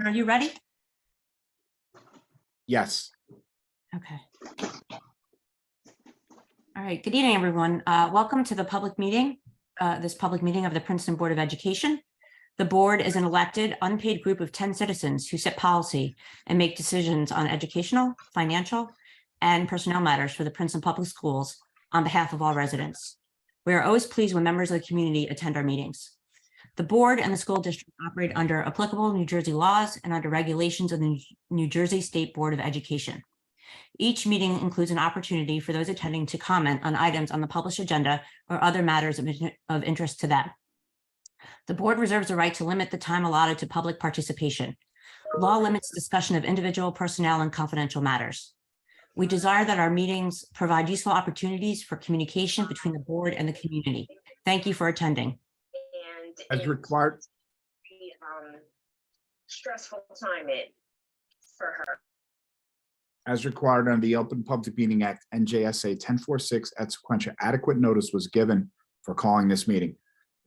Are you ready? Yes. Okay. All right. Good evening, everyone. Welcome to the public meeting, this public meeting of the Princeton Board of Education. The board is an elected, unpaid group of 10 citizens who set policy and make decisions on educational, financial, and personnel matters for the Princeton Public Schools on behalf of all residents. We are always pleased when members of the community attend our meetings. The board and the school district operate under applicable New Jersey laws and under regulations of the New Jersey State Board of Education. Each meeting includes an opportunity for those attending to comment on items on the published agenda or other matters of interest to them. The board reserves the right to limit the time allotted to public participation. Law limits discussion of individual personnel and confidential matters. We desire that our meetings provide useful opportunities for communication between the board and the community. Thank you for attending. As required. Stressful time for her. As required under the Open Public Meeting Act, NJSA 1046, at sequential adequate notice was given for calling this meeting.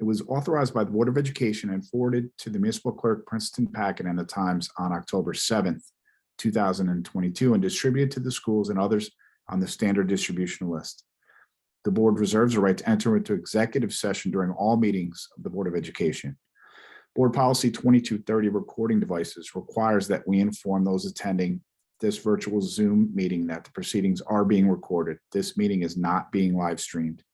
It was authorized by the Board of Education and forwarded to the municipal clerk, Princeton Packet and the Times on October 7th, 2022, and distributed to the schools and others on the standard distribution list. The board reserves the right to enter into executive session during all meetings of the Board of Education. Board Policy 2230, recording devices, requires that we inform those attending this virtual Zoom meeting that the proceedings are being recorded. This meeting is not being live streamed.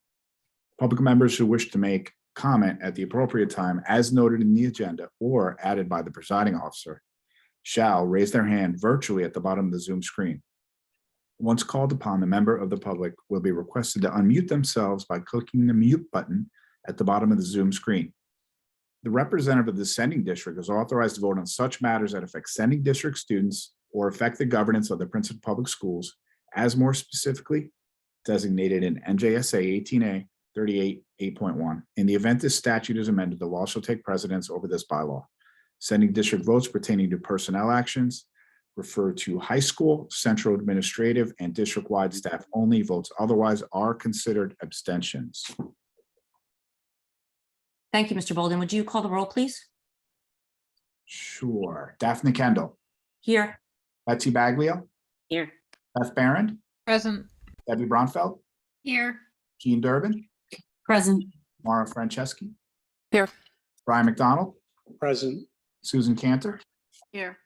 Public members who wish to make comment at the appropriate time, as noted in the agenda or added by the presiding officer, shall raise their hand virtually at the bottom of the Zoom screen. Once called upon, the member of the public will be requested to unmute themselves by clicking the mute button at the bottom of the Zoom screen. The representative of the sending district is authorized to vote on such matters that affect sending district students or affect the governance of the Princeton Public Schools, as more specifically designated in NJSA 18A 38.8.1. In the event this statute is amended, the law shall take precedence over this bylaw. Sending district votes pertaining to personnel actions refer to high school, central administrative, and district-wide staff only. Votes otherwise are considered abstentions. Thank you, Mr. Bolden. Would you call the roll, please? Sure. Daphne Kendall. Here. Betsy Baglio. Here. Beth Barron. Present. Debbie Bronfeld. Here. Jean Durbin. Present. Mara Franceschi. Here. Brian McDonald. Present. Susan Cantor. Here.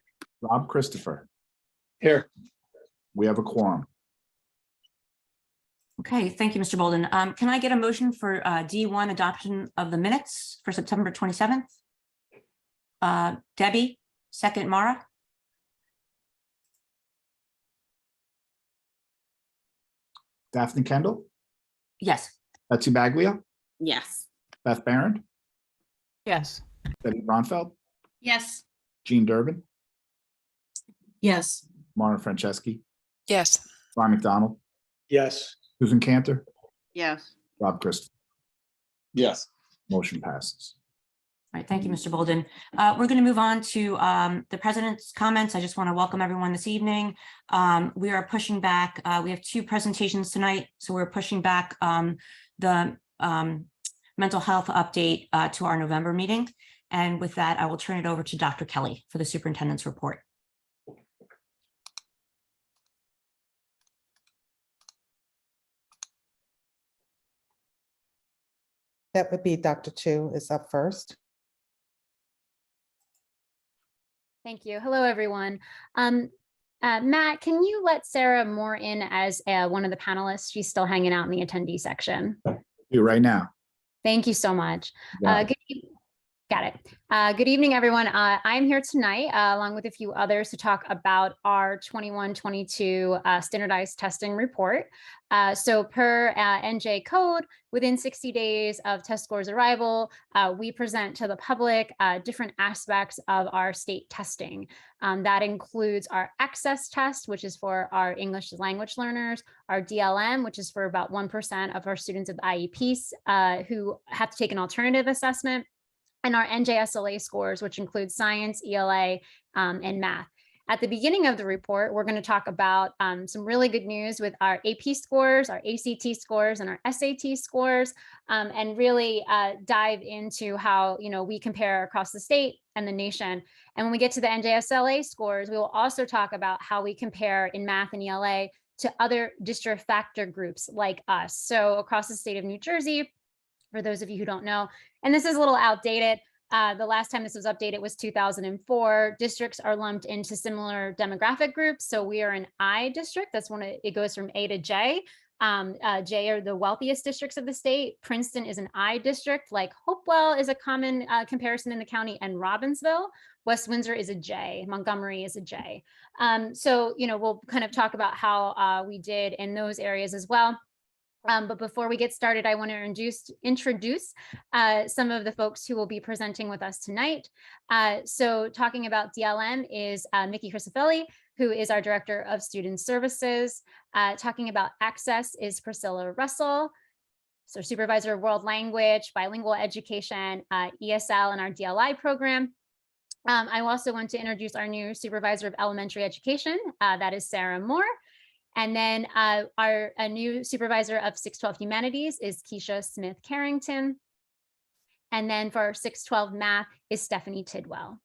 Rob Christopher. Here. We have a quorum. Okay, thank you, Mr. Bolden. Can I get a motion for D1 adoption of the minutes for September 27th? Debbie, second. Mara? Daphne Kendall. Yes. Betsy Baglio. Yes. Beth Barron. Yes. Debbie Bronfeld. Yes. Jean Durbin. Yes. Mara Franceschi. Yes. Brian McDonald. Yes. Susan Cantor. Yes. Rob Christopher. Yes. Motion passes. All right, thank you, Mr. Bolden. We're going to move on to the president's comments. I just want to welcome everyone this evening. We are pushing back. We have two presentations tonight, so we're pushing back the mental health update to our November meeting. And with that, I will turn it over to Dr. Kelly for the superintendent's report. That would be Dr. Chu is up first. Thank you. Hello, everyone. Matt, can you let Sarah Moore in as one of the panelists? She's still hanging out in the attendee section. You right now. Thank you so much. Yeah. Got it. Good evening, everyone. I'm here tonight, along with a few others, to talk about our 21-22 standardized testing report. So per NJ code, within 60 days of test scores arrival, we present to the public different aspects of our state testing. That includes our access test, which is for our English language learners, our DLM, which is for about 1% of our students with IEPs who have to take an alternative assessment, and our NJSLA scores, which include science, ELA, and math. At the beginning of the report, we're going to talk about some really good news with our AP scores, our ACT scores, and our SAT scores, and really dive into how we compare across the state and the nation. And when we get to the NJSLA scores, we will also talk about how we compare in math and ELA to other district factor groups like us. So across the state of New Jersey, for those of you who don't know, and this is a little outdated. The last time this was updated was 2004. Districts are lumped into similar demographic groups. So we are an I district. That's when it goes from A to J. J are the wealthiest districts of the state. Princeton is an I district, like Hopewell is a common comparison in the county, and Robbinsville. West Windsor is a J. Montgomery is a J. So, we'll kind of talk about how we did in those areas as well. But before we get started, I want to introduce some of the folks who will be presenting with us tonight. So talking about DLM is Mickey Crisafilli, who is our Director of Student Services. Talking about Access is Priscilla Russell, so Supervisor of World Language, Bilingual Education, ESL, and our DLI program. I also want to introduce our new Supervisor of Elementary Education, that is Sarah Moore. And then a new supervisor of 612 Humanities is Keisha Smith Carrington. And then for 612 Math is Stephanie Tidwell.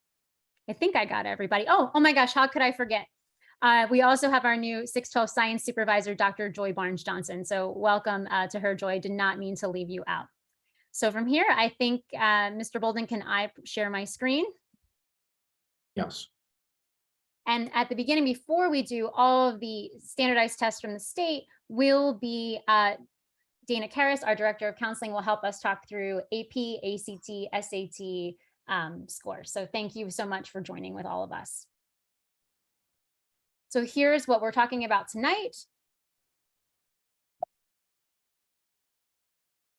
I think I got everybody. Oh my gosh, how could I forget? We also have our new 612 Science Supervisor, Dr. Joy Barnes Johnson. So welcome to her, Joy. Did not mean to leave you out. So from here, I think, Mr. Bolden, can I share my screen? Yes. And at the beginning, before we do all of the standardized tests from the state, will be Dana Karras, our Director of Counseling, will help us talk through AP, ACT, SAT scores. So thank you so much for joining with all of us. So here's what we're talking about tonight.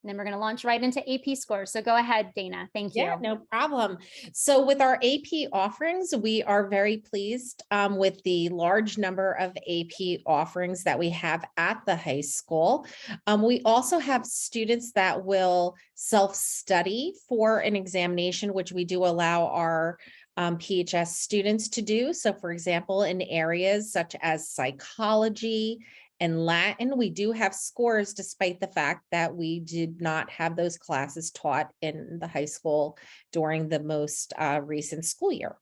And then we're going to launch right into AP scores. So go ahead, Dana. Thank you. Yeah, no problem. So with our AP offerings, we are very pleased with the large number of AP offerings that we have at the high school. We also have students that will self-study for an examination, which we do allow our PHS students to do. So for example, in areas such as psychology and Latin, we do have scores despite the fact that we did not have those classes taught in the high school during the most recent school year.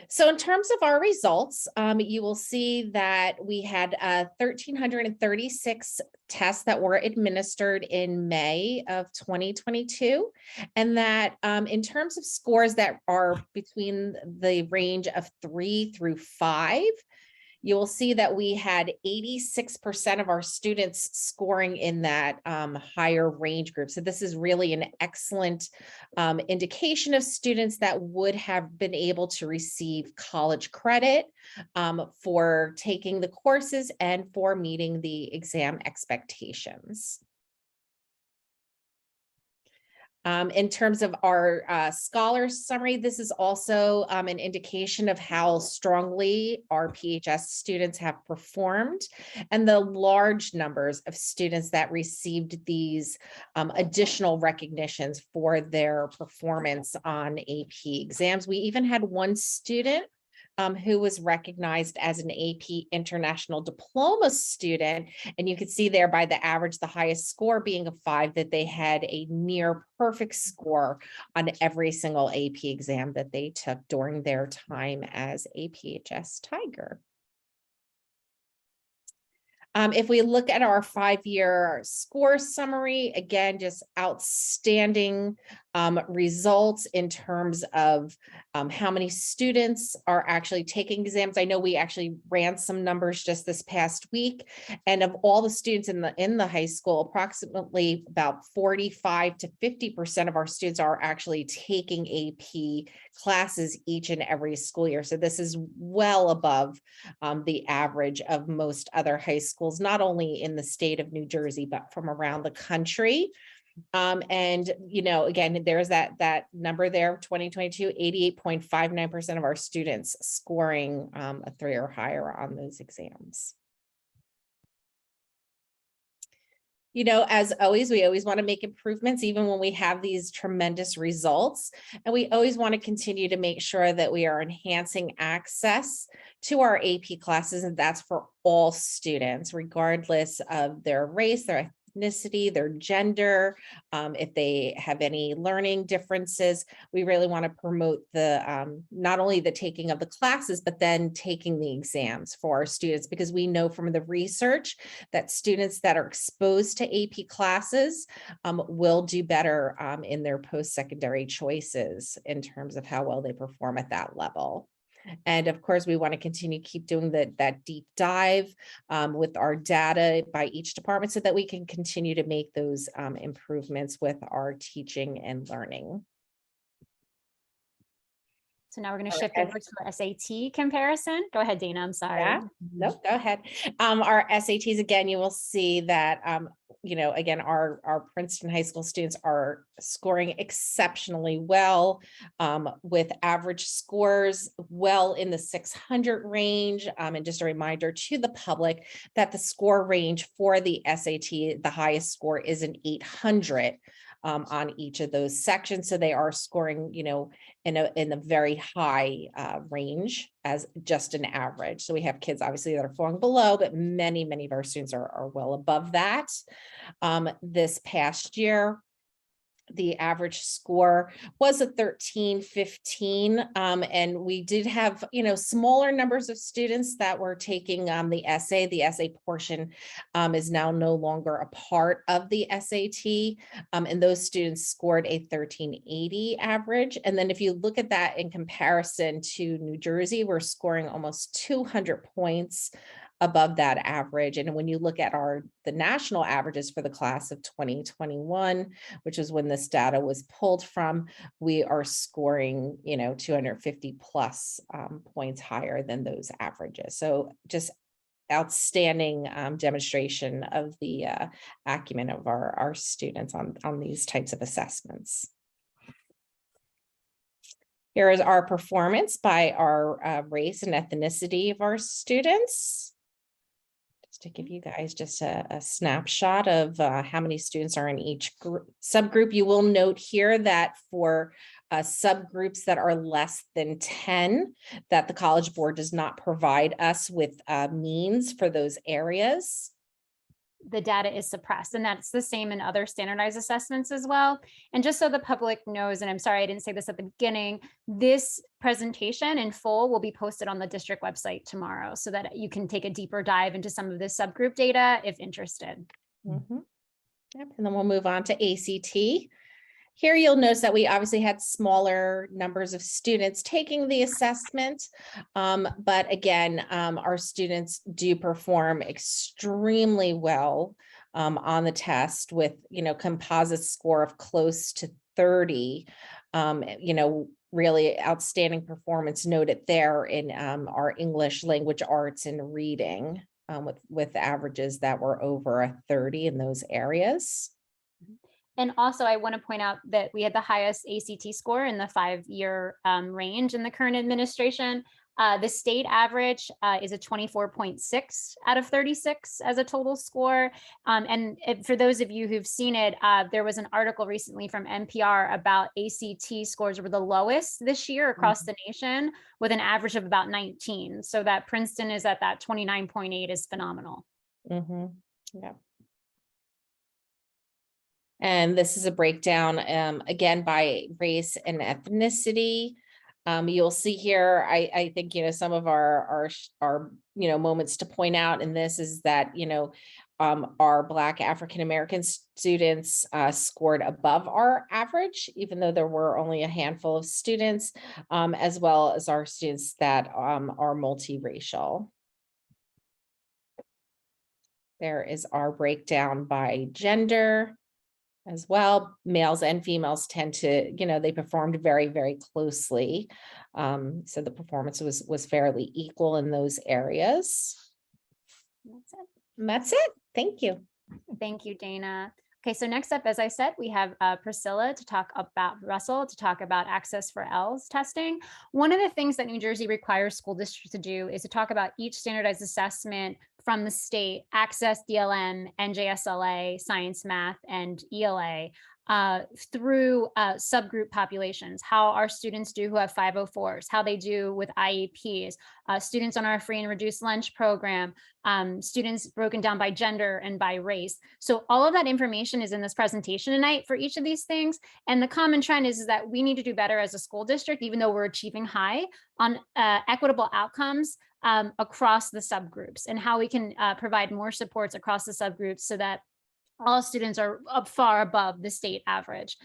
So in terms of our results, you will see that we had 1,336 tests that were administered in May of 2022. And that in terms of scores that are between the range of 3 through 5, you will see that we had 86% of our students scoring in that higher range group. So this is really an excellent indication of students that would have been able to receive college credit for taking the courses and for meeting the exam expectations. In terms of our scholars summary, this is also an indication of how strongly our PHS students have performed and the large numbers of students that received these additional recognitions for their performance on AP exams. We even had one student who was recognized as an AP International Diploma student. And you could see there by the average, the highest score being a 5, that they had a near perfect score on every single AP exam that they took during their time as a PHS Tiger. If we look at our 5-year score summary, again, just outstanding results in terms of how many students are actually taking exams. I know we actually ran some numbers just this past week, and of all the students in the high school, approximately about 45 to 50% of our students are actually taking AP classes each and every school year. So this is well above the average of most other high schools, not only in the state of New Jersey, but from around the country. And, you know, again, there's that number there, 2022, 88.59% of our students scoring a 3 or higher on those exams. You know, as always, we always want to make improvements, even when we have these tremendous results. And we always want to continue to make sure that we are enhancing access to our AP classes. And that's for all students, regardless of their race, their ethnicity, their gender, if they have any learning differences. We really want to promote the not only the taking of the classes, but then taking the exams for our students, because we know from the research that students that are exposed to AP classes will do better in their post-secondary choices in terms of how well they perform at that level. And of course, we want to continue keep doing that deep dive with our data by each department so that we can continue to make those improvements with our teaching and learning. So now we're going to All shift right. over to our SAT comparison. Go ahead, Dana. I'm sorry. Yeah, no, go ahead. Our SATs, again, you will see that, you know, again, our Princeton High School students are scoring exceptionally well with average scores well in the 600 range. And just a reminder to the public that the score range for the SAT, the highest score is an 800 on each of those sections. So they are scoring, you know, in a very high range as just an average. So we have kids obviously that are falling below, but many of our students are well above that. This past year, the average score was a 1315. And we did have, you know, smaller numbers of students that were taking the essay. The essay portion is now no longer a part of the SAT. And those students scored a 1380 average. And then if you look at that in comparison to New Jersey, we're scoring almost 200 points above that average. And when you look at the national averages for the class of 2021, which is when this data was pulled from, we are scoring, you know, 250 plus points higher than those averages. So just outstanding demonstration of the acumen of our students on these types of assessments. Here is our performance by our race and ethnicity of our students. To give you guys just a snapshot of how many students are in each subgroup. You will note here that for subgroups that are less than 10, that the College Board does not provide us with means for those areas. The data is suppressed, and that's the same in other standardized assessments as well. And just so the public knows, and I'm sorry I didn't say this at the beginning, this presentation in full will be posted on the district website tomorrow so that you can take a deeper dive into some of this subgroup data if interested. Mm-hmm. Yep. And then we'll move on to ACT. Here you'll notice that we obviously had smaller numbers of students taking the assessment, but again, our students do perform extremely well on the test with, you know, composite score of close to 30, you know, really outstanding performance noted there in our English language arts and reading with averages that were over a 30 in those areas. And also, I want to point out that we had the highest ACT score in the 5-year range in the current administration. The state average is a 24.6 out of 36 as a total score. For those of you who've seen it, there was an article recently from NPR about ACT scores were the lowest this year across the nation with an average of about 19. So that Princeton is at that 29.8 is phenomenal. Mm-hmm. Yeah. And this is a breakdown, again, by race and ethnicity. You'll see here, I think, you know, some of our you know, moments to point out in this is that, you know, our Black African-American students scored above our average, even though there were only a handful of students, as well as our students that are multiracial. There is our breakdown by gender as well. Males and females tend to, you know, they performed very closely. So the performance was fairly equal in those areas. That's it. And that's it. Thank you. Thank you, Dana. Okay, so next up, as I said, we have Russell to talk about access for L's testing. One of the things that New Jersey requires school districts to do is to talk about each standardized assessment from the state, Access, DLM, NJSLA, Science, Math, and ELA, through subgroup populations, how our students do who have 504s, how they do with IEPs, students on our free and reduced lunch program, students broken down by gender and by race. So all of that information is in this presentation tonight for each of these things. And the common trend is that we need to do better as a school district, even though we're achieving high on equitable outcomes across the subgroups, and how we can provide more supports across the subgroups so that all students are up far above the state average.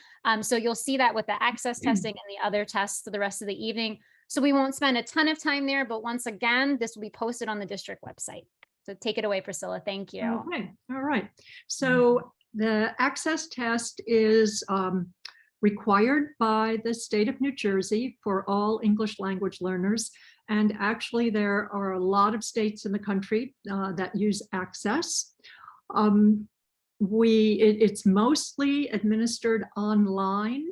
So you'll see that with the access testing and the other tests for the rest of the evening. So we won't spend a ton of time there, but once again, this will be posted on the district website. So take it away, Priscilla. Thank you. Okay, all right. So the access test is required by the state of New Jersey for all English language learners. And actually, there are a lot of states in the country that use access. It's mostly administered online,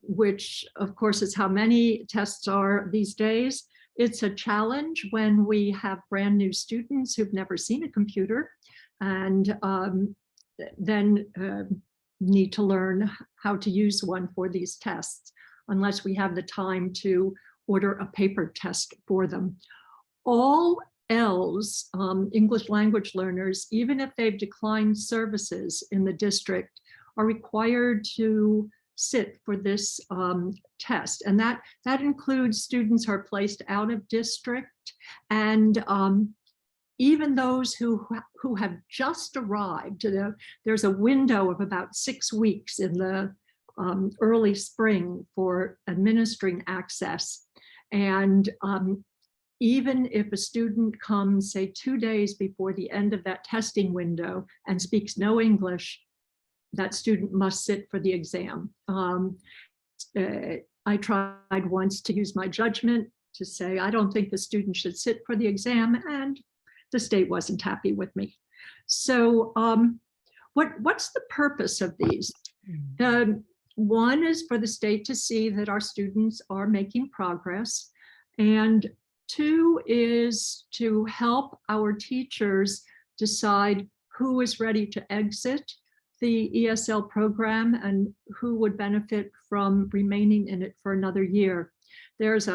which of course is how many tests are these days. It's a challenge when we have brand new students who've never seen a computer and then need to learn how to use one for these tests, unless we have the time to order a paper test for them. All ELs, English language learners, even if they've declined services in the district, are required to sit for this test. And that includes students who are placed out of district, and even those who have just arrived. There's a window of about 6 weeks in the early spring for administering access. And even if a student comes, say, 2 days before the end of that testing window and speaks no English, that student must sit for the exam. I tried once to use my judgment to say, I don't think the student should sit for the exam, and the state wasn't happy with me. So what's the purpose of these? One is for the state to see that our students are making progress, and 2 is to help our teachers decide who is ready to exit the ESL program and who would benefit from remaining in it for another year. There's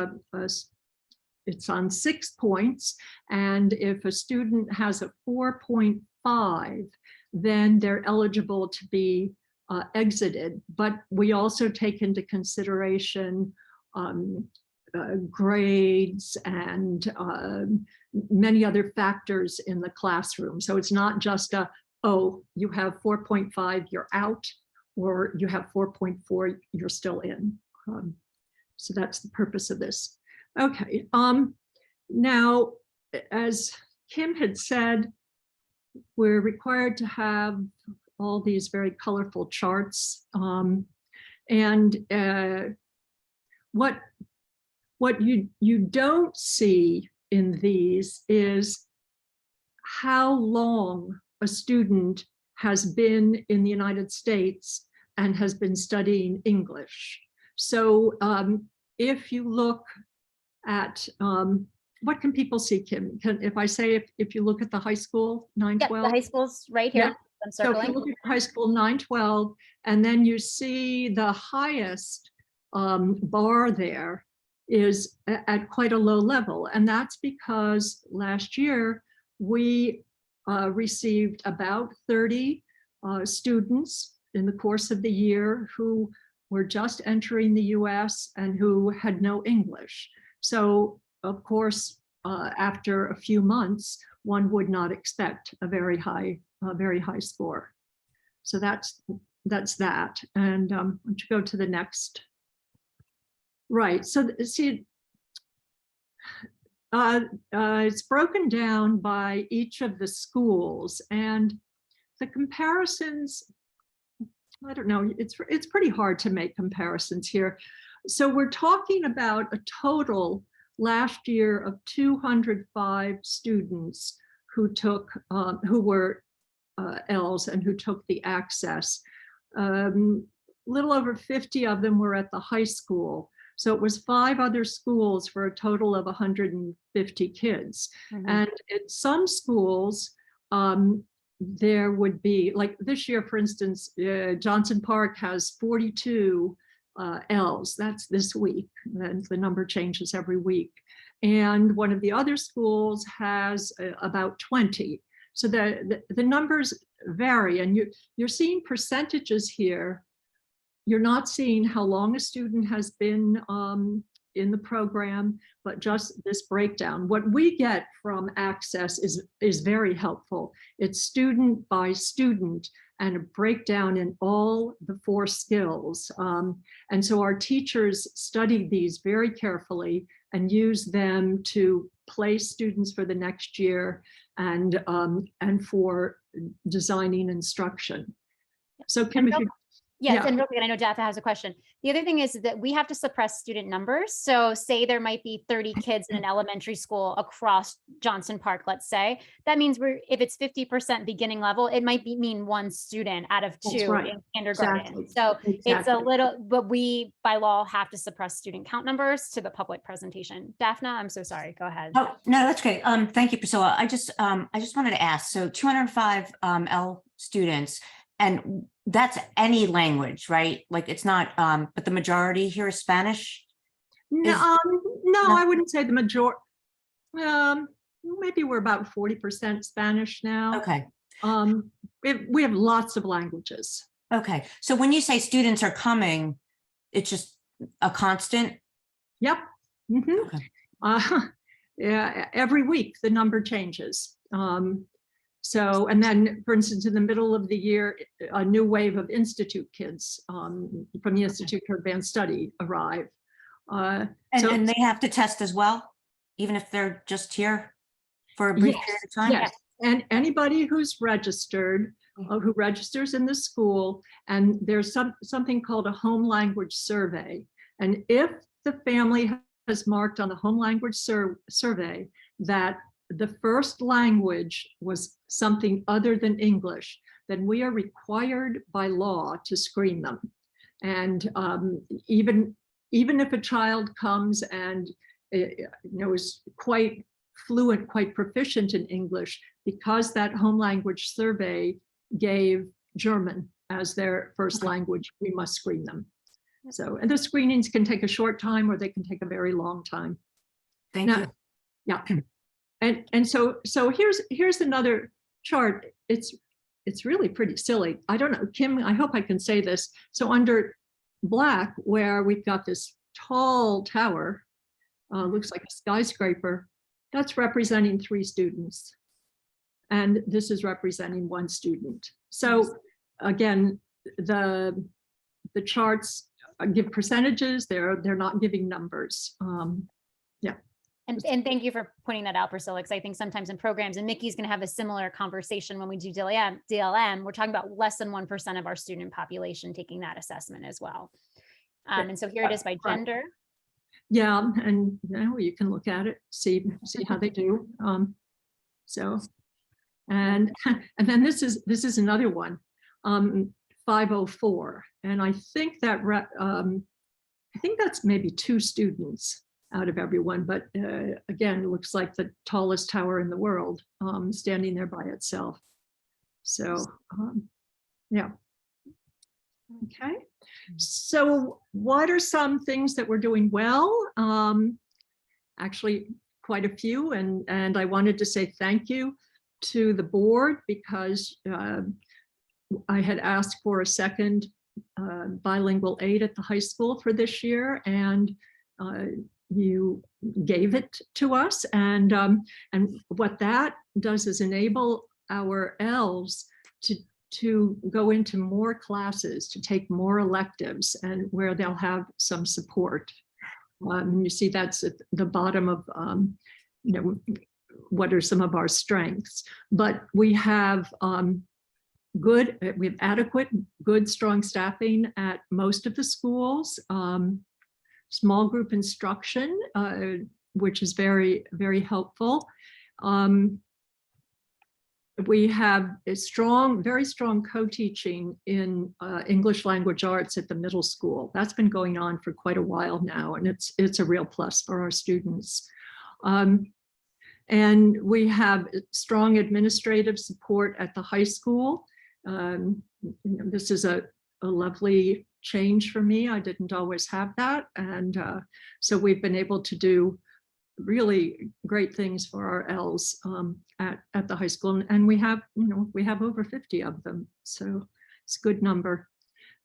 it's on 6 points, and if a student has a 4.5, then they're eligible to be exited. But we also take into consideration grades and many other factors in the classroom. So it's not just oh, you have 4.5, you're out, or you have 4.4, you're still in. So that's the purpose of this. Okay, now, as Kim had said, we're required to have all these very colorful charts. And what you don't see in these is how long a student has been in the United States and has been studying English. So if you look at, what can people see, Kim? If I say, if you look at the high school, 912? Yep, the high school's right here. Yeah. I'm So if circling. you look at high school 912, and then you see the highest bar there is at quite a low level. And that's because last year we received about 30 students in the course of the year who were just entering the US and who had no English. So of course, after a few months, one would not expect a very high score. So that's that. And why don't you go to the next? Right. So see, it's broken down by each of the schools, and the comparisons, I don't know, it's pretty hard to make comparisons here. So we're talking about a total last year of 205 students who took, who were ELs and who took the access. Little over 50 of them were at the high school. So it was 5 other schools for a total of 150 kids. Mhm. And at some schools, there would be, like this year, for instance, Johnson Park has 42 Ls. That's this week, and the number changes every week. And one of the other schools has about 20. So the numbers vary, and you're seeing percentages here. You're not seeing how long a student has been in the program, but just this breakdown. What we get from Access is very helpful. It's student by student and a breakdown in all the 4 skills. And so our teachers study these very carefully and use them to place students for the next year and for designing instruction. So Kim, if you Yes, Yeah. and real quick, I know Jaffa has a question. The other thing is that we have to suppress student numbers. So say there might be 30 kids in an elementary school across Johnson Park, let's say. That means if it's 50% beginning level, it might mean 1 student out of 2 That's right. in kindergarten. Exactly. So it's a Exactly. little, but we by law have to suppress student count numbers to the public presentation. Daphna, I'm so sorry. Go ahead. Oh, no, that's great. Thank you, Priscilla. I just wanted to ask, so 205 L students, and that's any language, right? Like it's not, but the majority here is Spanish? No, Is- no, no. I wouldn't say the majority. Maybe we're about 40% Spanish now. Okay, We have lots of languages. okay. So when you say students are coming, it's just a constant? Yep. Mhm. Okay. Yeah, every week the number changes. So, and then, for instance, in the middle of the year, a new wave of institute kids from the Institute for Advanced Study arrive. And they have to test as well, even if they're just here for a brief Yes, period of time? Yes, and anybody who's registered, who registers in the school, and there's something called a home language survey. And if the family has marked on the home language survey that the first language was something other than English, then we are required by law to screen them. And even if a child comes and is quite fluent, quite proficient in English, because that home language survey gave German as their first language, we must screen them. So, and the screenings can take a short time or they can take a very long time. Thank Now- you. Yeah. And so here's another chart. It's really pretty silly. I don't know, Kim, I hope I can say this. So under black, where we've got this tall tower, looks like a skyscraper, that's representing 3 students. And this is representing 1 student. So again, the charts give percentages, they're not giving numbers. Yeah. And thank you for pointing that out, Priscilla, because I think sometimes in programs, and Mickey's going to have a similar conversation when we do DLM, we're talking about less than 1% of our student population taking that assessment as well. And so here it is by gender. Yeah, and you can look at it, see how they do. So, and then this is another one, 504, and I think that's maybe 2 students out of everyone, but again, it looks like the tallest tower in the world standing there by itself. So, yeah. Okay, so what are some things that we're doing well? Actually, quite a few, and I wanted to say thank you to the board because I had asked for a second bilingual aide at the high school for this year, and you gave it to us. And what that does is enable our Ls to go into more classes, to take more electives, and where they'll have some support. You see that's at the bottom of, what are some of our strengths. But we have adequate, good, strong staffing at most of the schools. Small group instruction, which is very, very helpful. we have a strong, very strong co-teaching in English language arts at the middle school. That's been going on for quite a while now, and it's a real plus for our students. And we have strong administrative support at the high school. This is a lovely change for me. I didn't always have that. And so we've been able to do really great things for our Ls at the high school. And we have over 50 of them. So it's a good number.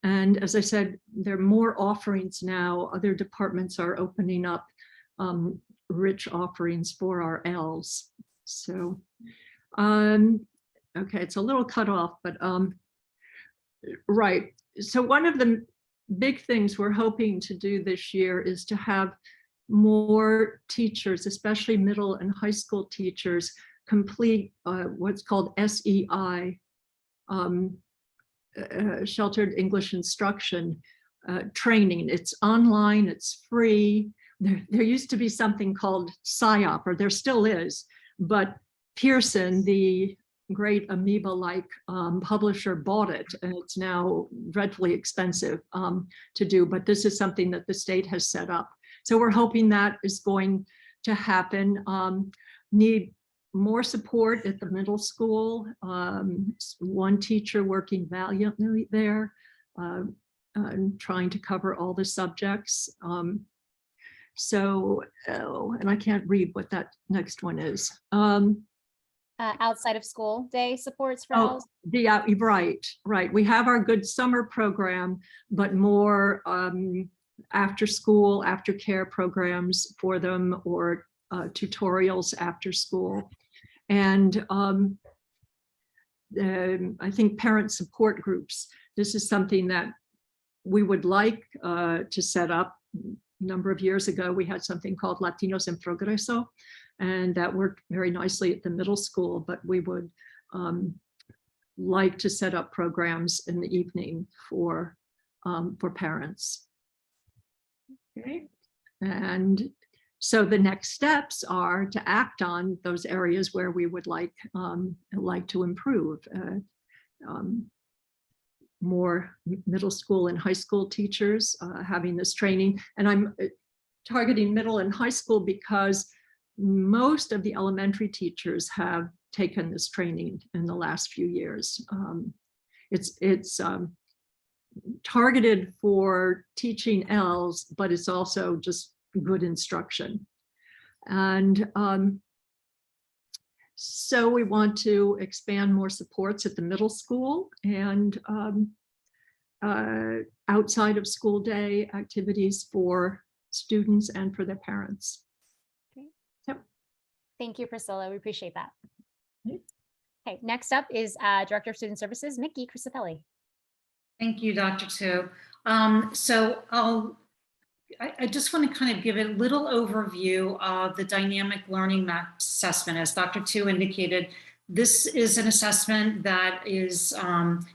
And as I said, there are more offerings now. Other departments are opening up rich offerings for our Ls. So, okay, it's a little cut off, but right. So one of the big things we're hoping to do this year is to have more teachers, especially middle and high school teachers, complete what's called SEI, Sheltered English Instruction training. It's online, it's free. There used to be something called PSYOP, or there still is, but Pearson, the great amoeba-like publisher, bought it, and it's now dreadfully expensive to do, but this is something that the state has set up. So we're hoping that is going to happen. Need more support at the middle school. One teacher working valiantly there, and trying to cover all the subjects. And I can't read what that next one is. Outside of school day supports for Oh, Ls? right. We have our Good Summer program, but more after school, after care programs for them, or tutorials after school. And I think parent support groups. This is something that we would like to set up. A number of years ago, we had something called Latinos en Progreso, and that worked very nicely at the middle school, but we would like to set up programs in the evening for parents. Okay, and so the next steps are to act on those areas where we would like to improve. More middle school and high school teachers having this training. And I'm targeting middle and high school because most of the elementary teachers have taken this training in the last few years. It's targeted for teaching Ls, but it's also just good instruction. And so we want to expand more supports at the middle school and outside of school day activities for students and for their parents. Okay. Yep. Thank you, Priscilla. We appreciate that. Okay. Okay, next up is Director of Student Services, Nikki Crisapelli. Thank you, Dr. Tu. I just want to kind of give a little overview of the dynamic learning map assessment. As Dr. Tu indicated, this is an assessment that is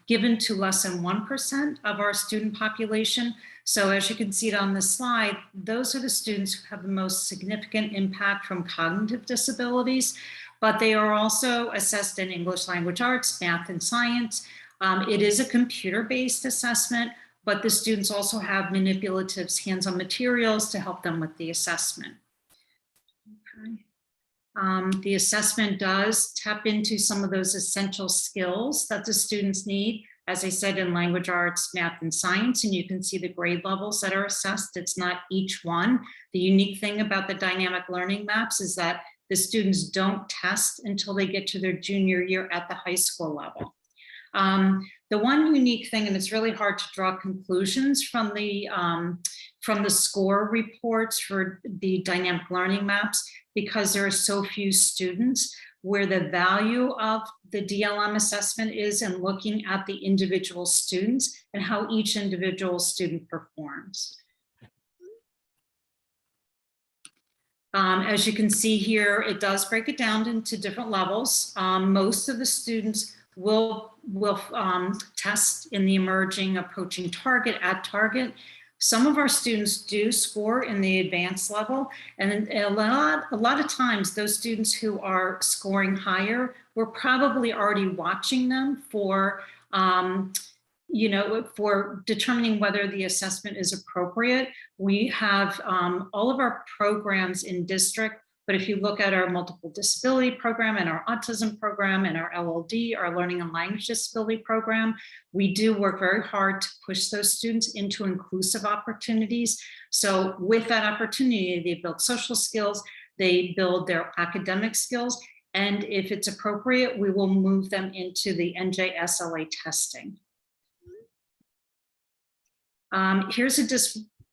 given to less than 1% of our student population. So as you can see it on the slide, those are the students who have the most significant impact from cognitive disabilities, but they are also assessed in English language arts, math, and science. It is a computer-based assessment, but the students also have manipulative hands-on materials to help them with the assessment. Okay. The assessment does tap into some of those essential skills that the students need, as I said, in language arts, math, and science, and you can see the grade levels that are assessed. It's not each one. The unique thing about the dynamic learning maps is that the students don't test until they get to their junior year at the high school level. The one unique thing, and it's really hard to draw conclusions from the score reports for the dynamic learning maps, because there are so few students, where the value of the DLM assessment is in looking at the individual students and how each individual student performs. As you can see here, it does break it down into different levels. Most of the students will test in the emerging approaching target at target. Some of our students do score in the advanced level, and a lot of times those students who are scoring higher, we're probably already watching them for for determining whether the assessment is appropriate. We have all of our programs in district, but if you look at our multiple disability program and our autism program and our LLD, our learning and language disability program, we do work very hard to push those students into inclusive opportunities. So with that opportunity, they build social skills, they build their academic skills, and if it's appropriate, we will move them into the NJSLA testing. Here's a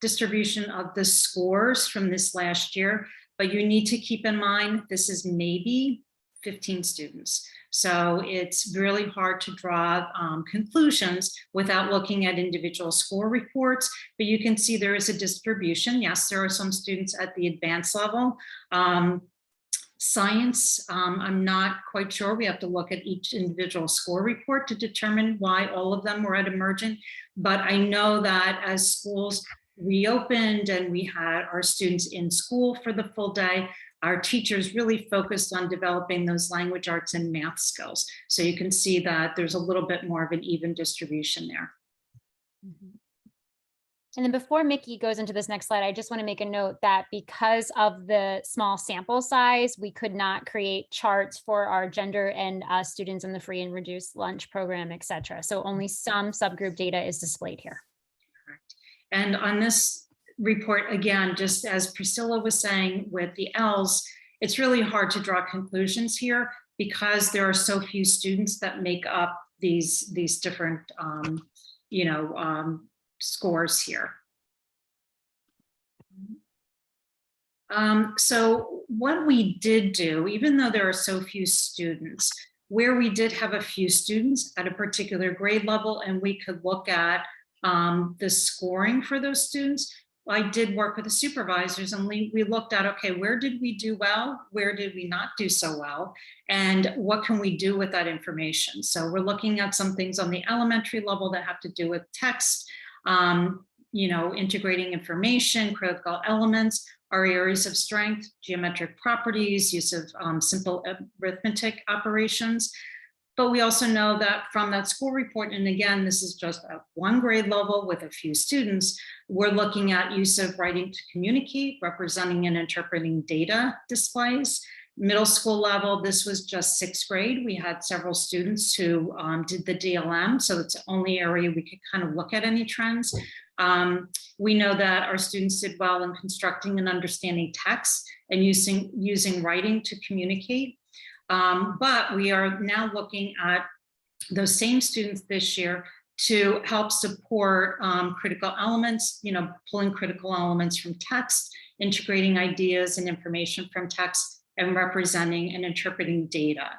distribution of the scores from this last year, but you need to keep in mind, this is maybe 15 students. So it's really hard to draw conclusions without looking at individual score reports, but you can see there is a distribution. Yes, there are some students at the advanced level. Science, I'm not quite sure. We have to look at each individual score report to determine why all of them were at emergent. But I know that as schools reopened and we had our students in school for the full day, our teachers really focused on developing those language arts and math skills. So you can see that there's a little bit more of an even distribution there. Mhm. And then before Mickey goes into this next slide, I just want to make a note that because of the small sample size, we could not create charts for our gender and students in the free and reduced lunch program, et cetera. So only some subgroup data is displayed here. Correct. And on this report, again, just as Priscilla was saying with the L's, it's really hard to draw conclusions here because there are so few students that make up these different, scores here. So what we did do, even though there are so few students, where we did have a few students at a particular grade level and we could look at the scoring for those students, I did work with the supervisors and we looked at, okay, where did we do well? Where did we not do so well? And what can we do with that information? So we're looking at some things on the elementary level that have to do with text, integrating information, critical elements, our areas of strength, geometric properties, use of simple arithmetic operations. But we also know that from that school report, and again, this is just at one grade level with a few students, we're looking at use of writing to communicate, representing and interpreting data displays. Middle school level, this was just 6th grade. We had several students who did the DLM, so it's the only area we could kind of look at any trends. We know that our students did well in constructing and understanding text and using writing to communicate. But we are now looking at those same students this year to help support critical elements, pulling critical elements from text, integrating ideas and information from text, and representing and interpreting data.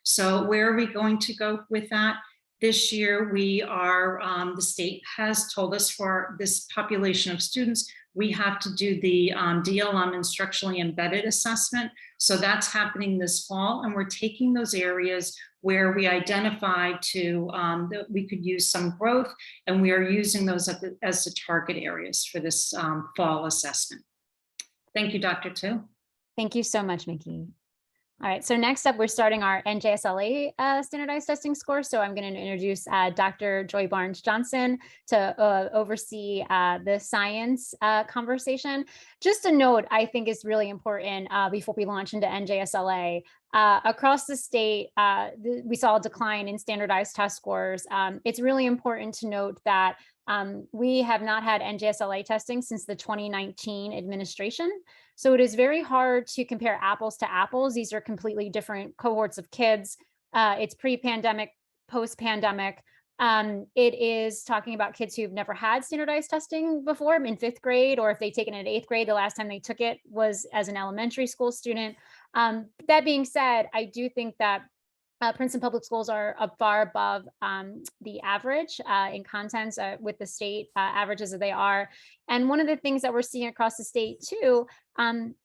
So where are we going to go with that? This year, we are, the state has told us for this population of students, we have to do the DLM instructionally embedded assessment. So that's happening this fall, and we're taking those areas where we identified that we could use some growth, and we are using those as the target areas for this fall assessment. Thank you, Dr. Tu. Thank you so much, Mickey. All right, so next up, we're starting our NJSLA standardized testing score. So I'm going to introduce Dr. Joy Barnes-Johnson to oversee the science conversation. Just a note I think is really important before we launch into NJSLA. Across the state, we saw a decline in standardized test scores. It's really important to note that we have not had NJSLA testing since the 2019 administration. So it is very hard to compare apples to apples. These are completely different cohorts of kids. It's pre-pandemic, post-pandemic. It is talking about kids who've never had standardized testing before in 5th grade, or if they've taken it in 8th grade, the last time they took it was as an elementary school student. That being said, I do think that Princeton Public Schools are far above the average in content with the state averages that they are. And one of the things that we're seeing across the state too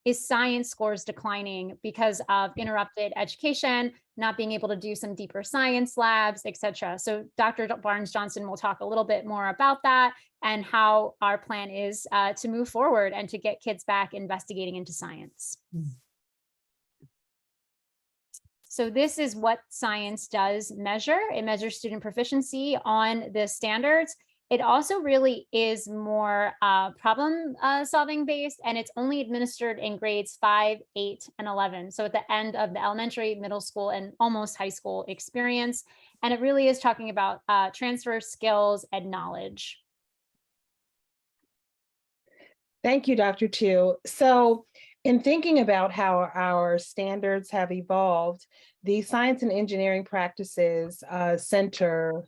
is science scores declining because of interrupted education, not being able to do some deeper science labs, et cetera. So Dr. Barnes-Johnson will talk a little bit more about that and how our plan is to move forward and to get kids back investigating into science. So this is what science does measure. It measures student proficiency on the standards. It also really is more problem solving based, and it's only administered in grades 5, 8, and 11. So at the end of the elementary, middle school, and almost high school experience. And it really is talking about transfer skills and knowledge. Thank you, Dr. Tu. So in thinking about how our standards have evolved, the science and engineering practices center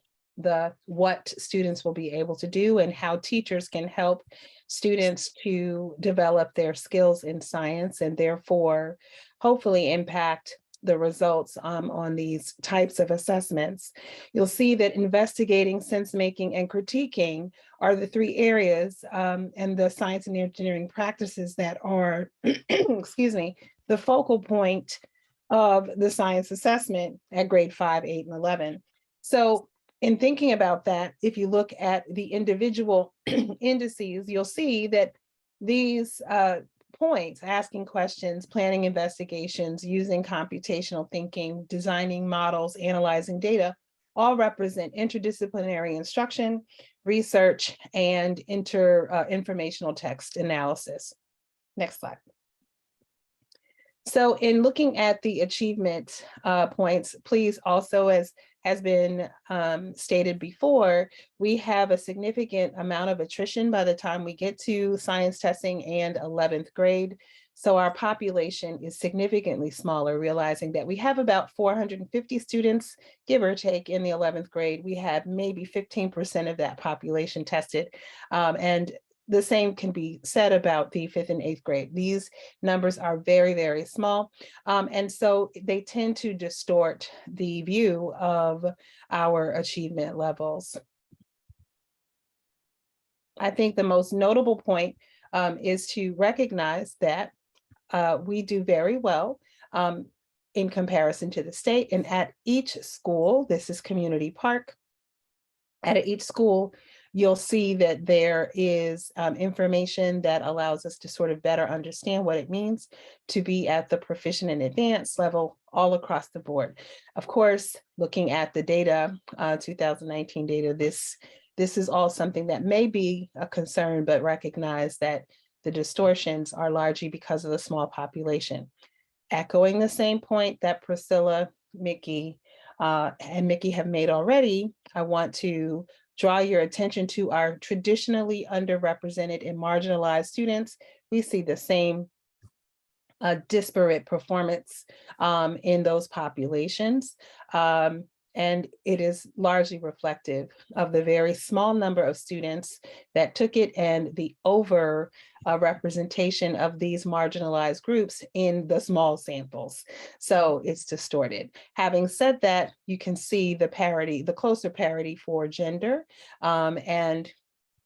what students will be able to do and how teachers can help students to develop their skills in science and therefore hopefully impact the results on these types of assessments. You'll see that investigating, sense making, and critiquing are the three areas and the science and engineering practices that are, excuse me, the focal point of the science assessment at grade 5, 8, and 11. So in thinking about that, if you look at the individual indices, you'll see that these points, asking questions, planning investigations, using computational thinking, designing models, analyzing data, all represent interdisciplinary instruction, research, and informational text analysis. Next slide. So in looking at the achievement points, please also, as has been stated before, we have a significant amount of attrition by the time we get to science testing and 11th grade. So our population is significantly smaller, realizing that we have about 450 students, give or take, in the 11th grade. We have maybe 15% of that population tested. And the same can be said about the 5th and 8th grade. These numbers are very, very small. And so they tend to distort the view of our achievement levels. I think the most notable point is to recognize that we do very well in comparison to the state. And at each school, this is Community Park, at each school, you'll see that there is information that allows us to sort of better understand what it means to be at the proficient and advanced level all across the board. Of course, looking at the data, 2019 data, this is all something that may be a concern, but recognize that the distortions are largely because of the small population. Echoing the same point that Priscilla, Mickey, and Mickey have made already, I want to draw your attention to our traditionally underrepresented and marginalized students. We see the same disparate performance in those populations. And it is largely reflective of the very small number of students that took it and the over representation of these marginalized groups in the small samples. So it's distorted. Having said that, you can see the parity, the closer parity for gender and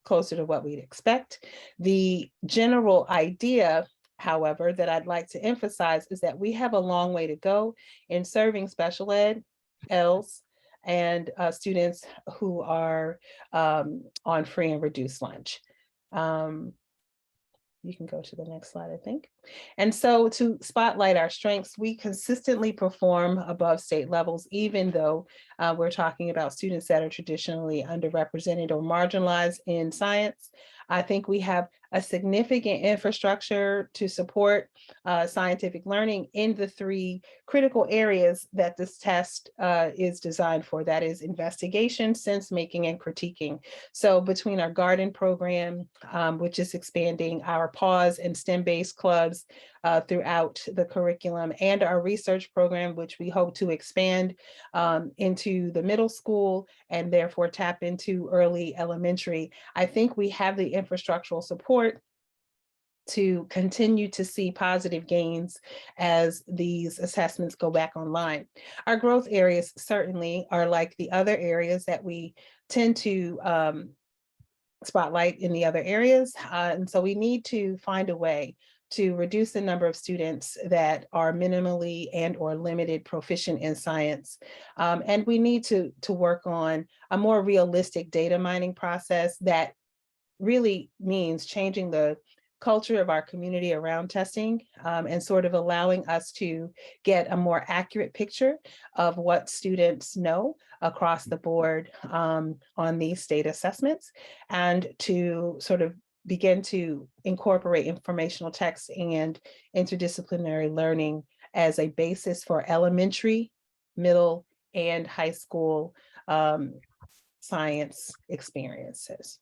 closer to what we'd expect. The general idea, however, that I'd like to emphasize is that we have a long way to go in serving special ed, ELs, and students who are on free and reduced lunch. You can go to the next slide, I think. And so to spotlight our strengths, we consistently perform above state levels, even though we're talking about students that are traditionally underrepresented or marginalized in science. I think we have a significant infrastructure to support scientific learning in the three critical areas that this test is designed for. That is investigation, sense making, and critiquing. So between our garden program, which is expanding our pause and STEM-based clubs throughout the curriculum, and our research program, which we hope to expand into the middle school and therefore tap into early elementary, I think we have the infrastructural support to continue to see positive gains as these assessments go back online. Our growth areas certainly are like the other areas that we tend to spotlight in the other areas. And so we need to find a way to reduce the number of students that are minimally and or limited proficient in science. And we need to work on a more realistic data mining process that really means changing the culture of our community around testing and sort of allowing us to get a more accurate picture of what students know across the board on these state assessments, and to sort of begin to incorporate informational text and interdisciplinary learning as a basis for elementary, middle, and high school science experiences.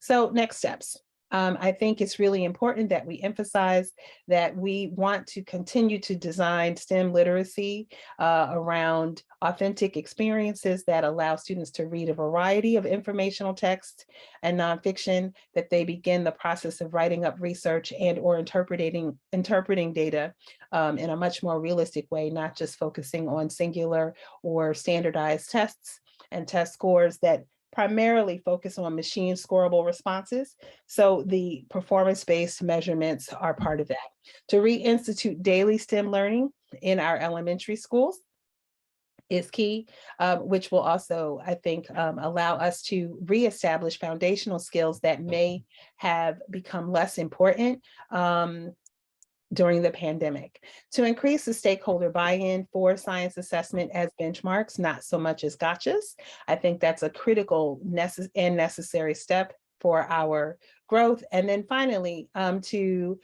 So next steps. I think it's really important that we emphasize that we want to continue to design STEM literacy around authentic experiences that allow students to read a variety of informational text and nonfiction, that they begin the process of writing up research and or interpreting data in a much more realistic way, not just focusing on singular or standardized tests and test scores that primarily focus on machine scoreable responses. So the performance-based measurements are part of that. To reinstitute daily STEM learning in our elementary schools is key, which will also, I think, allow us to reestablish foundational skills that may have become less important during the pandemic. To increase the stakeholder buy-in for science assessment as benchmarks, not so much as gotchas. I think that's a critical and necessary step for our growth. And then finally, to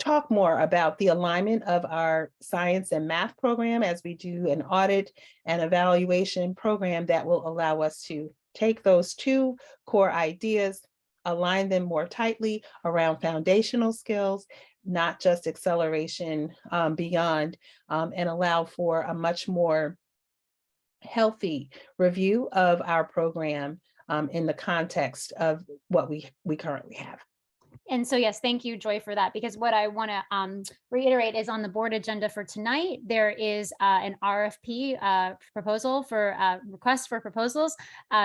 talk more about the alignment of our science and math program as we do an audit and evaluation program that will allow us to take those two core ideas, align them more tightly around foundational skills, not just acceleration beyond, and allow for a much more healthy review of our program in the context of what we currently have. And so, yes, thank you, Joy, for that, because what I want to reiterate is on the board agenda for tonight, there is an RFP proposal for request for proposals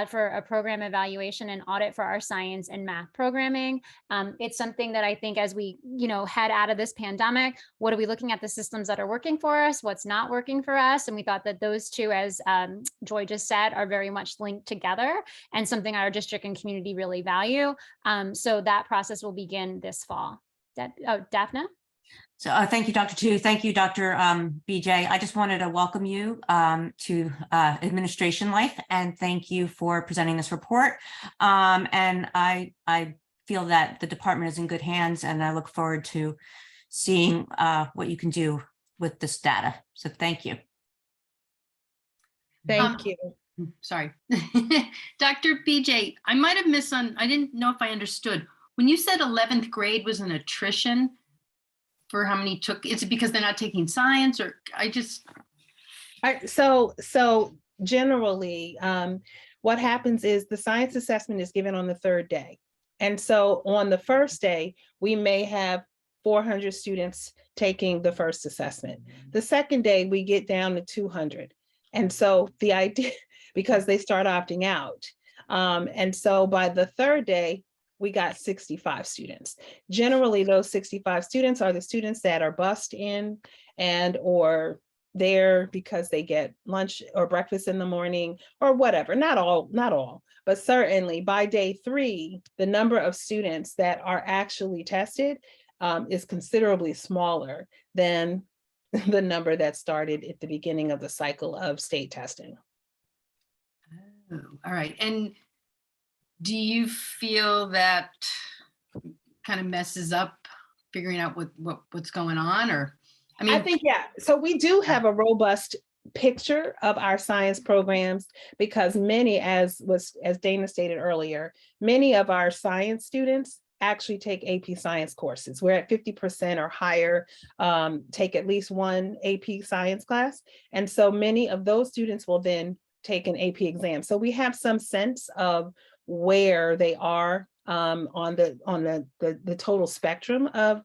for a program evaluation and audit for our science and math programming. It's something that I think as we, head out of this pandemic, what are we looking at the systems that are working for us, what's not working for us? And we thought that those two, as Joy just said, are very much linked together and something our district and community really value. So that process will begin this fall. Daphna? So thank you, Dr. Tu. Thank you, Dr. BJ. I just wanted to welcome you to administration life, and thank you for presenting this report. And I feel that the department is in good hands, and I look forward to seeing what you can do with this data. So thank you. Thank you. Sorry. Dr. BJ, I might have I didn't know if I understood. When you said 11th grade was an attrition for how many took, is it because they're not taking science, or So generally, what happens is the science assessment is given on the third day. And so on the first day, we may have 400 students taking the first assessment. The second day, we get down to 200. And so the idea, because they start opting out. And so by the third day, we got 65 students. Generally, those 65 students are the students that are bused in and or there because they get lunch or breakfast in the morning or whatever. Not all, but certainly by day 3, the number of students that are actually tested is considerably smaller than the number that started at the beginning of the cycle of state testing. Oh, all right. And do you feel that kind of messes up figuring out what's going on? Or I think, yeah. So we do have a robust picture of our science programs because many, as Dana stated earlier, many of our science students actually take AP science courses. We're at 50% or higher, take at least one AP science class. And so many of those students will then take an AP exam. So we have some sense of where they are on the total spectrum of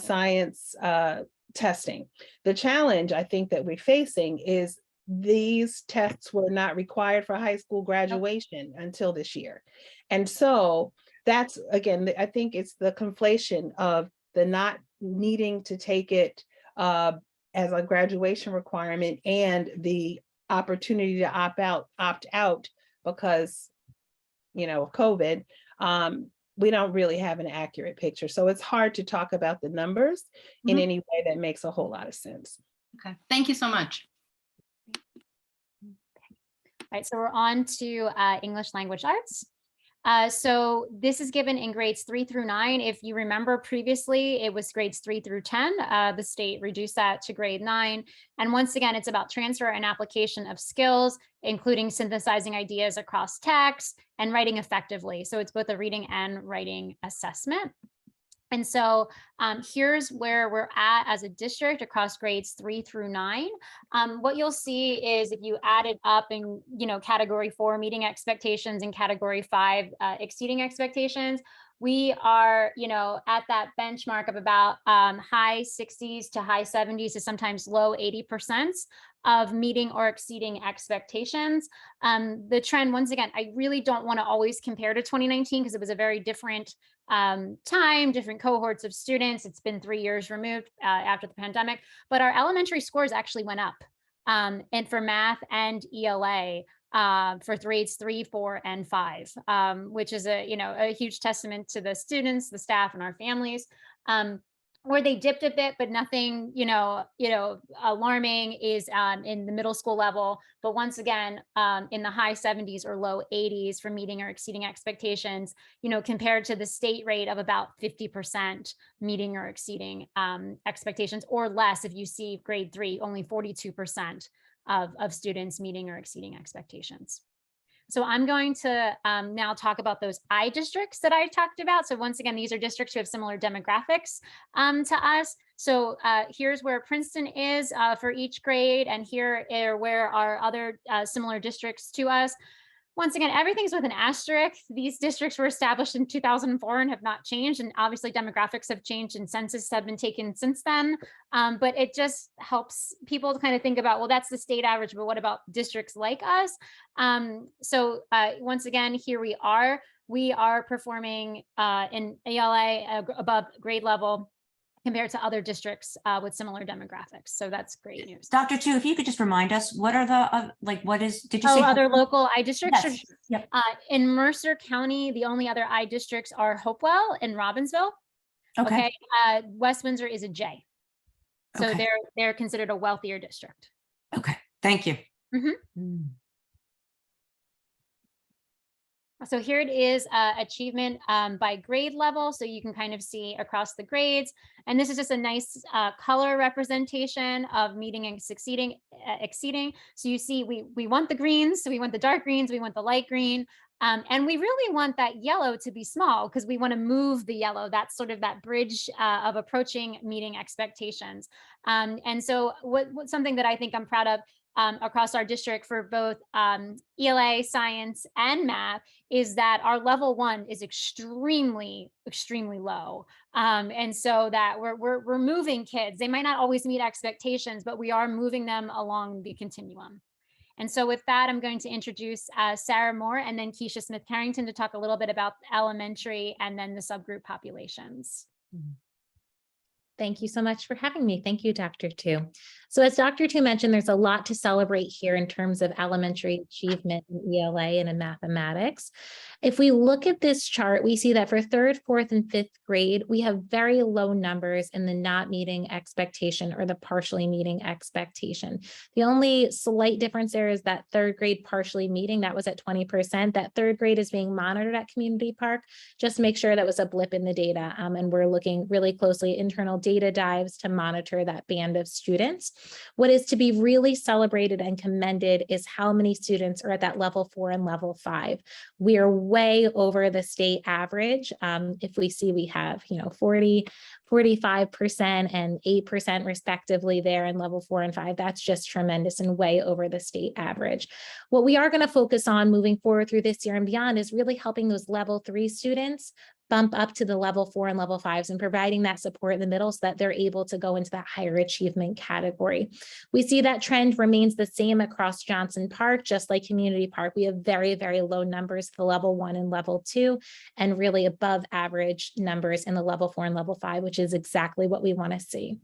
science testing. The challenge I think that we're facing is these tests were not required for high school graduation until this year. And so that's, again, I think it's the conflation of the not needing to take it as a graduation requirement and the opportunity to opt out because, of COVID. We don't really have an accurate picture. So it's hard to talk about the numbers in any way that makes a whole lot of sense. Okay, thank you so much. All right, so we're on to English language arts. So this is given in grades 3 through 9. If you remember previously, it was grades 3 through 10. The state reduced that to grade 9. And once again, it's about transfer and application of skills, including synthesizing ideas across text and writing effectively. So it's both a reading and writing assessment. And so here's where we're at as a district across grades 3 through 9. What you'll see is if you add it up in, category 4 meeting expectations and category 5 exceeding expectations, we are, at that benchmark of about high 60s to high 70s to sometimes low 80% of meeting or exceeding expectations. The trend, once again, I really don't want to always compare to 2019 because it was a very different time, different cohorts of students. It's been 3 years removed after the pandemic, but our elementary scores actually went up, and for math and ELA for grades 3, 4, and 5, which is a huge testament to the students, the staff, and our families. Where they dipped a bit, but nothing, alarming is in the middle school level. But once again, in the high 70s or low 80s for meeting or exceeding expectations, compared to the state rate of about 50% meeting or exceeding expectations, or less if you see grade 3, only 42% of students meeting or exceeding expectations. So I'm going to now talk about those I districts that I talked about. So once again, these are districts who have similar demographics to us. So here's where Princeton is for each grade, and here are where our other similar districts to us. Once again, everything's with an asterisk. These districts were established in 2004 and have not changed. And obviously demographics have changed and census have been taken since then. But it just helps people to kind of think about, well, that's the state average, but what about districts like us? So once again, here we are performing in ELA above grade level compared to other districts with similar demographics. So that's great news. Dr. Tu, if you could just remind us, what are the, did you say? Other local I districts? Yes. Yep. In Mercer County, the only other I districts are Hopewell and Robbinsville. Okay. West Windsor is a J. So Okay. they're considered a wealthier district. Okay, thank you. So here it is, achievement by grade level. So you can kind of see across the grades. And this is just a nice color representation of meeting and exceeding. So you see, we want the greens. So we want the dark greens, we want the light green. And we really want that yellow to be small because we want to move the yellow. That's sort of that bridge of approaching meeting expectations. And so what's something that I think I'm proud of across our district for both ELA, science, and math is that our level 1 is extremely, extremely low. And so that we're moving kids. They might not always meet expectations, but we are moving them along the continuum. And so with that, I'm going to introduce Sarah Moore and then Keisha Smith-Carrington to talk a little bit about elementary and then the subgroup populations. Thank you so much for having me. Thank you, Dr. Tu. So as Dr. Tu mentioned, there's a lot to celebrate here in terms of elementary achievement in ELA and in mathematics. If we look at this chart, we see that for 3rd, 4th, and 5th grade, we have very low numbers in the not meeting expectation or the partially meeting expectation. The only slight difference there is that 3rd grade partially meeting, that was at 20%. That 3rd grade is being monitored at Community Park. Just make sure that was a blip in the data. And we're looking really closely at internal data dives to monitor that band of students. What is to be really celebrated and commended is how many students are at that level 4 and level 5. We are way over the state average. If we see we have, 45% and 8% respectively there in level 4 and 5, that's just tremendous and way over the state average. What we are going to focus on moving forward through this year and beyond is really helping those level 3 students bump up to the level 4 and level 5s and providing that support in the middle so that they're able to go into that higher achievement category. We see that trend remains the same across Johnson Park, just like Community Park. We have very, very low numbers for level 1 and level 2, and really above average numbers in the level 4 and level 5, which is exactly what we want to see.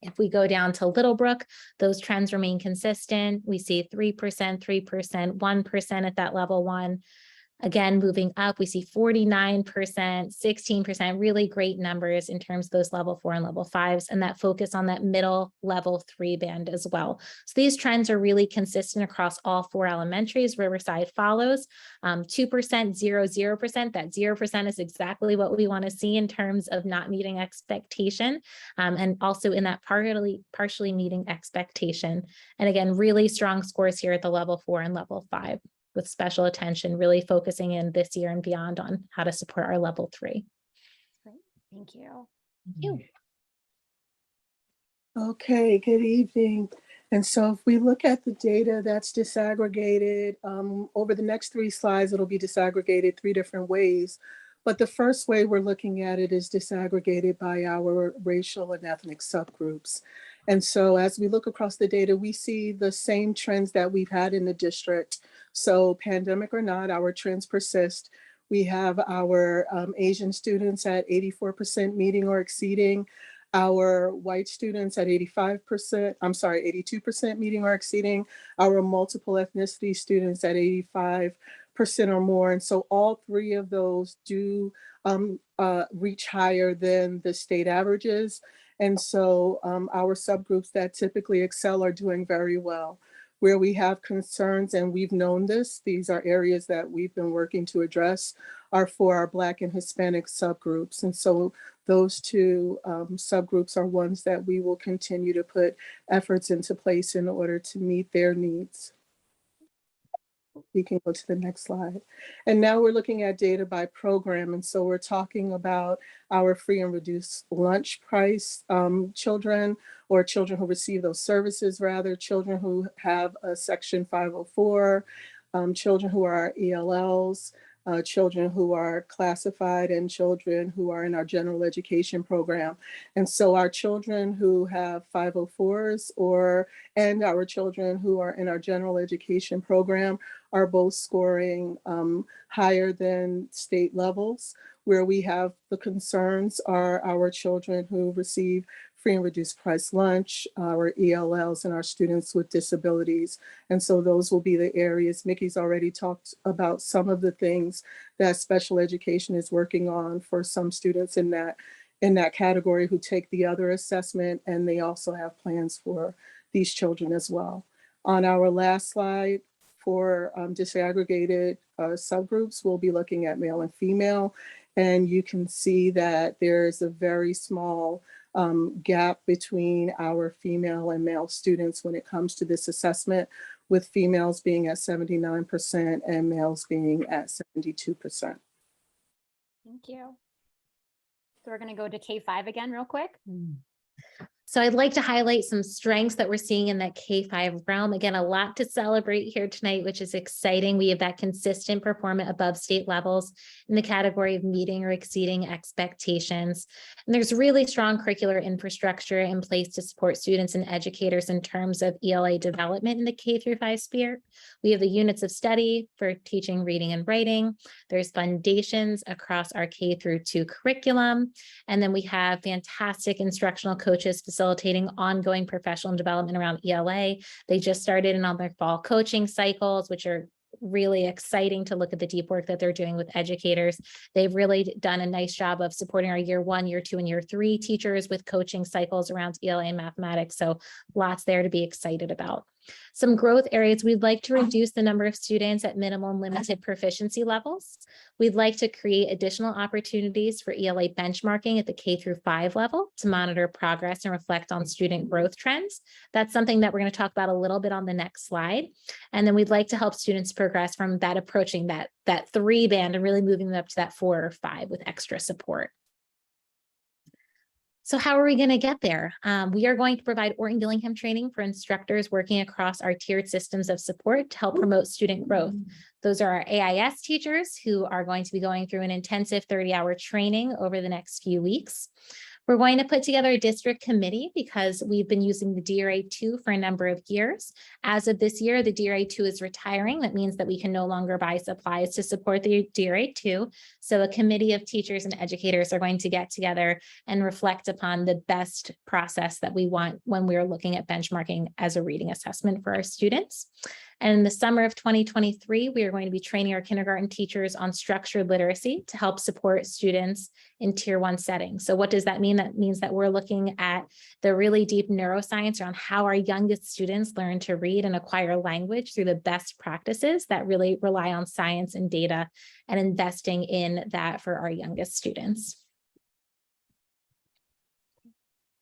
If we go down to Littlebrook, those trends remain consistent. We see 3%, 3%, 1% at that level 1. Again, moving up, we see 49%, 16%, really great numbers in terms of those level 4 and level 5s, and that focus on that middle level 3 band as well. So these trends are really consistent across all 4 elementaries. Riverside follows 2%, 0%. That 0% is exactly what we want to see in terms of not meeting expectation, and also in that partially meeting expectation. And again, really strong scores here at the level 4 and level 5. With special attention, really focusing in this year and beyond on how to support our level 3. Great. Thank you. Okay, good evening. And so if we look at the data that's disaggregated, over the next 3 slides, it'll be disaggregated 3 different ways. But the first way we're looking at it is disaggregated by our racial and ethnic subgroups. And so as we look across the data, we see the same trends that we've had in the district. So pandemic or not, our trends persist. We have our Asian students at 84% meeting or exceeding, our white students at 82% meeting or exceeding, our multiple ethnicity students at 85% or more. And so all 3 of those do reach higher than the state averages. And so our subgroups that typically excel are doing very well. Where we have concerns, and we've known this, these are areas that we've been working to address, are for our Black and Hispanic subgroups. And so those 2 subgroups are ones that we will continue to put efforts into place in order to meet their needs. We can go to the next slide. And now we're looking at data by program. And so we're talking about our free and reduced lunch price children, or children who receive those services, rather, children who have a Section 504, children who are ELLs, children who are classified, and children who are in our general education program. And so our children who have 504s and our children who are in our general education program are both scoring higher than state levels. Where we have the concerns are our children who receive free and reduced price lunch, our ELLs, and our students with disabilities. And so those will be the areas. Mickey's already talked about some of the things that special education is working on for some students in that category who take the other assessment, and they also have plans for these children as well. On our last slide, for disaggregated subgroups, we'll be looking at male and female, and you can see that there's a very small gap between our female and male students when it comes to this assessment, with females being at 79% and males being at 72%. Thank you. So we're going to go to K5 again real quick. So I'd like to highlight some strengths that we're seeing in that K5 realm. Again, a lot to celebrate here tonight, which is exciting. We have that consistent performance above state levels in the category of meeting or exceeding expectations. And there's really strong curricular infrastructure in place to support students and educators in terms of ELA development in the K-5 sphere. We have the units of study for teaching, reading, and writing. There's foundations across our K-2 curriculum. And then we have fantastic instructional coaches facilitating ongoing professional development around ELA. They just started in on their fall coaching cycles, which are really exciting to look at the deep work that they're doing with educators. They've really done a nice job of supporting our year 1, year 2, and year 3 teachers with coaching cycles around ELA and mathematics. So lots there to be excited about. Some growth areas, we'd like to reduce the number of students at minimal and limited proficiency levels. We'd like to create additional opportunities for ELA benchmarking at the K-5 level to monitor progress and reflect on student growth trends. That's something that we're going to talk about a little bit on the next slide. And then we'd like to help students progress from that approaching that 3 band and really moving them up to that 4 or 5 with extra support. So how are we going to get there? We are going to provide Orton Gillingham training for instructors working across our tiered systems of support to help promote student growth. Those are our AIS teachers who are going to be going through an intensive 30-hour training over the next few weeks. We're going to put together a district committee because we've been using the DRA2 for a number of years. As of this year, the DRA2 is retiring. That means that we can no longer buy supplies to support the DRA2. So a committee of teachers and educators are going to get together and reflect upon the best process that we want when we're looking at benchmarking as a reading assessment for our students. And in the summer of 2023, we are going to be training our kindergarten teachers on structured literacy to help support students in Tier 1 settings. So what does that mean? That means that we're looking at the really deep neuroscience around how our youngest students learn to read and acquire language through the best practices that really rely on science and data, and investing in that for our youngest students.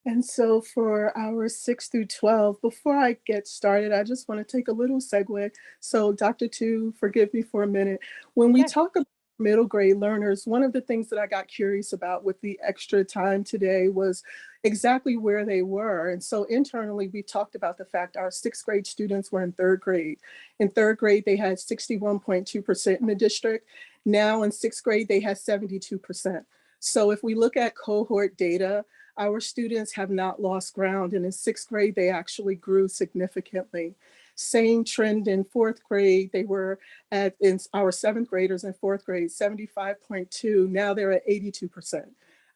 And so for our 6 through 12, before I get started, I just want to take a little segue. So Dr. Tu, forgive me for a minute. When we talk about middle grade learners, one of the things that I got curious about with the extra time today was exactly where they were. And so internally, we talked about the fact our 6th grade students were in 3rd grade. In 3rd grade, they had 61.2% in the district. Now in 6th grade, they had 72%. So if we look at cohort data, our students have not lost ground, and in 6th grade, they actually grew significantly. Same trend in 4th grade, they were in our 7th graders in 4th grade, 75.2, now they're at 82%.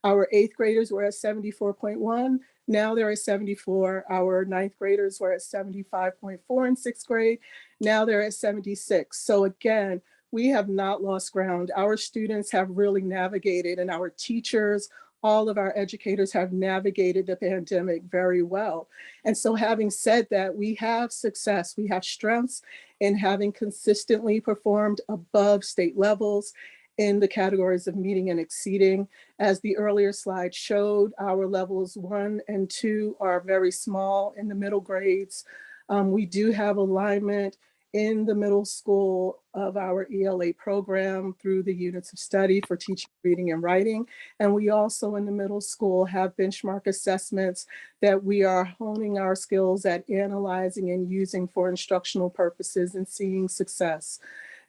Our 8th graders were at 74.1, now they're at 74. Our 9th graders were at 75.4 in 6th grade, now they're at 76. So again, we have not lost ground. Our students have really navigated, and our teachers, all of our educators have navigated the pandemic very well. And so having said that, we have success, we have strengths in having consistently performed above state levels in the categories of meeting and exceeding. As the earlier slide showed, our levels 1 and 2 are very small in the middle grades. We do have alignment in the middle school of our ELA program through the units of study for teaching reading and writing. And we also in the middle school have benchmark assessments that we are honing our skills at analyzing and using for instructional purposes and seeing success.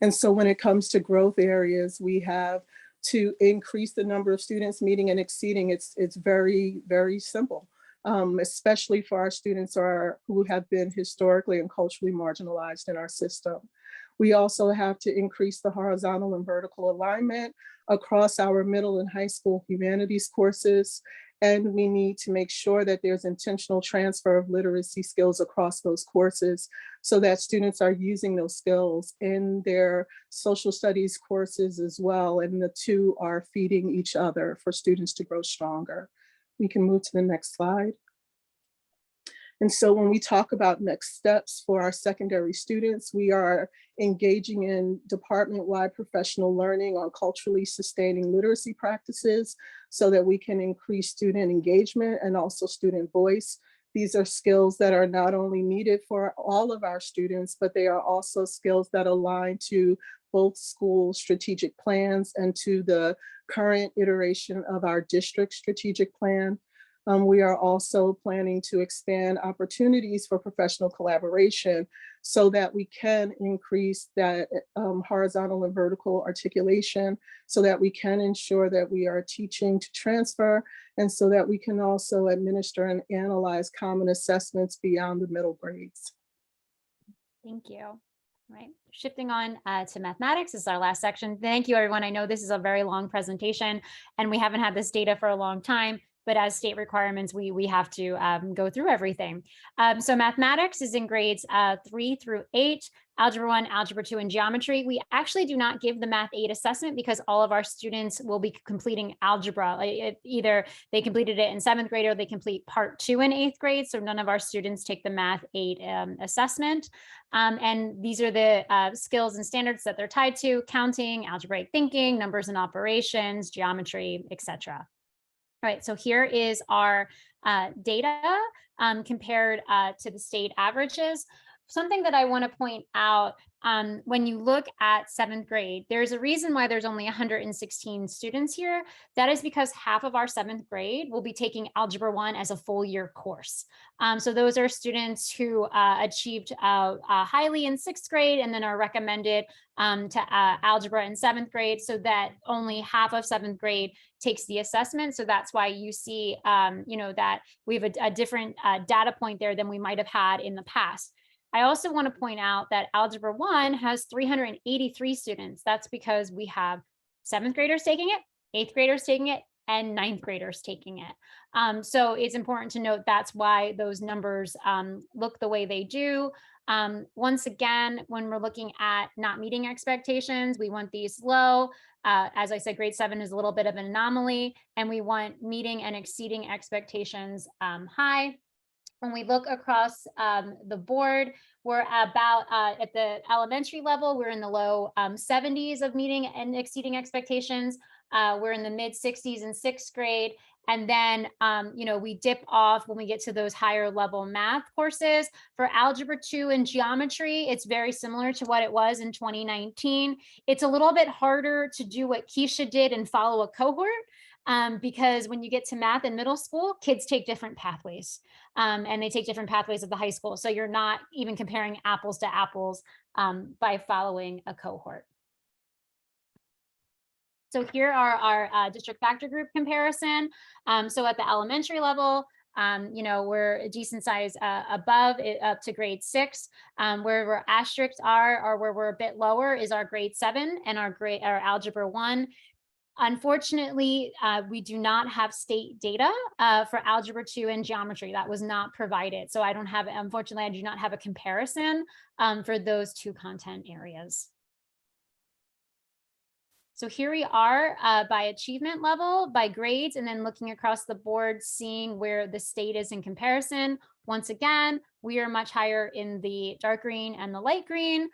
And so when it comes to growth areas, we have to increase the number of students meeting and exceeding. It's very, very simple. Especially for our students who have been historically and culturally marginalized in our system. We also have to increase the horizontal and vertical alignment across our middle and high school humanities courses. And we need to make sure that there's intentional transfer of literacy skills across those courses so that students are using those skills in their social studies courses as well. And the two are feeding each other for students to grow stronger. We can move to the next slide. And so when we talk about next steps for our secondary students, we are engaging in department-wide professional learning on culturally sustaining literacy practices so that we can increase student engagement and also student voice. These are skills that are not only needed for all of our students, but they are also skills that align to both school strategic plans and to the current iteration of our district strategic plan. We are also planning to expand opportunities for professional collaboration so that we can increase that horizontal and vertical articulation, so that we can ensure that we are teaching to transfer, and so that we can also administer and analyze common assessments beyond the middle grades. Thank you. All right, shifting on to mathematics. This is our last section. Thank you, everyone. I know this is a very long presentation and we haven't had this data for a long time. but as state requirements, we have to go through everything. So mathematics is in grades 3 through 8, Algebra 1, Algebra 2, and Geometry. We actually do not give the Math 8 assessment because all of our students will be completing algebra. Either they completed it in 7th grade or they complete part 2 in 8th grade. So none of our students take the Math 8 assessment. And these are the skills and standards that they're tied to: counting, algebraic thinking, numbers and operations, geometry, etc. All right, so here is our data compared to the state averages. Something that I want to point out, when you look at 7th grade, there's a reason why there's only 116 students here. That is because half of our 7th grade will be taking Algebra 1 as a full year course. So those are students who achieved highly in 6th grade and then are recommended to algebra in 7th grade, so that only half of 7th grade takes the assessment. So that's why you see, that we have a different data point there than we might have had in the past. I also want to point out that Algebra 1 has 383 students. That's because we have 7th graders taking it, 8th graders taking it, and 9th graders taking it. So it's important to note that's why those numbers look the way they do. Once again, when we're looking at not meeting expectations, we want these low. As I said, grade 7 is a little bit of an anomaly, and we want meeting and exceeding expectations high. When we look across the board, we're about at the elementary level, we're in the low 70s of meeting and exceeding expectations. We're in the mid 60s in 6th grade. And then, we dip off when we get to those higher level math courses. For Algebra 2 and Geometry, it's very similar to what it was in 2019. It's a little bit harder to do what Keisha did and follow a cohort. Because when you get to math in middle school, kids take different pathways and they take different pathways at the high school. So you're not even comparing apples to apples by following a cohort. So here are our district factor group comparison. So at the elementary level, we're a decent size above it up to grade 6. Where our asterisks are, or where we're a bit lower, is our grade 7 and our Algebra 1. Unfortunately, we do not have state data for Algebra 2 and Geometry. That was not provided. So unfortunately, I do not have a comparison for those two content areas. So here we are by achievement level, by grades, and then looking across the board, seeing where the state is in comparison. Once again, we are much higher in the dark green and the light green.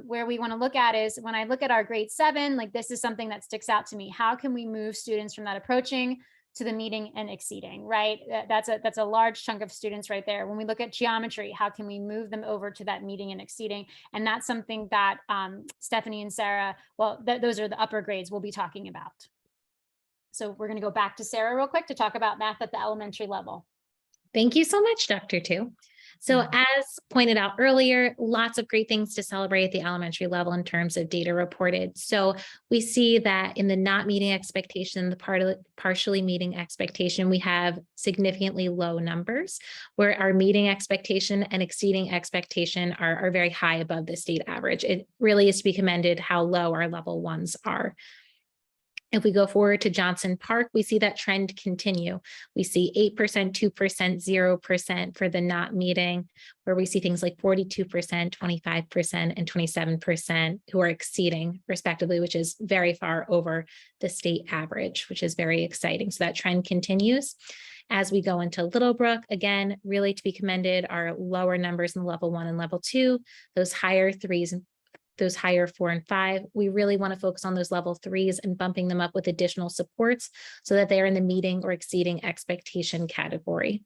Where we want to look at is when I look at our grade 7, like this is something that sticks out to me. How can we move students from that approaching to the meeting and exceeding, right? That's a large chunk of students right there. When we look at geometry, how can we move them over to that meeting and exceeding? And that's something that Stephanie and Sarah, those are the upper grades we'll be talking about. So we're going to go back to Sarah real quick to talk about math at the elementary level. Thank you so much, Dr. Tu. So as pointed out earlier, lots of great things to celebrate at the elementary level in terms of data reported. So we see that in the not meeting expectation, the partially meeting expectation, we have significantly low numbers, where our meeting expectation and exceeding expectation are very high above the state average. It really is to be commended how low our level 1s are. If we go forward to Johnson Park, we see that trend continue. We see 8%, 2%, 0% for the not meeting, where we see things like 42%, 25%, and 27% who are exceeding respectively, which is very far over the state average, which is very exciting. So that trend continues. As we go into Littlebrook, again, really to be commended are lower numbers in level 1 and level 2, those higher 3s and those higher 4 and 5. We really want to focus on those level 3s and bumping them up with additional supports so that they're in the meeting or exceeding expectation category.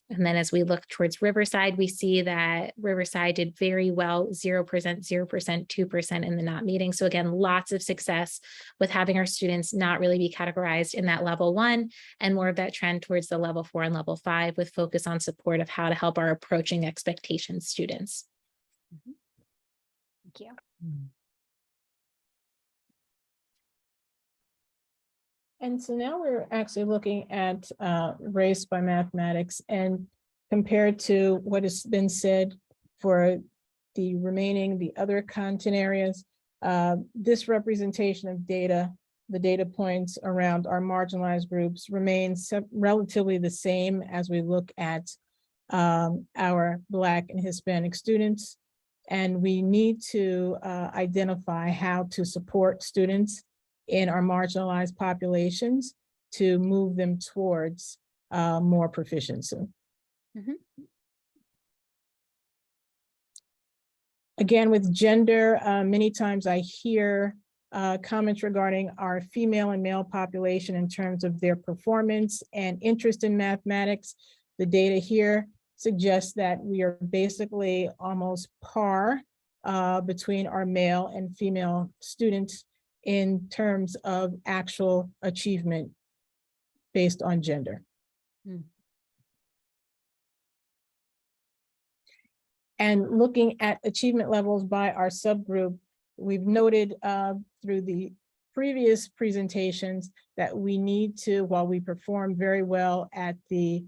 And then as we look towards Riverside, we see that Riverside did very well, 0%, 0%, 2% in the not meeting. So again, lots of success with having our students not really be categorized in that level 1 and more of that trend towards the level 4 and level 5 with focus on support of how to help our approaching expectations students. Thank you. And so now we're actually looking at race by mathematics, and compared to what has been said for the other content areas, this representation of data the data points around our marginalized groups remains relatively the same as we look at our Black and Hispanic students. And we need to identify how to support students in our marginalized populations to move them towards more proficiency. Again, with gender, many times I hear comments regarding our female and male population in terms of their performance and interest in mathematics. The data here suggests that we are basically almost par between our male and female students in terms of actual achievement based on gender. And looking at achievement levels by our subgroup, we've noted through the previous presentations that we need to, while we perform very well at the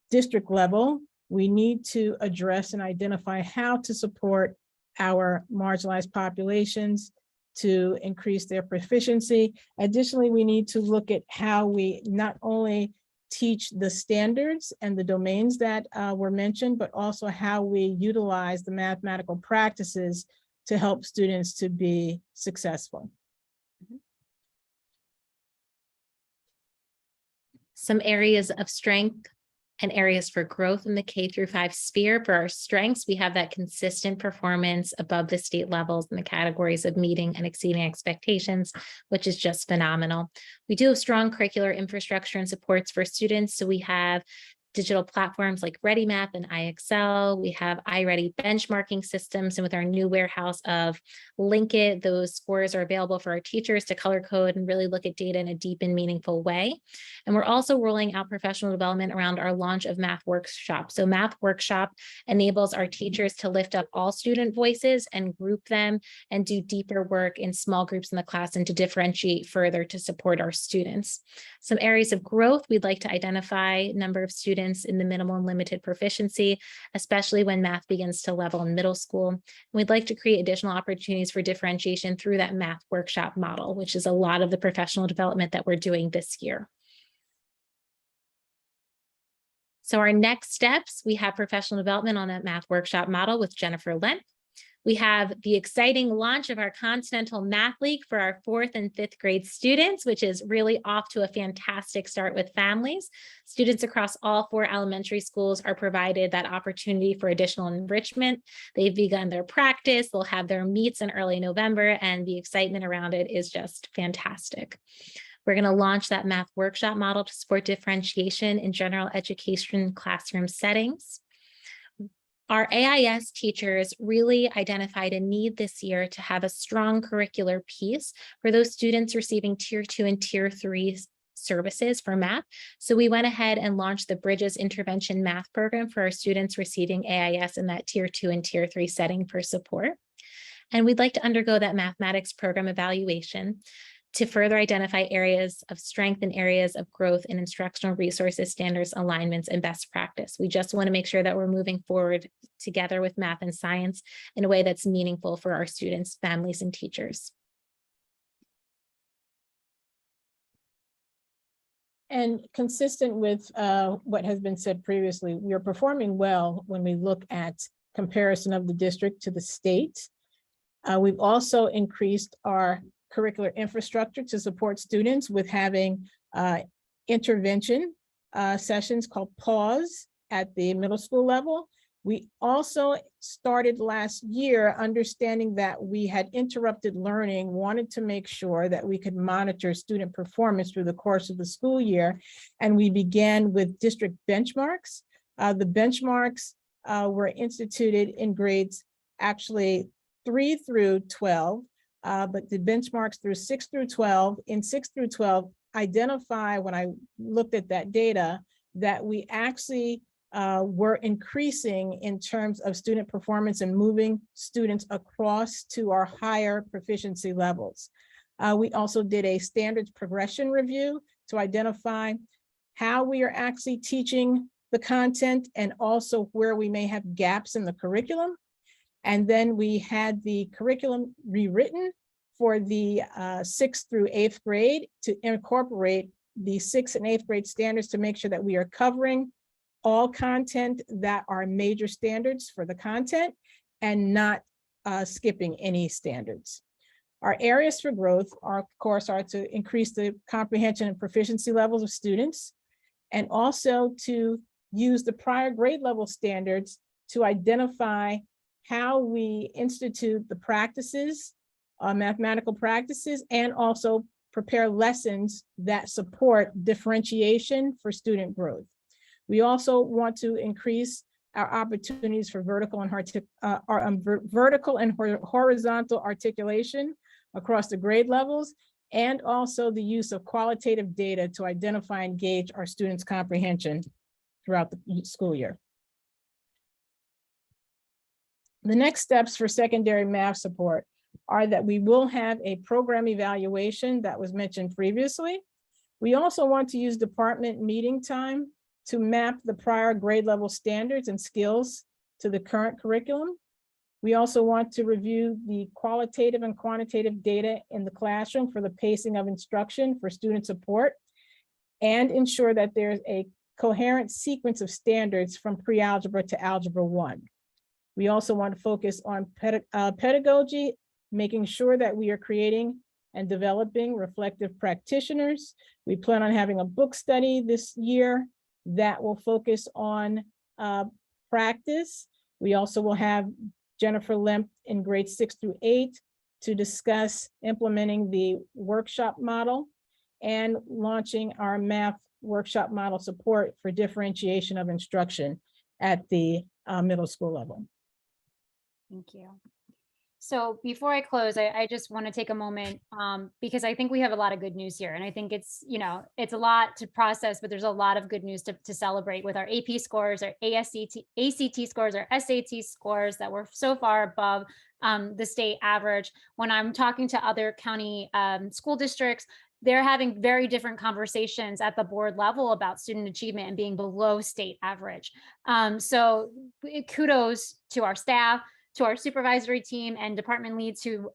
district level, we need to address and identify how to support our marginalized populations to increase their proficiency. Additionally, we need to look at how we not only teach the standards and the domains that were mentioned, but also how we utilize the mathematical practices to help students to be successful. Some areas of strength and areas for growth in the K-5 sphere. For our strengths, we have that consistent performance above the state levels in the categories of meeting and exceeding expectations, which is just phenomenal. We do have strong curricular infrastructure and supports for students. So we have digital platforms like ReadyMath and iExcel. We have iReady benchmarking systems, and with our new warehouse of Linkit, those scores are available for our teachers to color code and really look at data in a deep and meaningful way. And we're also rolling out professional development around our launch of Math Workshop. So Math Workshop enables our teachers to lift up all student voices and group them and do deeper work in small groups in the class and to differentiate further to support our students. Some areas of growth, we'd like to identify number of students in the minimal and limited proficiency, especially when math begins to level in middle school. And we'd like to create additional opportunities for differentiation through that Math Workshop model, which is a lot of the professional development that we're doing this year. So our next steps, we have professional development on that Math Workshop model with Jennifer Lent. We have the exciting launch of our Continental Math League for our 4th and 5th grade students, which is really off to a fantastic start with families. Students across all 4 elementary schools are provided that opportunity for additional enrichment. They've begun their practice, they'll have their meets in early November, and the excitement around it is just fantastic. We're going to launch that Math Workshop model to support differentiation in general education classroom settings. Our AIS teachers really identified a need this year to have a strong curricular piece for those students receiving Tier 2 and Tier 3 services for math. So we went ahead and launched the Bridges Intervention Math Program for our students receiving AIS in that Tier 2 and Tier 3 setting for support. And we'd like to undergo that mathematics program evaluation to further identify areas of strength and areas of growth in instructional resources, standards, alignments, and best practice. We just want to make sure that we're moving forward together with math and science in a way that's meaningful for our students, families, and teachers. And consistent with what has been said previously, we are performing well when we look at comparison of the district to the state. We've also increased our curricular infrastructure to support students with having intervention sessions called PAUSE at the middle school level. We also started last year understanding that we had interrupted learning, wanted to make sure that we could monitor student performance through the course of the school year. And we began with district benchmarks. The benchmarks were instituted in grades actually 3 through 12. But the benchmarks through 6 through 12, in 6 through 12, identify when I looked at that data that we actually were increasing in terms of student performance and moving students across to our higher proficiency levels. We also did a standards progression review to identify how we are actually teaching the content and also where we may have gaps in the curriculum. And then we had the curriculum rewritten for the 6th through 8th grade to incorporate the 6th and 8th grade standards to make sure that we are covering all content that are major standards for the content and not skipping any standards. Our areas for growth are, of course, are to increase the comprehension and proficiency levels of students, and also to use the prior grade level standards to identify how we institute the practices, mathematical practices, and also prepare lessons that support differentiation for student growth. We also want to increase our opportunities for vertical and horizontal articulation across the grade levels, and also the use of qualitative data to identify and gauge our students' comprehension throughout the school year. The next steps for secondary math support are that we will have a program evaluation that was mentioned previously. We also want to use department meeting time to map the prior grade level standards and skills to the current curriculum. We also want to review the qualitative and quantitative data in the classroom for the pacing of instruction for student support, and ensure that there's a coherent sequence of standards from pre-algebra to algebra 1. We also want to focus on pedagogy, making sure that we are creating and developing reflective practitioners. We plan on having a book study this year that will focus on practice. We also will have Jennifer Lemp in grades 6 through 8 to discuss implementing the workshop model and launching our math workshop model support for differentiation of instruction at the middle school level. Thank you. So before I close, I just want to take a moment because I think we have a lot of good news here. And I think it's, it's a lot to process, but there's a lot of good news to celebrate with our AP scores, our ACT scores, our SAT scores that were so far above the state average. When I'm talking to other county school districts, they're having very different conversations at the board level about student achievement and being below state average. So kudos to our staff, to our supervisory team and department leads who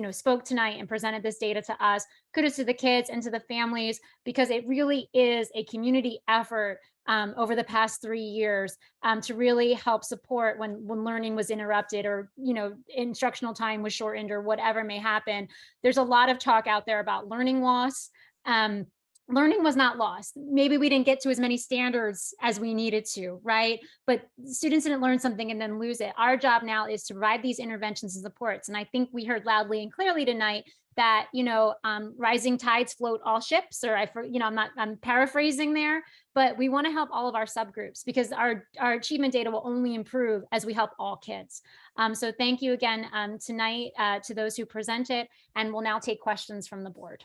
spoke tonight and presented this data to us. Kudos to the kids and to the families, because it really is a community effort over the past 3 years to really help support when learning was interrupted or instructional time was shortened or whatever may happen. There's a lot of talk out there about learning loss. Learning was not lost. Maybe we didn't get to as many standards as we needed to, right? But students didn't learn something and then lose it. Our job now is to provide these interventions and supports. And I think we heard loudly and clearly tonight that, rising tides float all ships, or I'm paraphrasing there, but we want to help all of our subgroups because our achievement data will only improve as we help all kids. So thank you again tonight to those who presented, and we'll now take questions from the board.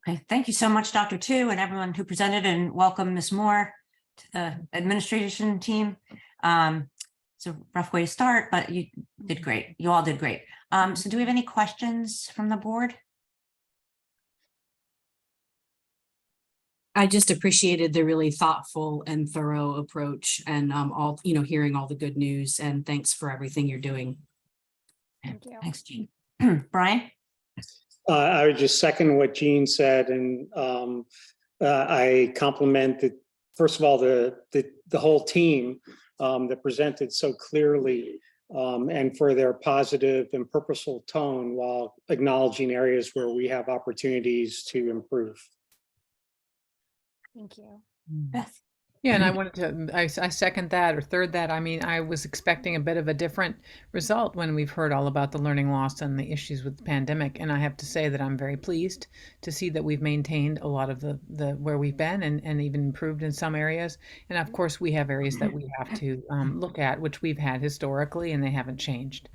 Okay, thank you so much, Dr. Tu, and everyone who presented, and welcome Ms. Moore to the administration team. It's a rough way to start, but you did great. You all did great. So do we have any questions from the board? I just appreciated the really thoughtful and thorough approach, and hearing all the good news, and thanks for everything you're doing. Thank you. Thanks, Jean. Brian? I would just second what Jean said, and I compliment first of all the whole team that presented so clearly, and for their positive and purposeful tone while acknowledging areas where we have opportunities to improve. Thank you. Beth? Yeah, and I wanted to, I second that or third that. I mean, I was expecting a bit of a different result when we've heard all about the learning loss and the issues with the pandemic. And I have to say that I'm very pleased to see that we've maintained a lot of the where we've been and even improved in some areas. And of course, we have areas that we have to look at, which we've had historically, and they haven't changed.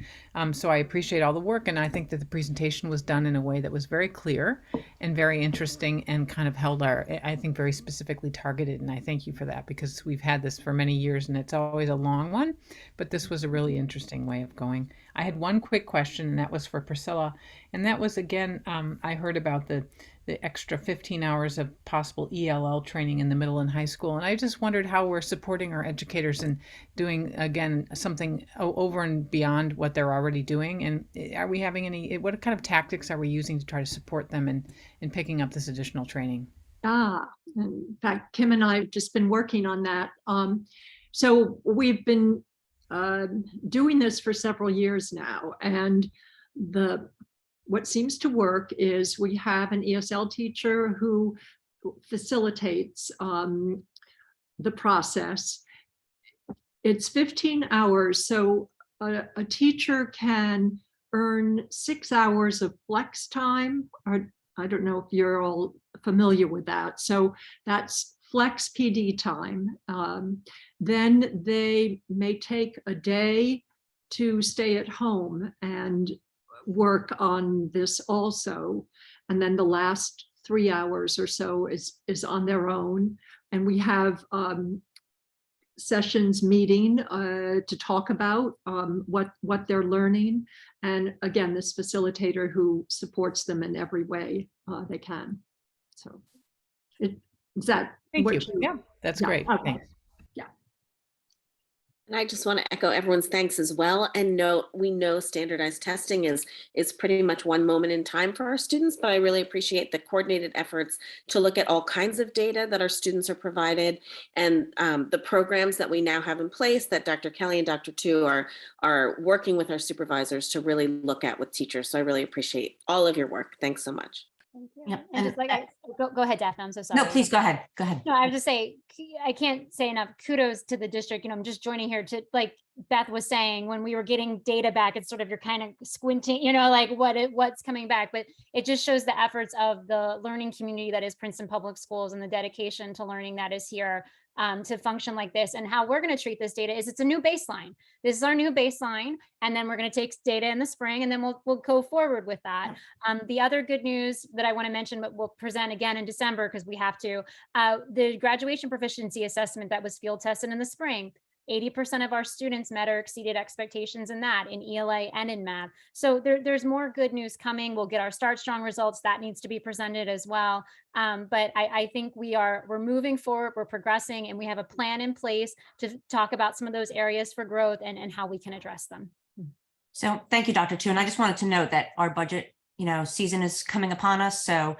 So I appreciate all the work. And I think that the presentation was done in a way that was very clear and very interesting and kind of held I think, very specifically targeted. And I thank you for that. that because we've had this for many years and it's always a long one, but this was a really interesting way of going. I had one quick question, and that was for Priscilla. And that was, again, I heard about the extra 15 hours of possible ELL training in the middle and high school. And I just wondered how we're supporting our educators and doing, again, something over and beyond what they're already doing. And are we having any, what kind of tactics are we using to try to support them in picking up this additional training? In fact, Kim and I have just been working on that. So we've been doing this for several years now, and what seems to work is we have an ESL teacher who facilitates the process. It's 15 hours, so a teacher can earn 6 hours of flex time, or I don't know if you're all familiar with that. So that's flex PD time. Then they may take a day to stay at home and work on this also. And then the last 3 hours or so is on their own. And we have sessions meeting to talk about what they're learning. And again, this facilitator who supports them in every way they can. So is that Thank you. Yeah, that's great. Okay. Thanks. And I just want to echo everyone's thanks as well. And we know standardized testing is pretty much one moment in time for our students, but I really appreciate the coordinated efforts to look at all kinds of data that our students are provided, and the programs that we now have in place that Dr. Kelly and Dr. Tu are working with our supervisors to really look at with teachers. So I really appreciate all of your work. Thanks so much. Thank you. Yep, And just like, go ahead, Daphne, I'm so sorry. No, please go ahead. Go ahead. No, I would just say, I can't say enough kudos to the district. I'm just joining here to, like Beth was saying, when we were getting data back, it's sort of, you're kind of squinting, like what's coming back, but it just shows the efforts of the learning community that is Princeton Public Schools and the dedication to learning that is here to function like this. And how we're going to treat this data is it's a new baseline. This is our new baseline. And then we're going to take data in the spring, and then we'll go forward with that. The other good news that I want to mention, but we'll present again in December because we have to, the graduation proficiency assessment that was field tested in the spring, 80% of our students met or exceeded expectations in that, in ELA and in math. So there's more good news coming. We'll get our Start Strong results. That needs to be presented as well. But I think we're moving forward, we're progressing, and we have a plan in place to talk about some of those areas for growth and how we can address them. So thank you, Dr. Tu. And I just wanted to note that our budget season is coming upon us. So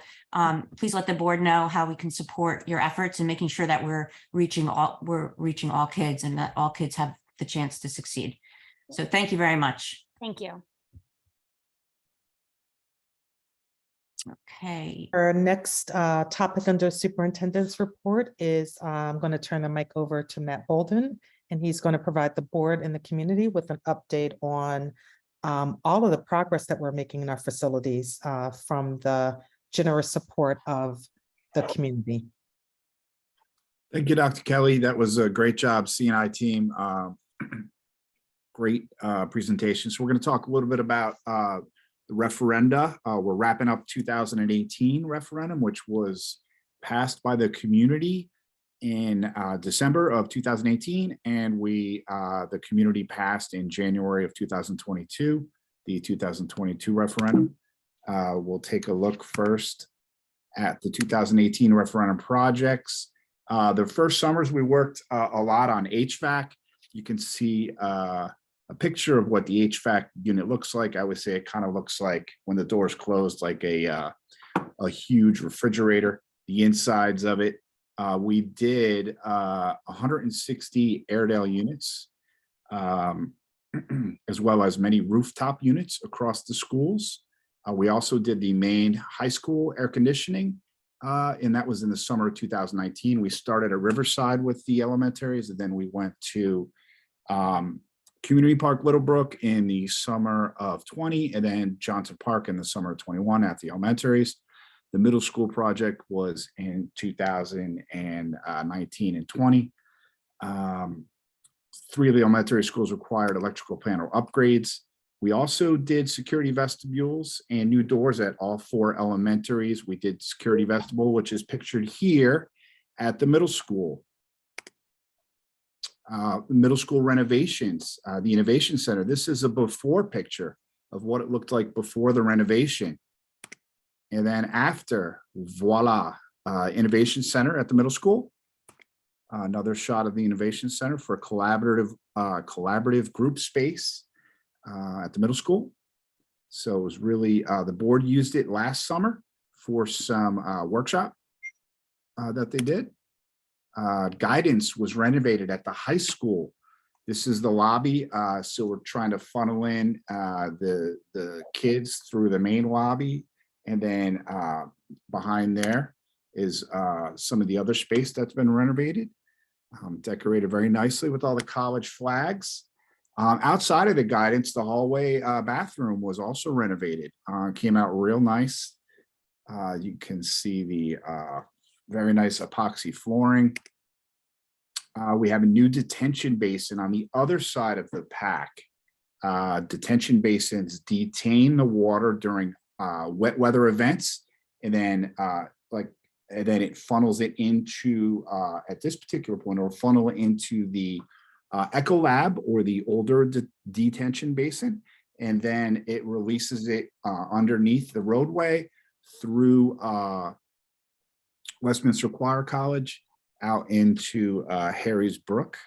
please let the board know how we can support your efforts in making sure that we're reaching all kids and that all kids have the chance to succeed. So thank you very much. Thank you. Okay. Our next topic under superintendent's report is I'm going to turn the mic over to Matt Bolden, and he's going to provide the board and the community with an update on all of the progress that we're making in our facilities from the generous support of the community. Thank you, Dr. Kelly. That was a great job, C&I team. Great presentation. So we're going to talk a little bit about the referenda. We're wrapping up 2018 referendum, which was passed by the community in December of 2018, and the community passed in January of 2022, the 2022 referendum. We'll take a look first at the 2018 referendum projects. The first summers we worked a lot on HVAC. You can see a picture of what the HVAC unit looks like. I would say it kind of looks like, when the door's closed, like a huge refrigerator, the insides of it. We did 160 Airedale units, as well as many rooftop units across the schools. We also did the main high school air conditioning, and that was in the summer of 2019. We started at Riverside with the elementaries, and then we went to Community Park Littlebrook in the summer of 20, and then Johnson Park in the summer of 21 at the elementaries. The middle school project was in 2019 and 20. 3 of the elementary schools required electrical panel upgrades. We also did security vestibules and new doors at all 4 elementaries. We did security vestibule, which is pictured here at the middle school. Middle school renovations, the Innovation Center. This is a before picture of what it looked like before the renovation. And then after, voila, Innovation Center at the middle school. Another shot of the Innovation Center for collaborative group space at the middle school. So it was really, the board used it last summer for some workshop that they did. Guidance was renovated at the high school. This is the lobby. So we're trying to funnel in the kids through the main lobby. And then behind there is some of the other space that's been renovated, decorated very nicely with all the college flags. Outside of the guidance, the hallway bathroom was also renovated. Came out real nice. You can see the very nice epoxy flooring. We have a new detention basin on the other side of the pack. Detention basins detain the water during wet weather events, and then it funnels it into at this particular point, or funnel it into the Echo Lab or the older detention basin, and then it releases it underneath the roadway through Westminster Choir College out into Harry's Brook.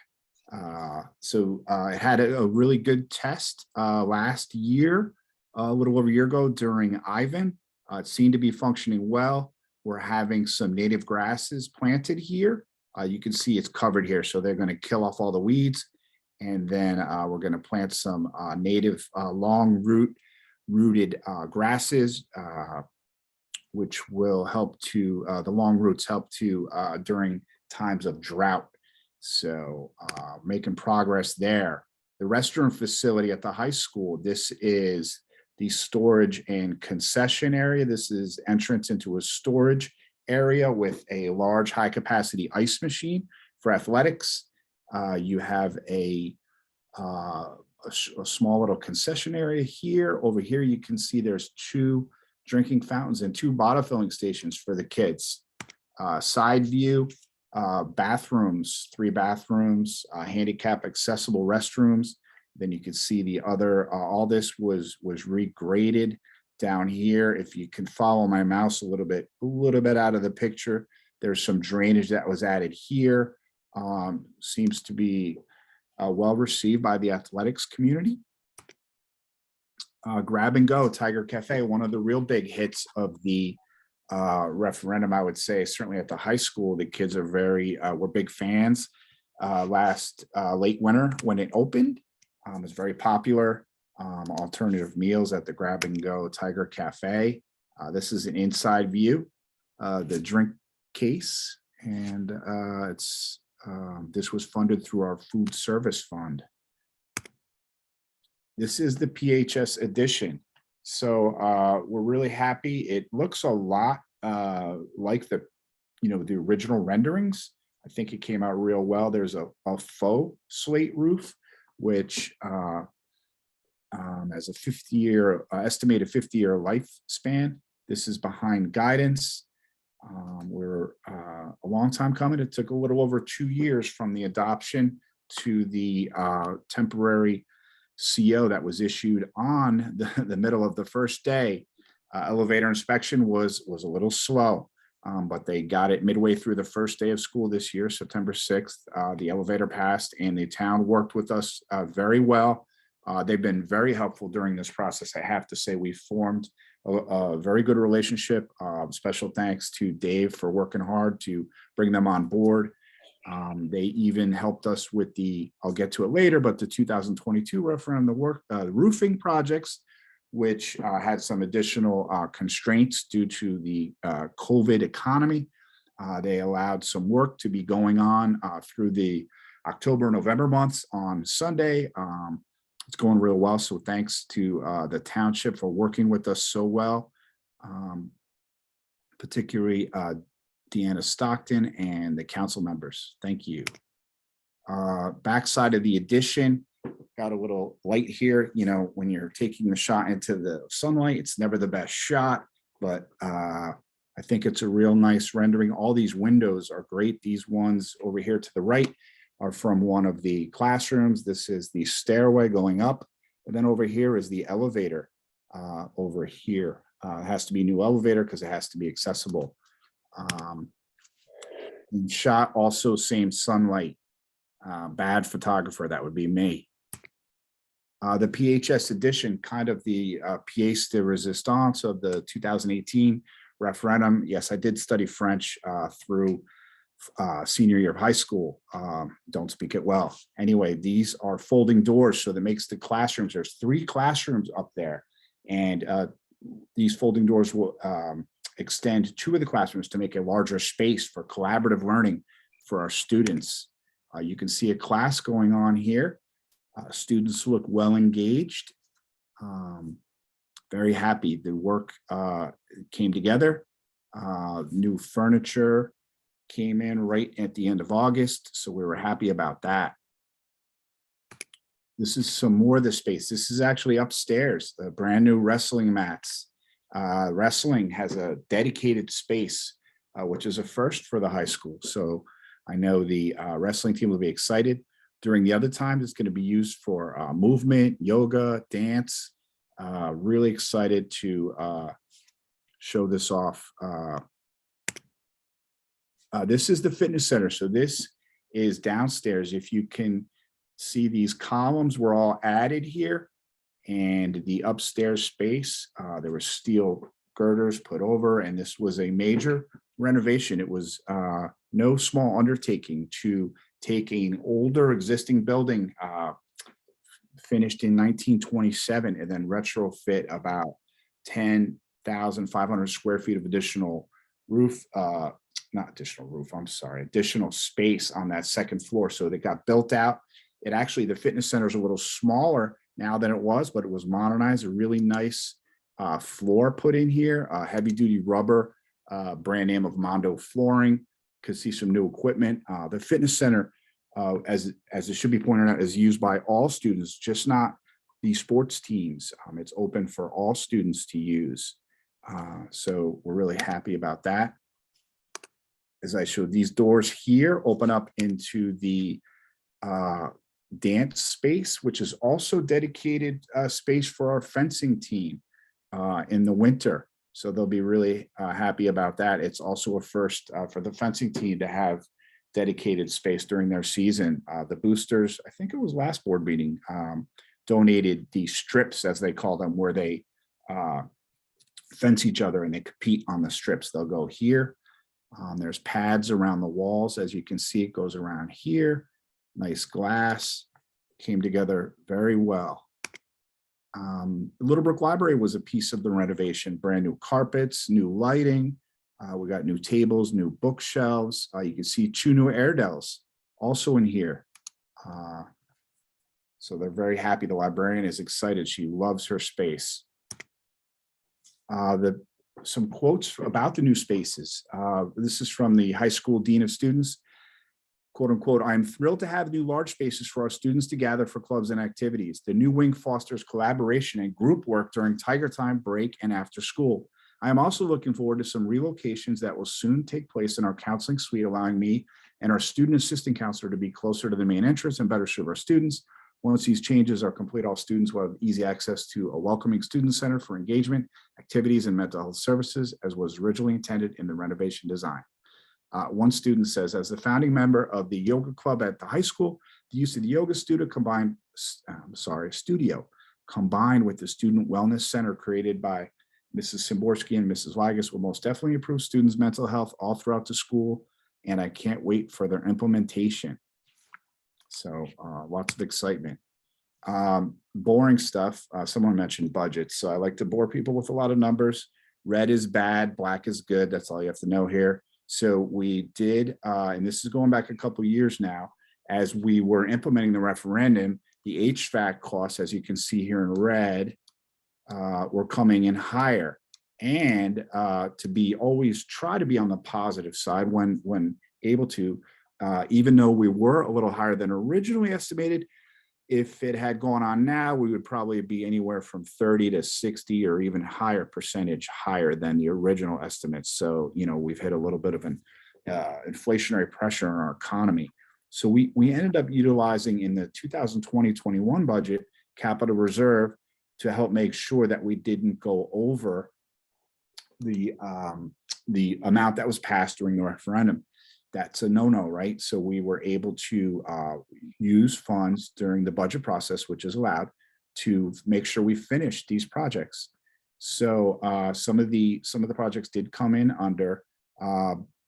So it had a really good test last year, a little over a year ago during Ivan. It seemed to be functioning well. We're having some native grasses planted here. You can see it's covered here, so they're going to kill off all the weeds. And then we're going to plant some native rooted grasses, which will help to, the long roots help to during times of drought. So making progress there. The restroom facility at the high school, this is the storage and concession area. This is entrance into a storage area with a large high capacity ice machine for athletics. You have a small little concession area here. Over here, you can see there's 2 drinking fountains and 2 bottle filling stations for the kids. Side view, bathrooms, 3 bathrooms, handicap accessible restrooms. Then you can see the other, all this was regraded down here. If you can follow my mouse a little bit out of the picture, there's some drainage that was added here. Seems to be well received by the athletics community. Grab and Go Tiger Cafe, one of the real big hits of the referendum, I would say. Certainly at the high school, the kids are were big fans. Last late winter when it opened, it's very popular. Alternative meals at the Grab and Go Tiger Cafe. This is an inside view, the drink case, and this was funded through our food service fund. This is the PHS edition. So we're really happy. It looks a lot like the original renderings. I think it came out real well. There's a faux slate roof, which has a 50-year estimated 50-year lifespan. This is behind guidance. We're a long time coming. It took a little over 2 years from the adoption to the temporary CO that was issued on the middle of the first day. Elevator inspection was a little slow, but they got it midway through the first day of school this year, September 6th. The elevator passed and the town worked with us very well. They've been very helpful during this process. I have to say we formed a very good relationship. Special thanks to Dave for working hard to bring them on board. They even helped us with I'll get to it later, but the 2022 referendum, the roofing projects, which had some additional constraints due to the COVID economy. They allowed some work to be going on through the October, November months on Sunday. It's going real well. So thanks to the township for working with us so well, particularly Deanna Stockton and the council members. Thank you. Backside of the addition, got a little light here. When you're taking the shot into the sunlight, it's never the best shot, but I think it's a real nice rendering. All these windows are great. These ones over here to the right, are from one of the classrooms. This is the stairway going up. And then over here is the elevator over here. It has to be a new elevator because it has to be accessible. And shot also same sunlight. Bad photographer, that would be me. The PHS edition, kind of the pièce de résistance of the 2018 referendum. Yes, I did study French through senior year of high school. Don't speak it well. Anyway, these are folding doors, so that makes the classrooms. There's 3 classrooms up there, and these folding doors will extend 2 of the classrooms to make a larger space for collaborative learning for our students. You can see a class going on here. Students look well engaged, very happy. The work came together. New furniture came in right at the end of August, so we were happy about that. This is some more of the space. This is actually upstairs, the brand new wrestling mats. Wrestling has a dedicated space, which is a first for the high school. So I know the wrestling team will be excited. During the other times, it's going to be used for movement, yoga, dance. Really excited to show this off. This is the fitness center. So this is downstairs. If you can see, these columns were all added here, and the upstairs space, there were steel girders put over, and this was a major renovation. It was no small undertaking to take an older existing building finished in 1927 and then retrofit about 10,500 square feet of additional roof, not additional roof, I'm sorry, additional space on that second floor. So they got built out. It actually, the fitness center is a little smaller now than it was, but it was modernized. A really nice floor put in here, heavy duty rubber, brand name of Mondo flooring. Could see some new equipment. The fitness center, as it should be pointed out, is used by all students, just not the sports teams. It's open for all students to use. So we're really happy about that. As I showed, these doors here open up into the dance space, which is also dedicated space for our fencing team in the winter. So they'll be really happy about that. It's also a first for the fencing team to have dedicated space during their season. The boosters, I think it was last board meeting, donated these strips, as they call them, where they fence each other and they compete on the strips. They'll go here. There's pads around the walls. As you can see, it goes around here. Nice glass. Came together very well. Littlebrook Library was a piece of the renovation. Brand new carpets, new lighting. We got new tables, new bookshelves. You can see 2 new Airedales also in here. So they're very happy. The librarian is excited. She loves her space. Some quotes about the new spaces. This is from the high school dean of students. Quote unquote, "I'm thrilled to have new large spaces for our students to gather for clubs and activities. The new wing fosters collaboration and group work during Tiger Time, break, and after school. I am also looking forward to some relocations that will soon take place in our counseling suite, allowing me and our student assistant counselor to be closer to the main entrance and better serve our students. Once these changes are complete, all students will have easy access to a welcoming student center for engagement, activities, and mental health services, as was originally intended in the renovation design." One student says, "As the founding member of the yoga club at the high school, the use of the yoga studio combined with the student wellness center created by Mrs. Simborski and Mrs. Ligas will most definitely improve students' mental health all throughout the school, and I can't wait for their implementation." So lots of excitement. Boring stuff. Someone mentioned budgets, so I like to bore people with a lot of numbers. Red is bad, black is good. That's all you have to know here. So we did, and this is going back a couple of years now, as we were implementing the referendum, the HVAC costs, as you can see here in red, were coming in higher. And to be always try to be on the positive side when able to, even though we were a little higher than originally estimated, if it had gone on now, we would probably be anywhere from 30 to 60 or even higher percentage higher than the original estimates. So, you know, we've hit a little bit of an inflationary pressure on our economy. So we ended up utilizing in the 2020-21 budget capital reserve to help make sure that we didn't go over the amount that was passed during the referendum. That's a no-no, right? So we were able to use funds during the budget process, which is allowed, to make sure we finished these projects. So some of the projects did come in under.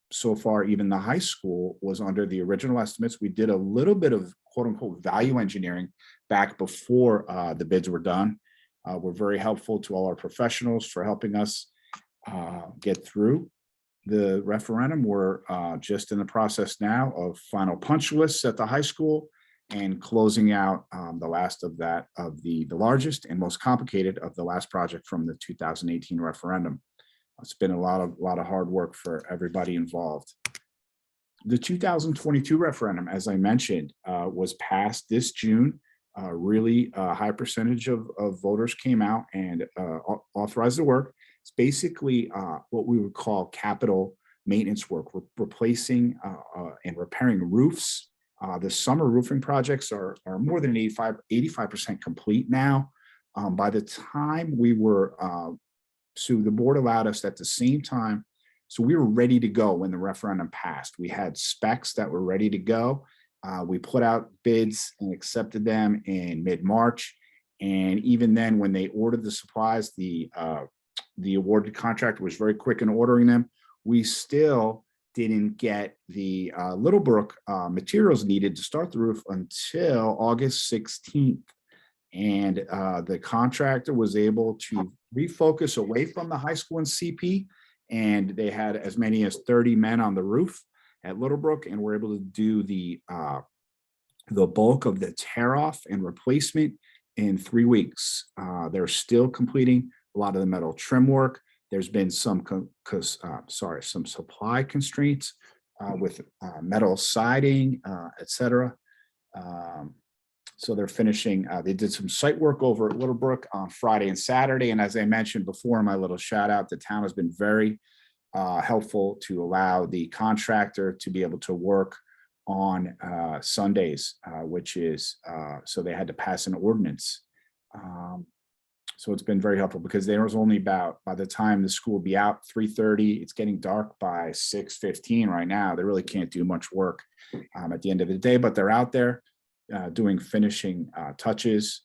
So far, even the high school was under the original estimates. We did a little bit of quote unquote value engineering back before the bids were done. We're very helpful to all our professionals for helping us get through the referendum. We're just in the process now of final punch lists at the high school and closing out the last of the largest and most complicated of the last project from the 2018 referendum. It's been a lot of hard work for everybody involved. The 2022 referendum, as I mentioned, was passed this June. Really high percentage of voters came out and authorized the work. It's basically what we would call capital maintenance work. We're replacing and repairing roofs. The summer roofing projects are more than 85% complete now. By the time we were, so the board allowed us at the same time, so we were ready to go when the referendum passed. We had specs that were ready to go. We put out bids and accepted them in mid-March. And even then, when they ordered the supplies, the awarded contractor was very quick in ordering them. We still didn't get the Littlebrook materials needed to start the roof until August 16th. And the contractor was able to refocus away from the high school and CP. And they had as many as 30 men on the roof at Littlebrook, and were able to do the bulk of the tear off and replacement in 3 weeks. They're still completing a lot of the metal trim work. There's been some supply constraints with metal siding, etc. So they're finishing. They did some site work over at Littlebrook on Friday and Saturday. And as I mentioned before, my little shout out, the town has been very helpful to allow the contractor to be able to work on Sundays, which is, so they had to pass an ordinance. So it's been very helpful because there was only about, by the time the school will be out 3:30, it's getting dark by 6:15 right now. They really can't do much work at the end of the day, but they're out there doing finishing touches.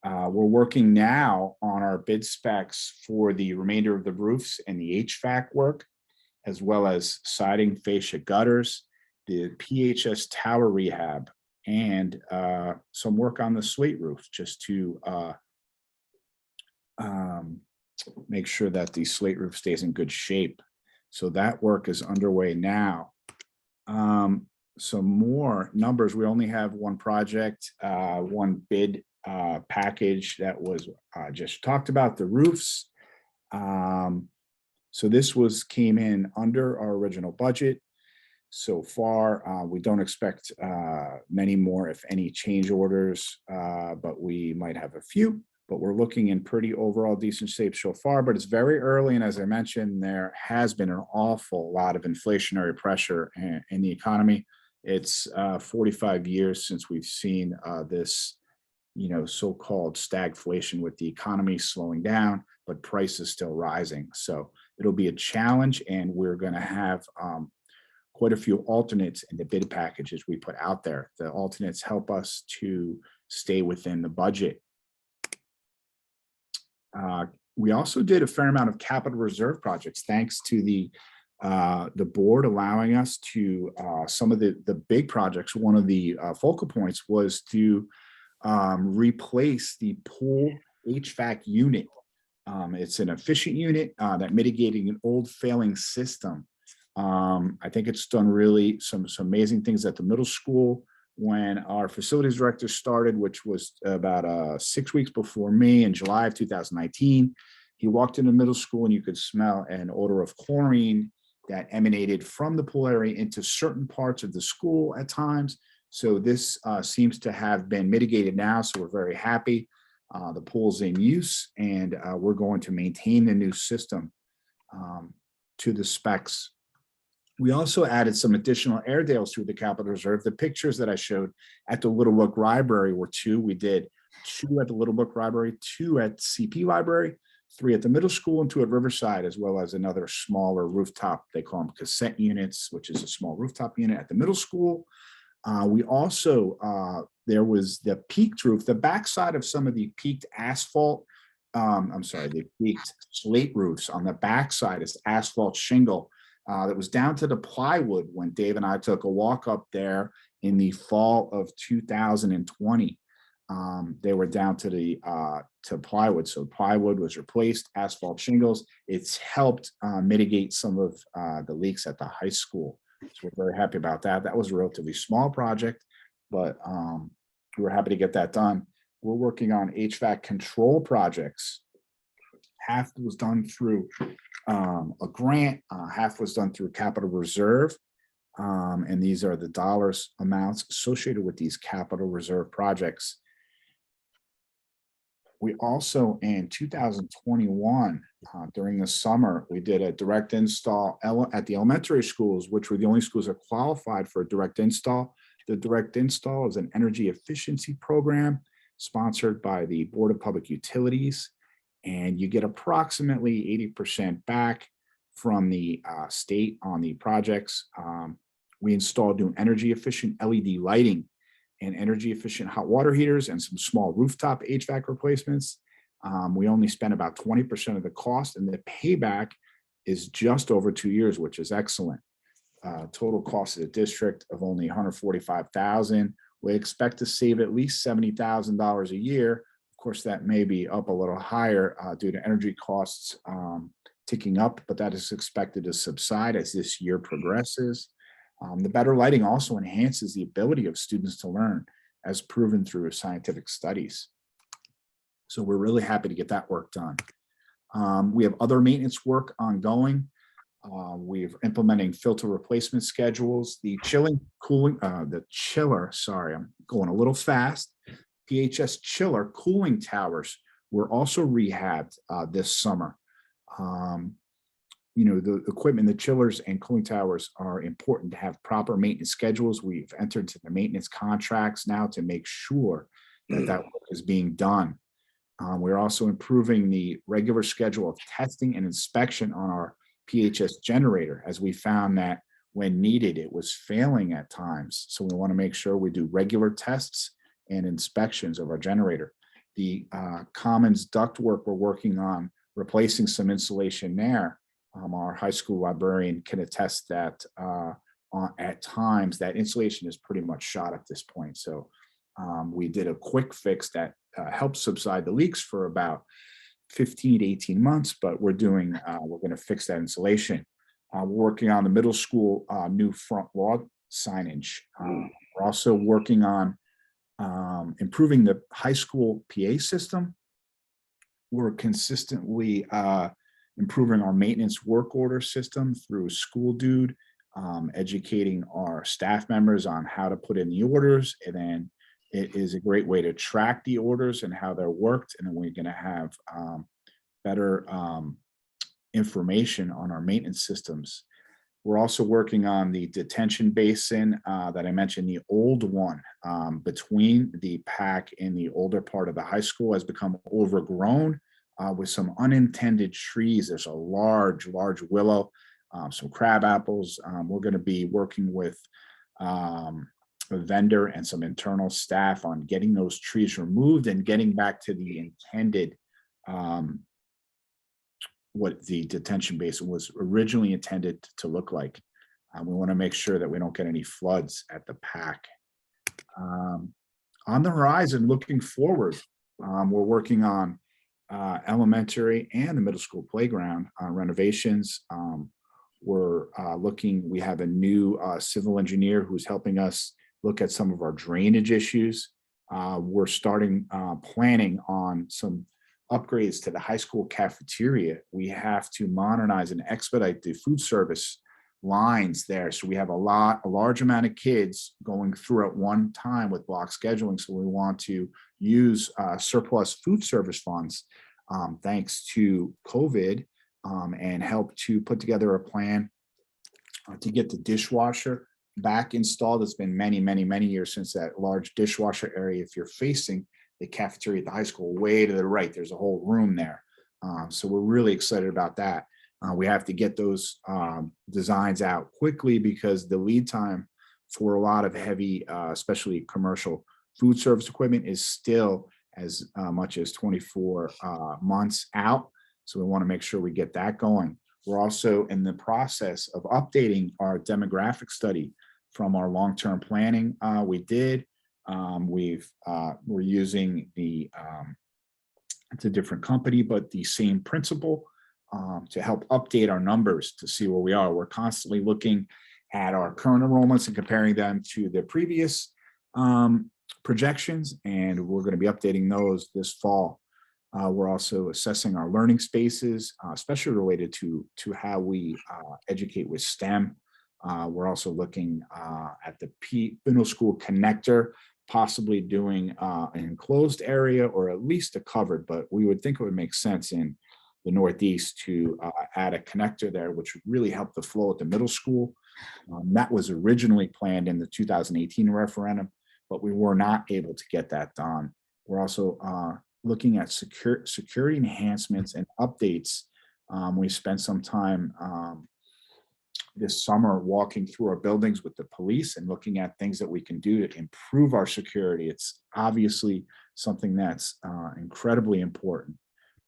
We're working now on our bid specs for the remainder of the roofs and the HVAC work, as well as siding, fascia, gutters, the PHS tower rehab, and some work on the slate roof, just to make sure that the slate roof stays in good shape. So that work is underway now. Some more numbers. We only have one project, one bid package that was just talked about, the roofs. So this came in under our original budget. So far, we don't expect many more, if any, change orders, but we might have a few. But we're looking in pretty overall decent shape so far, but it's very early. And as I mentioned, there has been an awful lot of inflationary pressure in the economy. It's 45 years since we've seen this, so-called stagflation, with the economy slowing down, but prices still rising. So it'll be a challenge, and we're going to have quite a few alternates in the bid packages we put out there. The alternates help us to stay within the budget. We also did a fair amount of capital reserve projects, thanks to the board allowing us to some of the big projects. One of the focal points was to replace the pool HVAC unit. It's an efficient unit that mitigating an old failing system. I think it's done really some amazing things at the middle school. When our facilities director started, which was about 6 weeks before me, in July of 2019, he walked into middle school and you could smell an odor of chlorine that emanated from the pool area into certain parts of the school at times. So this seems to have been mitigated now, so we're very happy. The pool's in use, and we're going to maintain the new system to the specs We also added some additional Airedales through the Capital Reserve. The pictures that I showed at the Little Book Library were two. We did 2 at the Little Book Library, 2 at CP Library, 3 at the middle school, and 2 at Riverside, as well as another smaller rooftop. They call them cassette units, which is a small rooftop unit at the middle school. We also, there was the peaked roof, the backside of some of the peaked asphalt, the peaked slate roofs on the backside is asphalt shingle. That was down to the plywood when Dave and I took a walk up there in the fall of 2020. They were down to the to plywood, so plywood was replaced, asphalt shingles. It's helped mitigate some of the leaks at the high school, so we're very happy about that. That was a relatively small project, but we were happy to get that done. We're working on HVAC control projects. Half was done through a grant, half was done through Capital Reserve, and these are the dollars amounts associated with these Capital Reserve projects. We also, in 2021, during the summer, we did a direct install at the elementary schools, which were the only schools that qualified for a direct install. The direct install is an energy efficiency program sponsored by the Board of Public Utilities, and you get approximately 80% back from the state on the projects. We installed new energy efficient LED lighting and energy efficient hot water heaters and some small rooftop HVAC replacements. We only spent about 20% of the cost, and the payback is just over 2 years, which is excellent. Total cost of the district of only $145,000. We expect to save at least $70,000 a year. Of course, that may be up a little higher due to energy costs ticking up, but that is expected to subside as this year progresses. The better lighting also enhances the ability of students to learn, as proven through scientific studies. So we're really happy to get that work done. We have other maintenance work ongoing. We're implementing filter replacement schedules. The chiller, sorry, I'm going a little fast. PHS chiller cooling towers were also rehabbed this summer. The equipment, the chillers and cooling towers are important to have proper maintenance schedules. We've entered into the maintenance contracts now to make sure that that work is being done. We're also improving the regular schedule of testing and inspection on our PHS generator, as we found that when needed, it was failing at times. So we want to make sure we do regular tests and inspections of our generator. The commons ductwork, we're working on replacing some insulation there. Our high school librarian can attest that at times that insulation is pretty much shot at this point. So we did a quick fix that helped subside the leaks for about 15 to 18 months, but we're going to fix that insulation. We're working on the middle school new front lawn signage. We're also working on improving the high school PA system. We're consistently improving our maintenance work order system through School Dude, educating our staff members on how to put in the orders, and then it is a great way to track the orders and how they're worked, and then we're going to have better information on our maintenance systems. We're also working on the detention basin that I mentioned. The old one between the PAC and the older part of the high school has become overgrown with some unintended trees. There's a large willow, some crab apples. We're going to be working with a vendor and some internal staff on getting those trees removed and getting back to the intended what the detention basin was originally intended to look like. We want to make sure that we don't get any floods at the PAC. On the horizon, looking forward, we're working on elementary and the middle school playground renovations. We have a new civil engineer who's helping us look at some of our drainage issues. We're starting planning on some upgrades to the high school cafeteria. We have to modernize and expedite the food service lines there. So we have a large amount of kids going through at one time with block scheduling. So we want to use surplus food service funds thanks to COVID and help to put together a plan to get the dishwasher back installed. It's been many, many, many years since that large dishwasher area. If you're facing the cafeteria at the high school, way to the right, there's a whole room there. So we're really excited about that. We have to get those designs out quickly because the lead time for a lot of heavy, especially commercial food service equipment, is still as much as 24 months out. So we want to make sure we get that going. We're also in the process of updating our demographic study from our long-term planning we did. We're using it's a different company, but the same principle to help update our numbers to see where we are. We're constantly looking at our current enrollments and comparing them to the previous projections, and we're going to be updating those this fall. We're also assessing our learning spaces, especially related to how we educate with STEM. We're also looking at the middle school connector, possibly doing an enclosed area or at least a covered, but we would think it would make sense in the Northeast to add a connector there, which would really help the flow at the middle school. That was originally planned in the 2018 referendum, but we were not able to get that done. We're also looking at security enhancements and updates. We spent some time this summer walking through our buildings with the police and looking at things that we can do to improve our security. It's obviously something that's incredibly important.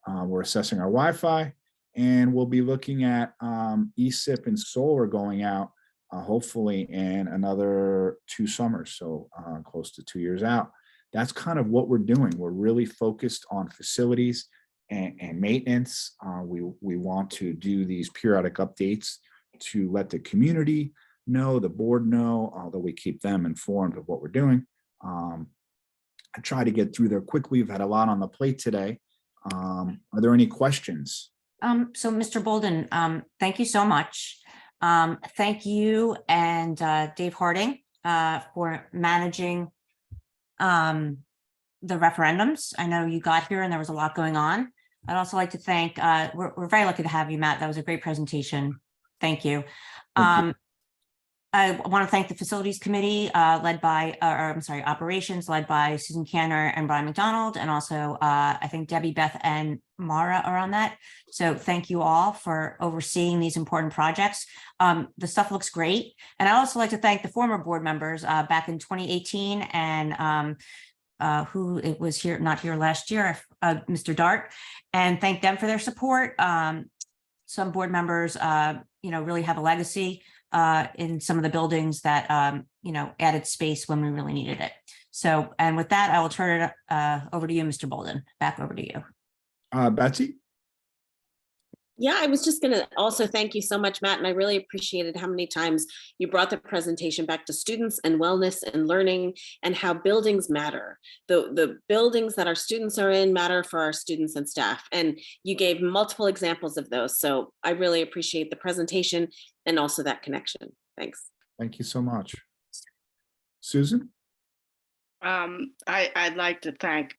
We're assessing our Wi-Fi, and we'll be looking at ESIP and solar going out hopefully in another 2 summers, so close to 2 years out. That's kind of what we're doing. We're really focused on facilities and maintenance. We want to do these periodic updates to let the community know, the board know, although we keep them informed of what we're doing. I try to get through there quickly. We've had a lot on the plate today. Are there any questions? So Mr. Bolden, thank you so much. Thank you and Dave Harding for managing the referendums. I know you got here and there was a lot going on. I'd also like to thank, we're very lucky to have you, Matt. That was a great presentation. Thank you. Thank you. I want to thank the facilities committee led by, operations led by Susan Canner and Brian McDonald. And also I think Debbie, Beth, and Mara are on that. So thank you all for overseeing these important projects. The stuff looks great. And I also like to thank the former board members back in 2018 and who it was here, not here last year, Mr. Dart, and thank them for their support. Some board members, really have a legacy in some of the buildings that, added space when we really needed it. So, and with that, I will turn it over to you, Mr. Bolden. Back over to you. Betsy? Yeah, I was just going to also thank you so much, Matt, and I really appreciated how many times you brought the presentation back to students and wellness and learning and how buildings matter. The buildings that our students are in matter for our students and staff, and you gave multiple examples of those. So I really appreciate the presentation and also that connection. Thanks. Thank you so much. Susan? I'd like to thank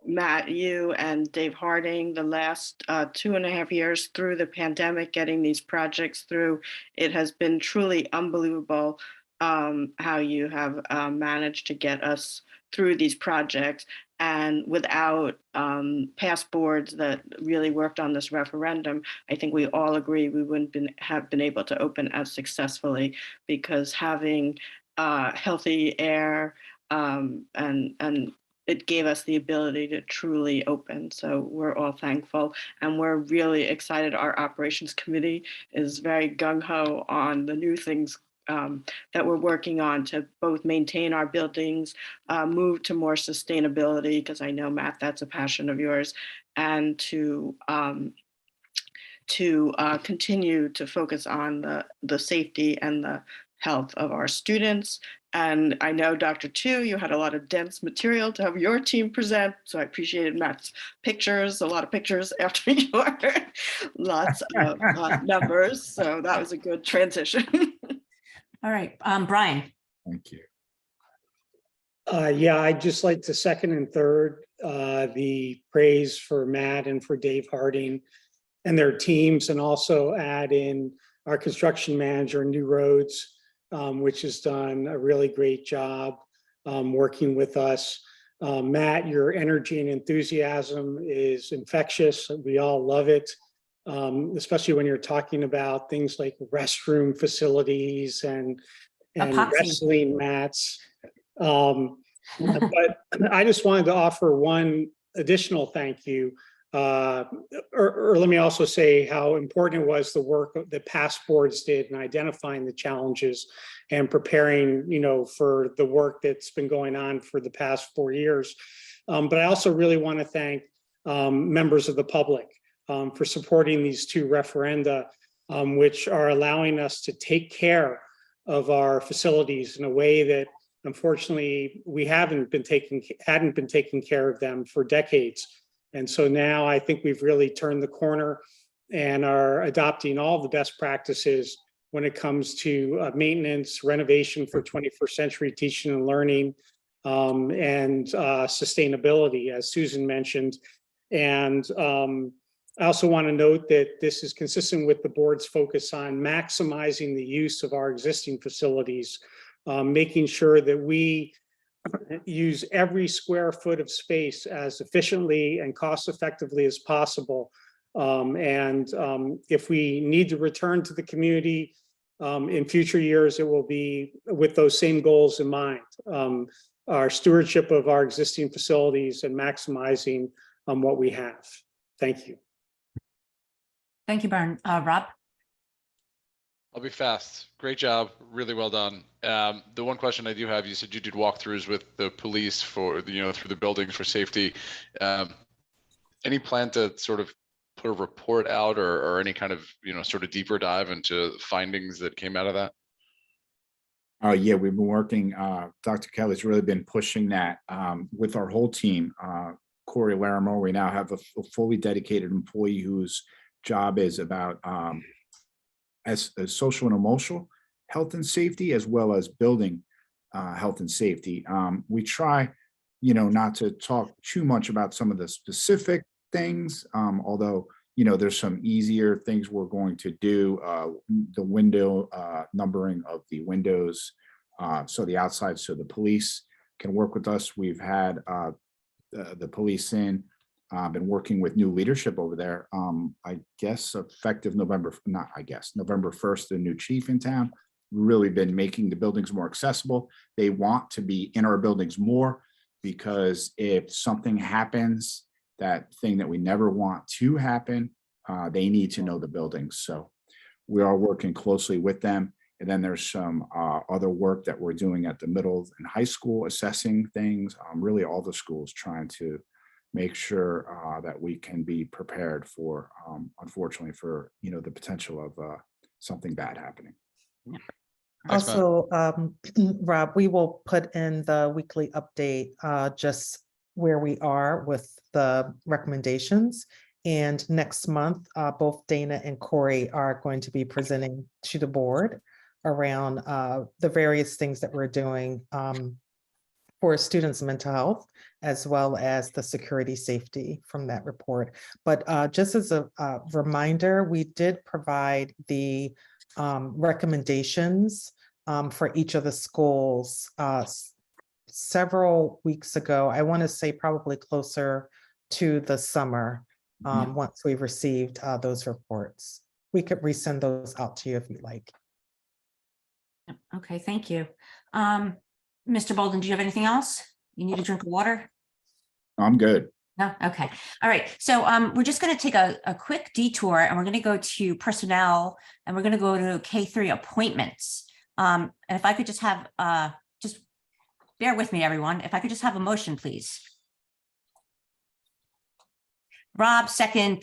Matt, you and Dave Harding, the last 2.5 years through the pandemic, getting these projects through. It has been truly unbelievable how you have managed to get us through these projects. And without past boards that really worked on this referendum, I think we all agree we wouldn't have been able to open as successfully, because having healthy air and it gave us the ability to truly open. So we're all thankful, and we're really excited. Our operations committee is very gung-ho on the new things that we're working on to both maintain our buildings, move to more sustainability, because I know, Matt, that's a passion of yours, and to continue to focus on the safety and the health of our students. And I know, Dr. Tu, you had a lot of dense material to have your team present, so I appreciated Matt's pictures, a lot of pictures after your lots of numbers. So that was a good transition. All right, Brian. Thank you. Yeah, I'd just like to second and third the praise for Matt and for Dave Harding and their teams, and also add in our construction manager, New Roads, which has done a really great job working with us. Matt, your energy and enthusiasm is infectious. We all love it, especially when you're talking about things like restroom facilities and Epoxy. wrestling mats. But I just wanted to offer one additional thank you. Or let me also say how important it was the work that past boards did in identifying the challenges and preparing, for the work that's been going on for the past 4 years. But I also really want to thank members of the public for supporting these 2 referenda, which are allowing us to take care of our facilities in a way that unfortunately we hadn't been taking care of them for decades. And so now I think we've really turned the corner and are adopting all the best practices when it comes to maintenance, renovation for 21st century teaching and learning, and sustainability, as Susan mentioned. And I also want to note that this is consistent with the board's focus on maximizing the use of our existing facilities, making sure that we use every square foot of space as efficiently and cost effectively as possible. If we need to return to the community in future years, it will be with those same goals in mind. Our stewardship of our existing facilities and maximizing what we have. Thank you. Thank you, Byron. Rob? I'll be fast. Great job. Really well done. The one question I do have, you said you did walkthroughs with the police for, through the buildings for safety. Any plan to sort of put a report out or any kind of, sort of deeper dive into findings that came out of that? Yeah, we've been working. Dr. Kelly's really been pushing that with our whole team. Corey Larimore, we now have a fully dedicated employee whose job is about as social and emotional health and safety, as well as building health and safety. We try, not to talk too much about some of the specific things, although, there's some easier things we're going to do. The window numbering of the windows, so the outside, so the police can work with us. We've had the police been working with new leadership over there. I guess effective November 1st, the new chief in town, really been making the buildings more accessible. They want to be in our buildings more because if something happens, that thing that we never want to happen, they need to know the buildings. So we are working closely with them. And then there's some other work that we're doing at the middle and high school, assessing things, really all the schools, trying to make sure that we can be prepared for, unfortunately, for the potential of something bad happening. Also, Rob, we will put in the weekly update just where we are with the recommendations. And next month, both Dana and Corey are going to be presenting to the board around the various things that we're doing for students' mental health, as well as the security safety from that report. But just as a reminder, we did provide the recommendations for each of the schools several weeks ago. I want to say probably closer to the summer, once we've received those reports. We could resend those out to you if you'd like. Okay, thank you. Mr. Bolden, do you have anything else? You need a drink of water? I'm good. No? Okay. All right. So we're just going to take a quick detour and we're going to go to personnel and we're going to go to K3 appointments. And if I could just have, just bear with me, everyone. If I could just have a motion, please. Rob, second,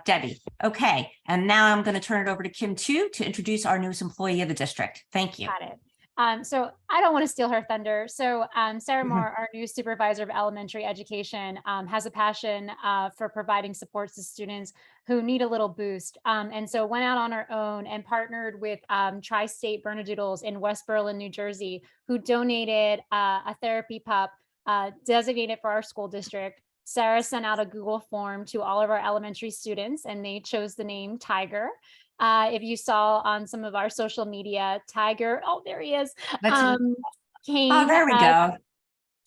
Debbie. Okay. And now I'm going to turn it over to Kim Tu to introduce our newest employee of the district. Thank you. Got it. So I don't want to steal her thunder. So Sarah Moore, our new supervisor of elementary education, has a passion for providing supports to students who need a little boost. And so went out on her own and partnered with Tri-State Bernedoodles in West Berlin, New Jersey, who donated a therapy pup designated for our school district Sarah sent out a Google form to all of our elementary students and they chose the name Tiger. If you saw on some of our social media, Tiger, oh, there he is, came Oh, there we go.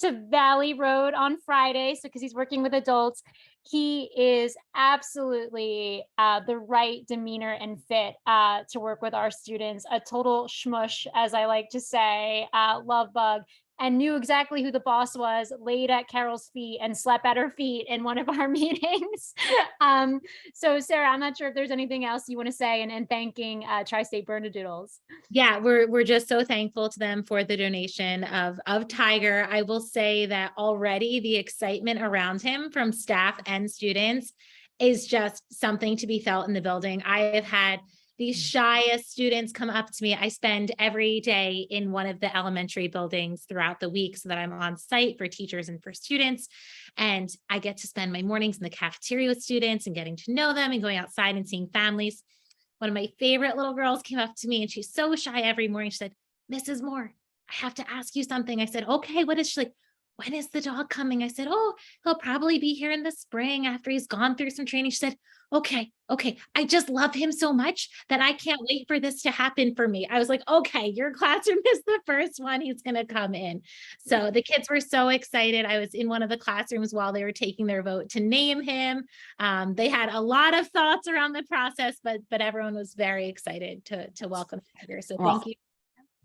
to Valley Road on Friday. So, because he's working with adults, he is absolutely the right demeanor and fit to work with our students. A total schmush, as I like to say, love bug, and knew exactly who the boss was, laid at Carol's feet and slept at her feet in one of our meetings. So Sarah, I'm not sure if there's anything else you want to say and thanking Tri-State Bernedoodles. Yeah, we're just so thankful to them for the donation of Tiger. I will say that already the excitement around him from staff and students is just something to be felt in the building. I have had the shyest students come up to me. I spend every day in one of the elementary buildings throughout the week so that I'm on site for teachers and for students. And I get to spend my mornings in the cafeteria with students and getting to know them and going outside and seeing families. One of my favorite little girls came up to me and she's so shy every morning. She said, "Mrs. Moore, I have to ask you something." I said, "Okay, what is?" She's like, "When is the dog coming?" I said, "Oh, he'll probably be here in the spring after he's gone through some training." She said, okay. I just love him so much that I can't wait for this to happen for me." I was like, okay, your classroom is the first one he's going to come in. So the kids were so excited. I was in one of the classrooms while they were taking their vote to name him. They had a lot of thoughts around the process, but everyone was very excited to welcome Tiger. So thank you.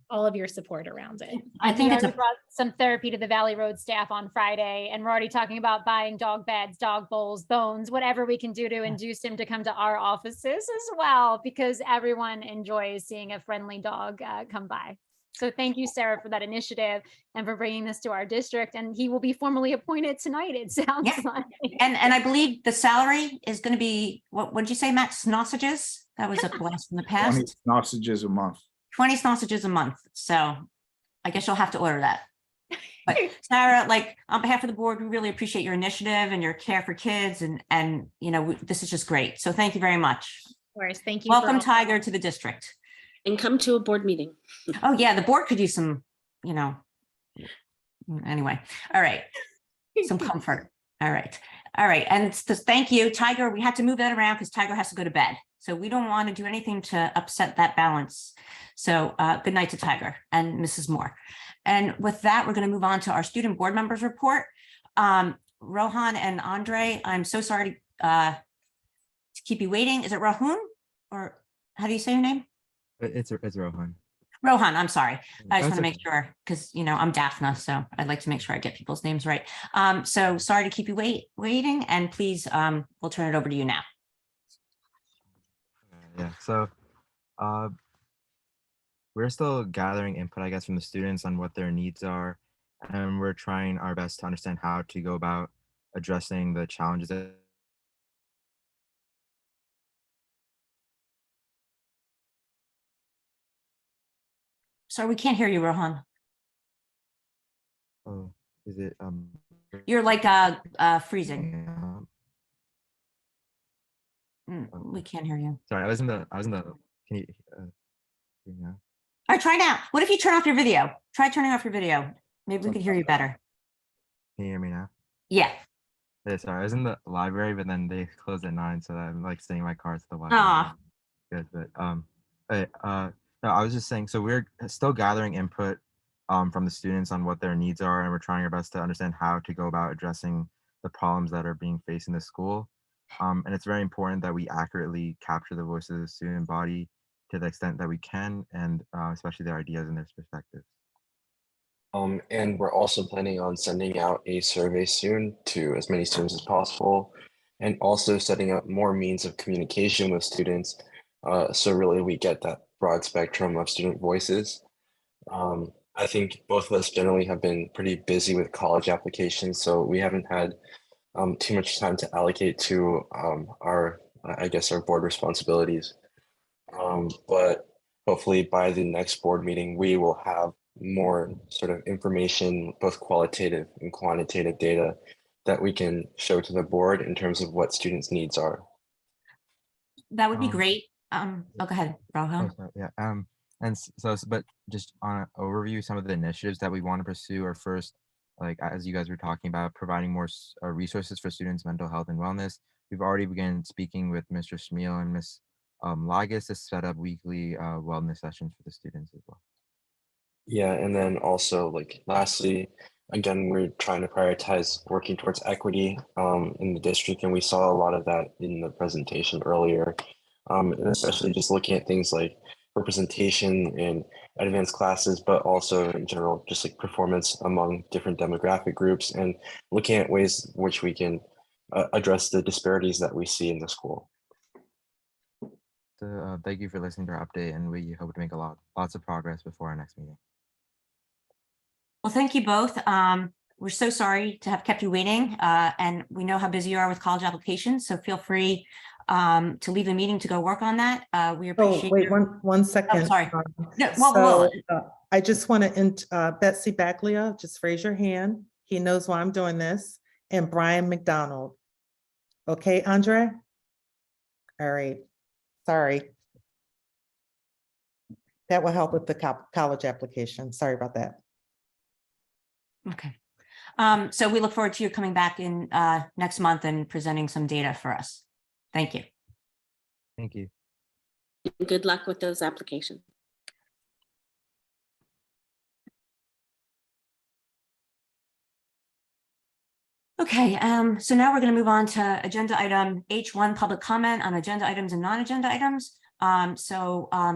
All of your support around it. I think we it's already brought some therapy to the Valley Road staff on Friday, and we're already talking about buying dog beds, dog bowls, bones, whatever we can do to induce him to come to our offices as well, because everyone enjoys seeing a friendly dog come by. So thank you, Sarah, for that initiative and for bringing this to our district. And he will be formally appointed tonight, it sounds like. And I believe the salary is going to be, what did you say, Matt? Sausages? That was a blast in the 20 past. sausages a month. 20 sausages a month. So I guess you'll have to order that. But Sarah, like on behalf of the board, we really appreciate your initiative and your care for kids. And you know, this is just great. So thank you very much. Of course. Thank you. Welcome, Tiger, to the district. And come to a board meeting. Oh yeah, the board could use some, you know, anyway. All right. Some comfort. All right. And thank you, Tiger. We had to move that around because Tiger has to go to bed. So we don't want to do anything to upset that balance. So good night to Tiger and Mrs. Moore. And with that, we're going to move on to our student board members report. Rohan and Andre, I'm so sorry to keep you waiting. Is it Rahun, or how do you say your name? It's Rohan. Rohan, I'm sorry. I just want to okay. make sure, because you know I'm Daphna, so I'd like to make sure I get people's names right. So sorry to keep you waiting, and please, we'll turn it over to you now. Yeah, so we're still gathering input, I guess, from the students on what their needs are, and we're trying our best to understand how to go about addressing the challenges that Sorry, we can't hear you, Rohan. Oh, is it You're like freezing. We can't hear you. Sorry, I was in the can you hear me now? All right, try now. What if you turn off your video? Try turning off your video. Maybe we could hear you better. Can you hear me now? Yeah. Yeah, sorry, I was in the library, but then they closed at 9, so I'm like sitting in my car to the library. Ah. Good, but no, I was just saying, so we're still gathering input from the students on what their needs are, and we're trying our best to understand how to go about addressing the problems that are being faced in the school. And it's very important that we accurately capture the voices of the student body to the extent that we can, and especially their ideas and their perspectives. And we're also planning on sending out a survey soon to as many students as possible, and also setting up more means of communication with students. So really we get that broad spectrum of student voices. I think both of us generally have been pretty busy with college applications, so we haven't had too much time to allocate to our board responsibilities. But hopefully by the next board meeting, we will have more sort of information, both qualitative and quantitative data that we can show to the board in terms of what students' needs are. That would be great. Oh, go ahead, Rohan. Oh, sorry, yeah. But just on an overview, some of the initiatives that we want to pursue are first like as you guys were talking about, providing more resources for students' mental health and wellness. We've already begun speaking with Mr. Smeal and Ms. Lagas to set up weekly wellness sessions for the students as well. Yeah, and then also like lastly, again, we're trying to prioritize working towards equity in the district, and we saw a lot of that in the presentation earlier, and especially just looking at things like representation in advanced classes, but also in general, just like performance among different demographic groups, and looking at ways which we can address the disparities that we see in the school. So, thank you for listening to our update, and we hope to make lots of progress before our next meeting. Well, thank you both. We're so sorry to have kept you waiting, and we know how busy you are with college applications, so feel free to leave the meeting to go work on that. We appreciate wait, one second. sorry. No, I just want to, Betsy Baglia, just raise your hand. He knows why I'm doing this. And Brian McDonald. Okay, Andre? All right, sorry. That will help with the college application. Sorry about that. Okay. So we look forward to you coming back in next month and presenting some data for us. Thank you. Thank you. Good luck with those applications. Okay, so now we're going to move on to agenda item H1, public comment on agenda items and non-agenda items.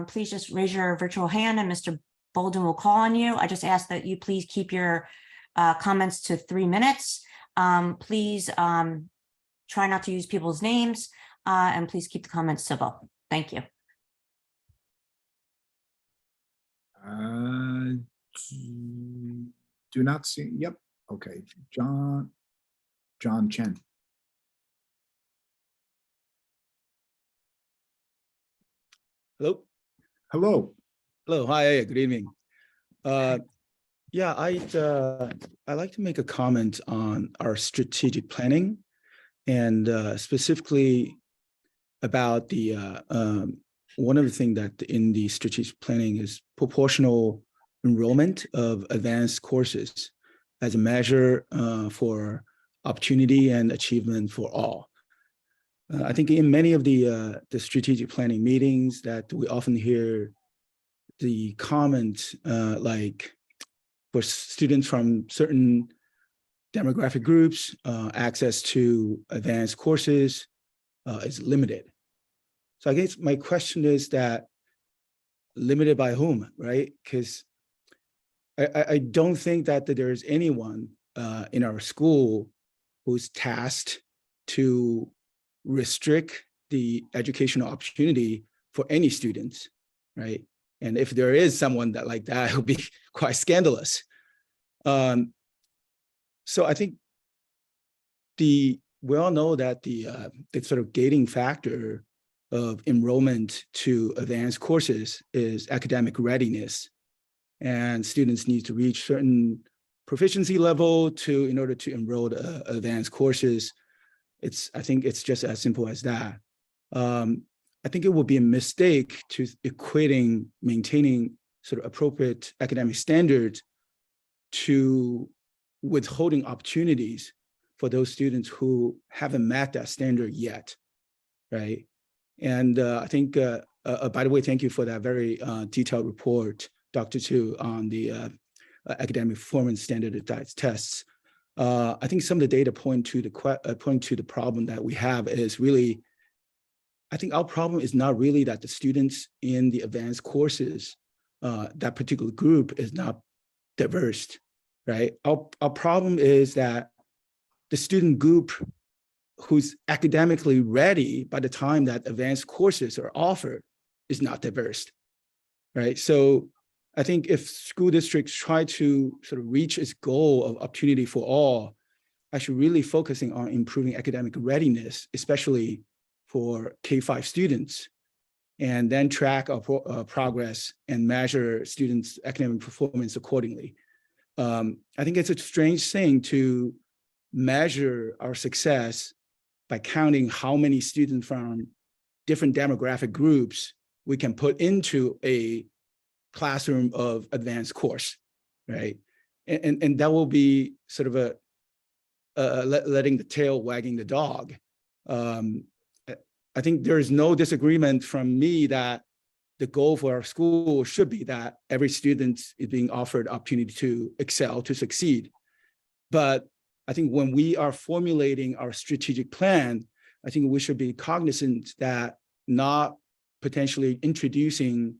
Please just raise your virtual hand and Mr. Bolden will call on you. I just ask that you please keep your comments to 3 minutes. Please try not to use people's names and please keep the comments civil. Thank you. Do not see, yep, okay, John Chen. Hello. Hello. Hello. Hi. Good evening. Yeah, I'd like to make a comment on our strategic planning, and specifically about the one of the things that in the strategic planning is proportional enrollment of advanced courses as a measure for opportunity and achievement for all. I think in many of the strategic planning meetings that we often hear the comment like for students from certain demographic groups, access to advanced courses is limited. So I guess my question is that limited by whom, right? Because I don't think that there's anyone in our school who's tasked to restrict the educational opportunity for any students, right? And if there is someone that like that, it would be quite scandalous. So I think we all know that the sort of gating factor of enrollment to advanced courses is academic readiness, and students need to reach certain proficiency level in order to enroll to advanced courses. I think it's just as simple as that. I think it would be a mistake to equating maintaining sort of appropriate academic standards to withholding opportunities for those students who haven't met that standard yet, right? And I think, by the way, thank you for that very detailed report, Dr. Tu, on the academic performance standardized tests. I think some of the data point to the problem that we have is really, I think our problem is not really that the students in the advanced courses, that particular group is not diverse, right? Our problem is that the student group who's academically ready by the time that advanced courses are offered is not diverse, right? So I think if school districts try to sort of reach its goal of opportunity for all, I should really focusing on improving academic readiness, especially for K-5 students, and then track our progress and measure students' academic performance accordingly. I think it's a strange thing to measure our success by counting how many students from different demographic groups we can put into a classroom of advanced course, right? and that will be sort of a letting the tail wagging the dog. I think there is no disagreement from me that the goal for our school should be that every student is being offered opportunity to excel, to succeed. But I think when we are formulating our strategic plan, I think we should be cognizant that not potentially introducing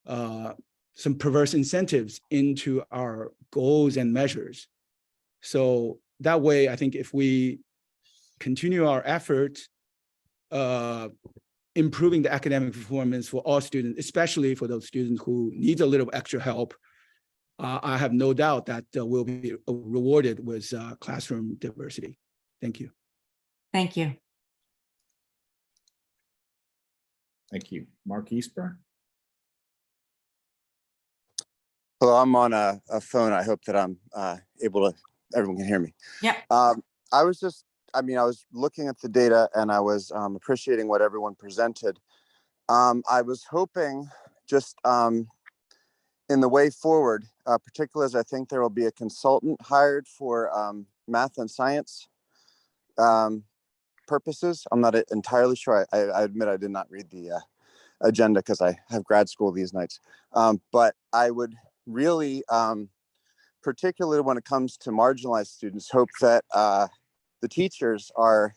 some perverse incentives into our goals and measures. So that way, I think if we continue our efforts, improving the academic performance for all students, especially for those students who need a little extra help, I have no doubt that we'll be rewarded with classroom diversity. Thank you. Thank you. Thank you. Mark Eastburn. Hello, I'm on a phone. I hope that I'm able to, everyone can hear me. Yep. I was looking at the data and I was appreciating what everyone presented. I was hoping just in the way forward, particularly as I think there will be a consultant hired for math and science purposes. I'm not entirely sure. I admit I did not read the agenda because I have grad school these nights. But I would really, particularly when it comes to marginalized students, hope that the teachers are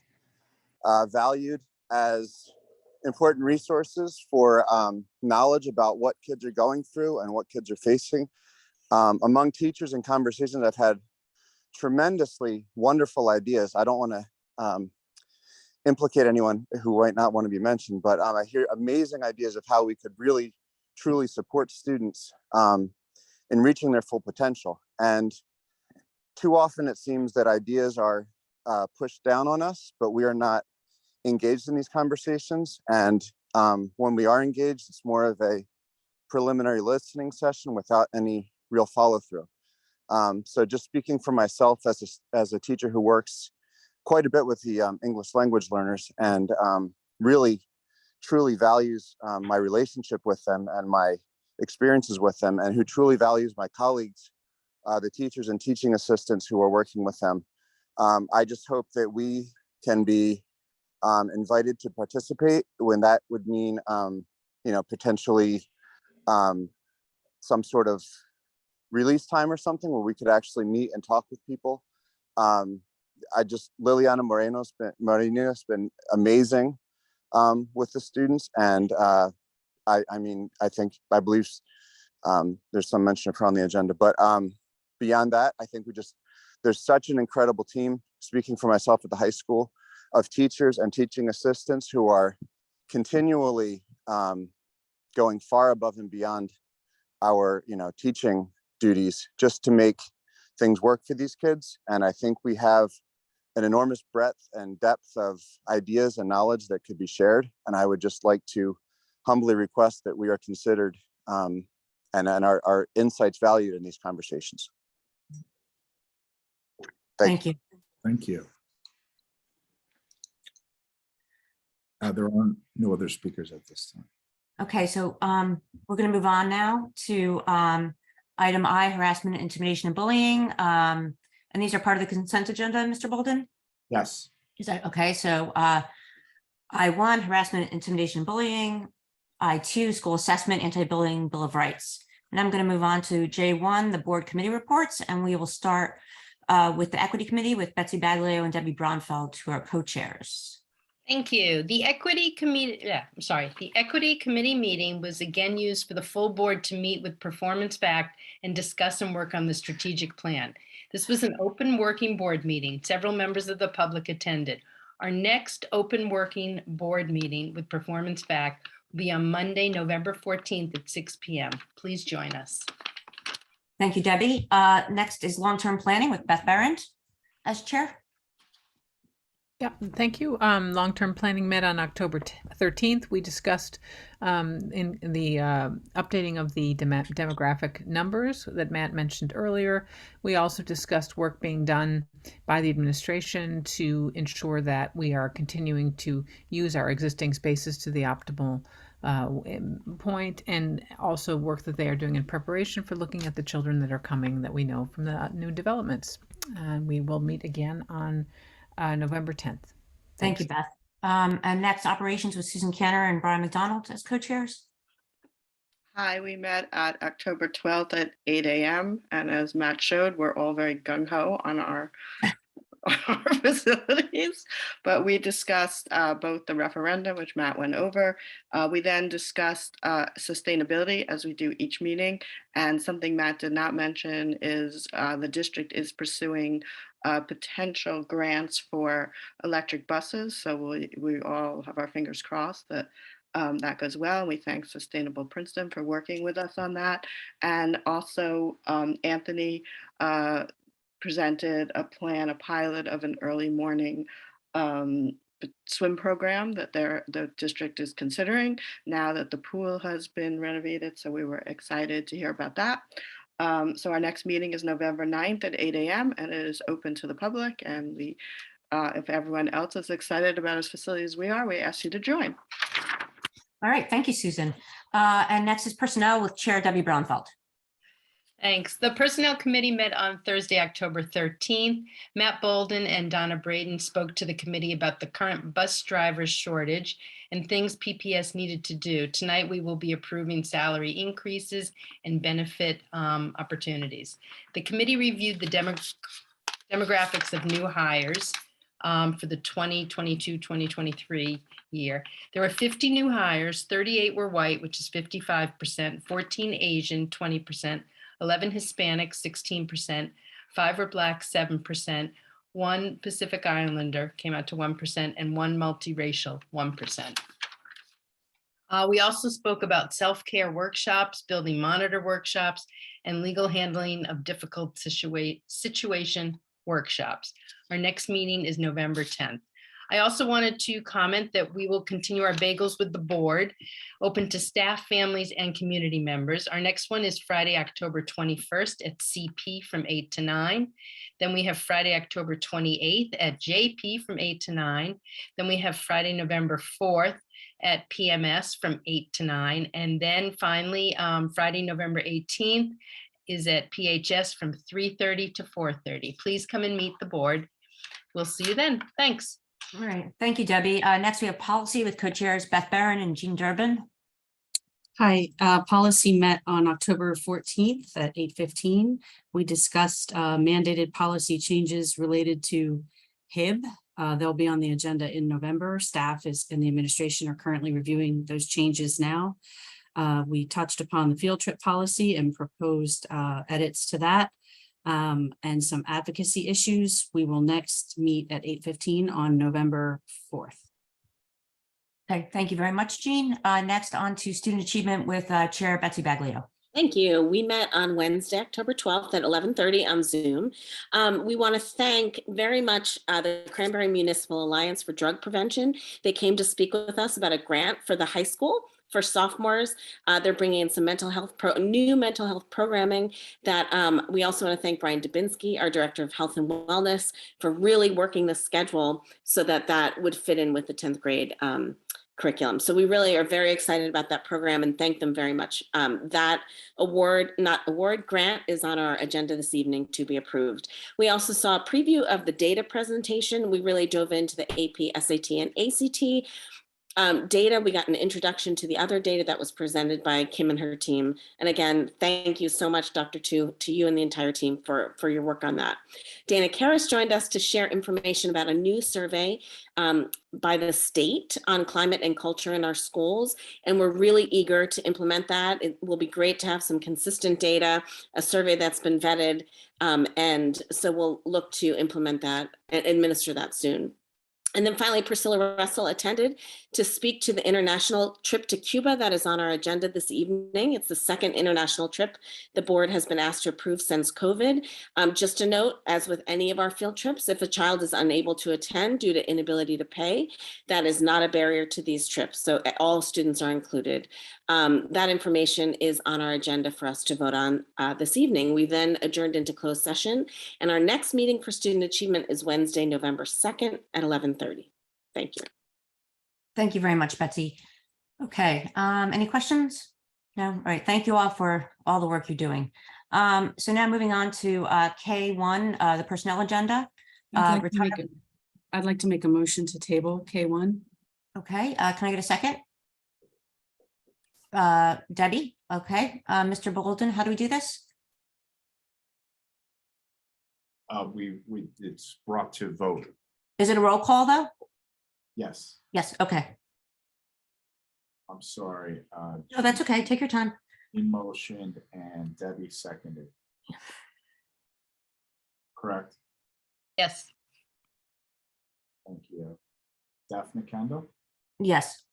valued as important resources for knowledge about what kids are going through and what kids are facing. Among teachers and conversations, I've had tremendously wonderful ideas. I don't want to implicate anyone who might not want to be mentioned, but I hear amazing ideas of how we could really, truly support students in reaching their full potential. And too often it seems that ideas are pushed down on us, but we are not engaged in these conversations. And when we are engaged, it's more of a preliminary listening session without any real follow through. So just speaking for myself as a teacher who works quite a bit with the English language learners and really truly values my relationship with them and my experiences with them, and who truly values my colleagues, the teachers and teaching assistants who are working with them. I just hope that we can be invited to participate when that would mean, potentially some sort of release time or something where we could actually meet and talk with people. Liliana Moreno has been amazing with the students. And I believe there's some mention of her on the agenda, but beyond that, I think there's such an incredible team, speaking for myself at the high school, of teachers and teaching assistants who are continually going far above and beyond our, teaching duties just to make things work for these kids. And I think we have an enormous breadth and depth of ideas and knowledge that could be shared. And I would just like to humbly request that we are considered and our insights valued in these conversations. Thank you. Thank you. There are no other speakers at this time. Okay, so we're going to move on now to item I, harassment, intimidation, and bullying. And these are part of the consent agenda, Mr. Bolden? Yes. Is that okay? So I1, harassment, intimidation, bullying. I2, school assessment, anti-bullying, Bill of Rights. And I'm going to move on to J1, the board committee reports, and we will start with the equity committee with Betsy Baglio and Debbie Braunfeld, who are co-chairs. Thank you. The equity committee, the equity committee meeting was again used for the full board to meet with performance-backed and discuss and work on the strategic plan. This was an open working board meeting. Several members of the public attended. Our next open working board meeting with performance-backed will be on Monday, November 14th at 6 p.m. Please join us. Thank you, Debbie. Next is long-term planning with Beth Berendt as chair. Yeah, thank you. Long-term planning met on October 13th. We discussed in the updating of the demographic numbers that Matt mentioned earlier. We also discussed work being done by the administration to ensure that we are continuing to use our existing spaces to the optimal point, and also work that they are doing in preparation for looking at the children that are coming that we know from the new developments. And we will meet again on November 10th. Thank you, Beth. And next, operations with Susan Cantor and Brian McDonald as co-chairs. Hi, we met at October 12th at 8 a.m. And as Matt showed, we're all very gung-ho on our facilities, but we discussed both the referendum, which Matt went over. We then discussed sustainability, as we do each meeting. And something Matt did not mention is the district is pursuing potential grants for electric buses. So we all have our fingers crossed that that goes well. We thank Sustainable Princeton for working with us on that. And also Anthony presented a pilot of an early morning swim program that the district is considering now that the pool has been renovated. So we were excited to hear about that. So our next meeting is November 9th at 8 a.m. and it is open to the public. And we, if everyone else is excited about as facilities we are, we ask you to join. All right, thank you, Susan. And next is personnel with Chair Debbie Braunfeld. Thanks. The Personnel Committee met on Thursday, October 13th. Matt Bolden and Donna Braden spoke to the committee about the current bus driver shortage and things PPS needed to do. Tonight, we will be approving salary increases and benefit opportunities. The committee reviewed the demographics of new hires for the 2022-2023 year. There were 50 new hires, 38 were white, which is 55%, 14 Asian, 20%, 11 Hispanic, 16%, 5 were Black, 7%, 1 Pacific Islander came out to 1%, and 1 multiracial, 1%. We also spoke about self-care workshops, building monitor workshops, and legal handling of difficult situation workshops. Our next meeting is November 10th. I also wanted to comment that we will continue our bagels with the board, open to staff, families, and community members. Our next one is Friday, October 21st at CP from 8 to 9. Then we have Friday, October 28th at JP from 8 to 9. Then we have Friday, November 4th at PMS from 8 to 9. And then finally, Friday, November 18th is at PHS from 3:30 to 4:30. Please come and meet the board. We'll see you then. Thanks. All right, thank you, Debbie. Next, we have policy with co-chairs Beth Barron and Jean Durbin. Hi, policy met on October 14th at 8:15. We discussed mandated policy changes related to HIB. They'll be on the agenda in November. Staff and the administration are currently reviewing those changes now. We touched upon the field trip policy and proposed edits to that. And some advocacy issues. We will next meet at 8:15 on November 4th. Okay, thank you very much, Jean. Next on to student achievement with Chair Betsy Baglio. Thank you. We met on Wednesday, October 12th at 11:30 on Zoom. We want to thank very much the Cranberry Municipal Alliance for Drug Prevention. They came to speak with us about a grant for the high school for sophomores. They're bringing in some new mental health programming that we also want to thank Brian Dubinsky, our Director of Health and Wellness, for really working the schedule so that that would fit in with the 10th grade curriculum. So we really are very excited about that program and thank them very much. That grant is on our agenda this evening to be approved. We also saw a preview of the data presentation. We really dove into the AP, SAT, and ACT data. We got an introduction to the other data that was presented by Kim and her team. And again, thank you so much, Dr. Tu, to you and the entire team for your work on that. Dana Karras joined us to share information about a new survey by the state on climate and culture in our schools. And we're really eager to implement that. It will be great to have some consistent data, a survey that's been vetted. And so we'll look to implement that and administer that soon. And then finally, Priscilla Russell attended to speak to the international trip to Cuba that is on our agenda this evening. It's the second international trip the board has been asked to approve since COVID. Just a note, as with any of our field trips, if a child is unable to attend due to inability to pay, that is not a barrier to these trips. So all students are included. That information is on our agenda for us to vote on this evening. We then adjourned into closed session, and our next meeting for student achievement is Wednesday, November 2nd at 11:30. Thank you. Thank you very much, Betsy. Okay, any questions? No, all right, thank you all for all the work you're doing. So now moving on to K1, the personnel agenda. I'd like to make a motion to table K1. Okay, can I get a second? Debbie, okay. Mr. Bolden, how do we do this? It's brought to vote. Is it a roll call though? Yes, Yes, okay. I'm sorry. No, that's okay, take your time. Jean motioned and Debbie seconded. Correct. Yes. Thank you. Daphne Kendall, Yes.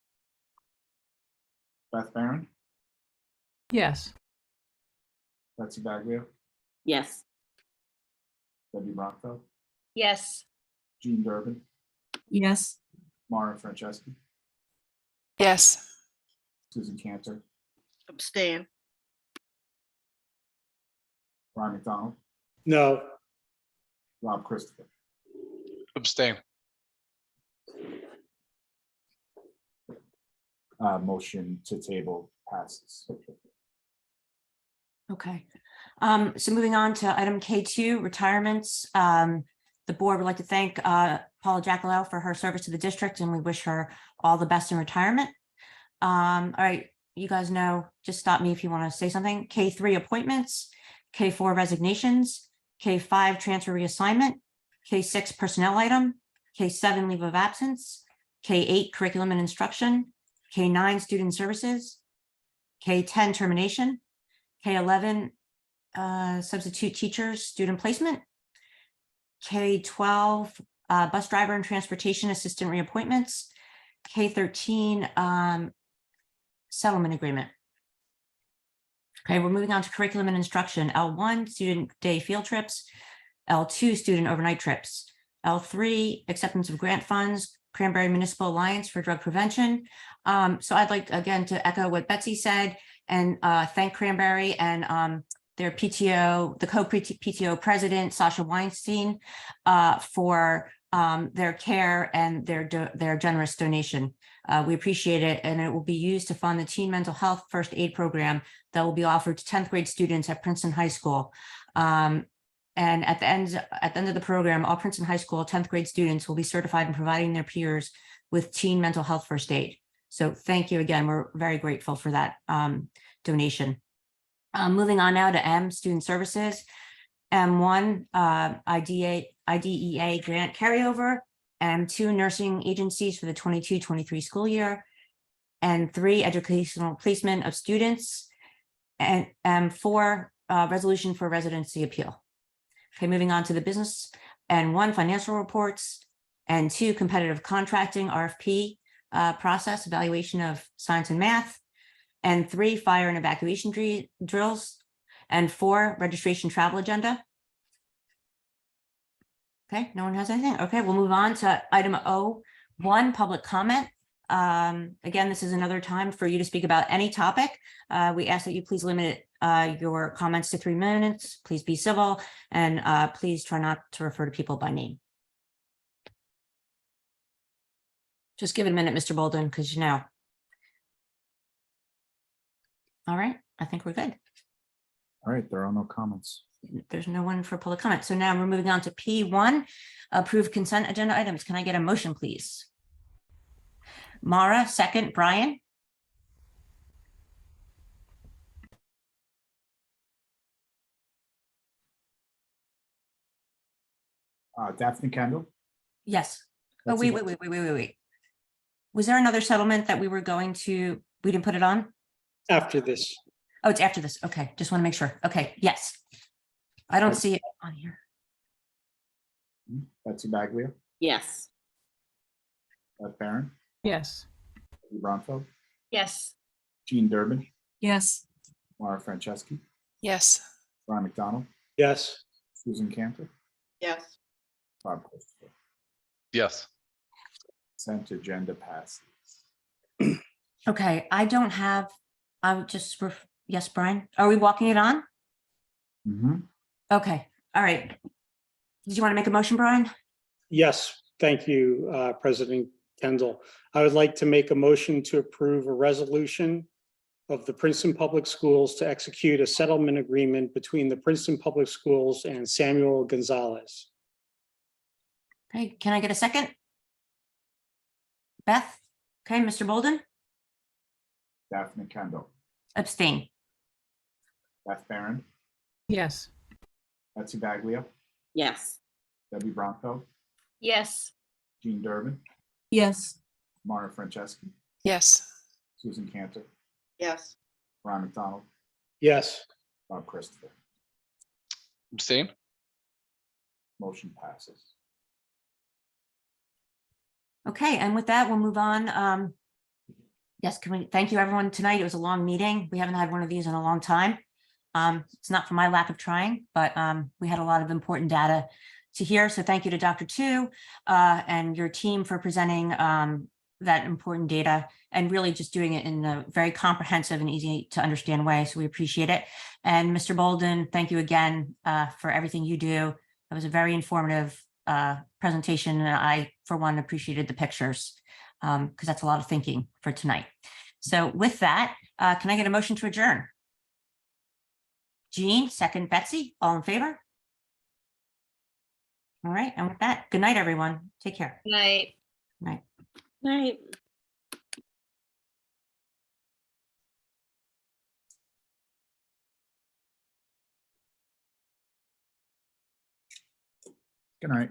Beth Barron, Yes. Betsy Baglio, Yes. Debbie Bronco, Yes. Jean Durbin, Yes. Mara Franceschi, Yes. Susan Cantor, Abstain. Ron McDonald, No. Rob Christopher. Abstain. Motion to table passes. Okay, so moving on to item K2, retirements. The board would like to thank Paula Jackalel for her service to the district, and we wish her all the best in retirement. All right, you guys know, just stop me if you want to say something. K3 appointments, K4 resignations, K5 transfer reassignment, K6 personnel item, K7 leave of absence, K8 curriculum and instruction, K9 student services, K10 termination, K11 substitute teachers student placement, K12 bus driver and transportation assistant reappointments, K13 settlement agreement. Okay, we're moving on to curriculum and instruction. L1 student day field trips, L2 student overnight trips, L3 acceptance of grant funds, Cranberry Municipal Alliance for Drug Prevention. So I'd like again to echo what Betsy said and thank Cranberry and their PTO, the co-PTO president, Sasha Weinstein, for their care and their generous donation. We appreciate it, and it will be used to fund the teen mental health first aid program that will be offered to 10th grade students at Princeton High School. And at the end of the program, all Princeton High School 10th grade students will be certified in providing their peers with teen mental health first aid. So thank you again. We're very grateful for that donation. Moving on now to M, student services. M1, IDEA grant carryover. M2, nursing agencies for the 22-23 school year. And 3, educational placement of students. And M4, resolution for residency appeal. Okay, moving on to the business. And 1, financial reports. And 2, competitive contracting, RFP process, evaluation of science and math. And 3, fire and evacuation drills. And 4, registration travel agenda. Okay, no one has anything. Okay, we'll move on to item O1, public comment. Again, this is another time for you to speak about any topic. We ask that you please limit your comments to 3 minutes. Please be civil, and please try not to refer to people by name. Just give it a minute, Mr. Bolden, because you know. All right, I think we're good. All right, there are no comments. There's no one for public comment. So now we're moving on to P1, approve consent agenda items. Can I get a motion, please? Mara, second. Brian? Daphne Kendall, Yes. Oh, wait. Was there another settlement that we were going to, we didn't put it on? After this. Oh, it's after this. Okay, just want to make sure. Okay, yes. I don't see it on here. Betsy Baglio, Yes. Beth Barron, Yes. Debbie Bronco, Yes. Jean Durbin, Yes. Mara Franceschi, Yes. Ron McDonald, Yes. Susan Cantor, Yes. Bob Christopher. Yes. Consent agenda passes. Okay, I don't have, I would just, yes, Brian, are we walking it on? Okay, all right. Did you want to make a motion, Brian? Yes. Thank you, President Kendall. I would like to make a motion to approve a resolution of the Princeton Public Schools to execute a settlement agreement between the Princeton Public Schools and Samuel Gonzalez. Okay, can I get a second? Beth? Okay, Mr. Bolden? Daphne Kendall, Abstain. Beth Baron, Yes. Betsy Baglia, Yes. Debbie Bronco, Yes. Jean Durbin, Yes. Mara Franceschi, Yes. Susan Cantor, Yes. Ron McDonald, Yes. Bob Christopher. Abstain? Motion passes. Okay, and with that, we'll move on. Yes, thank you everyone tonight. It was a long meeting. We haven't had one of these in a long time. It's not for my lack of trying, but we had a lot of important data to hear. So thank you to Dr. Tu and your team for presenting that important data and really just doing it in a very comprehensive and easy to understand way. So we appreciate it. And Mr. Bolden, thank you again for everything you do. It was a very informative presentation. And I, for one, appreciated the pictures because that's a lot of thinking for tonight. So with that, can I get a motion to adjourn? Jean, second Betsy, all in favor? All right, and with that, good night, everyone. Take care. Night. Night. Night. Good night.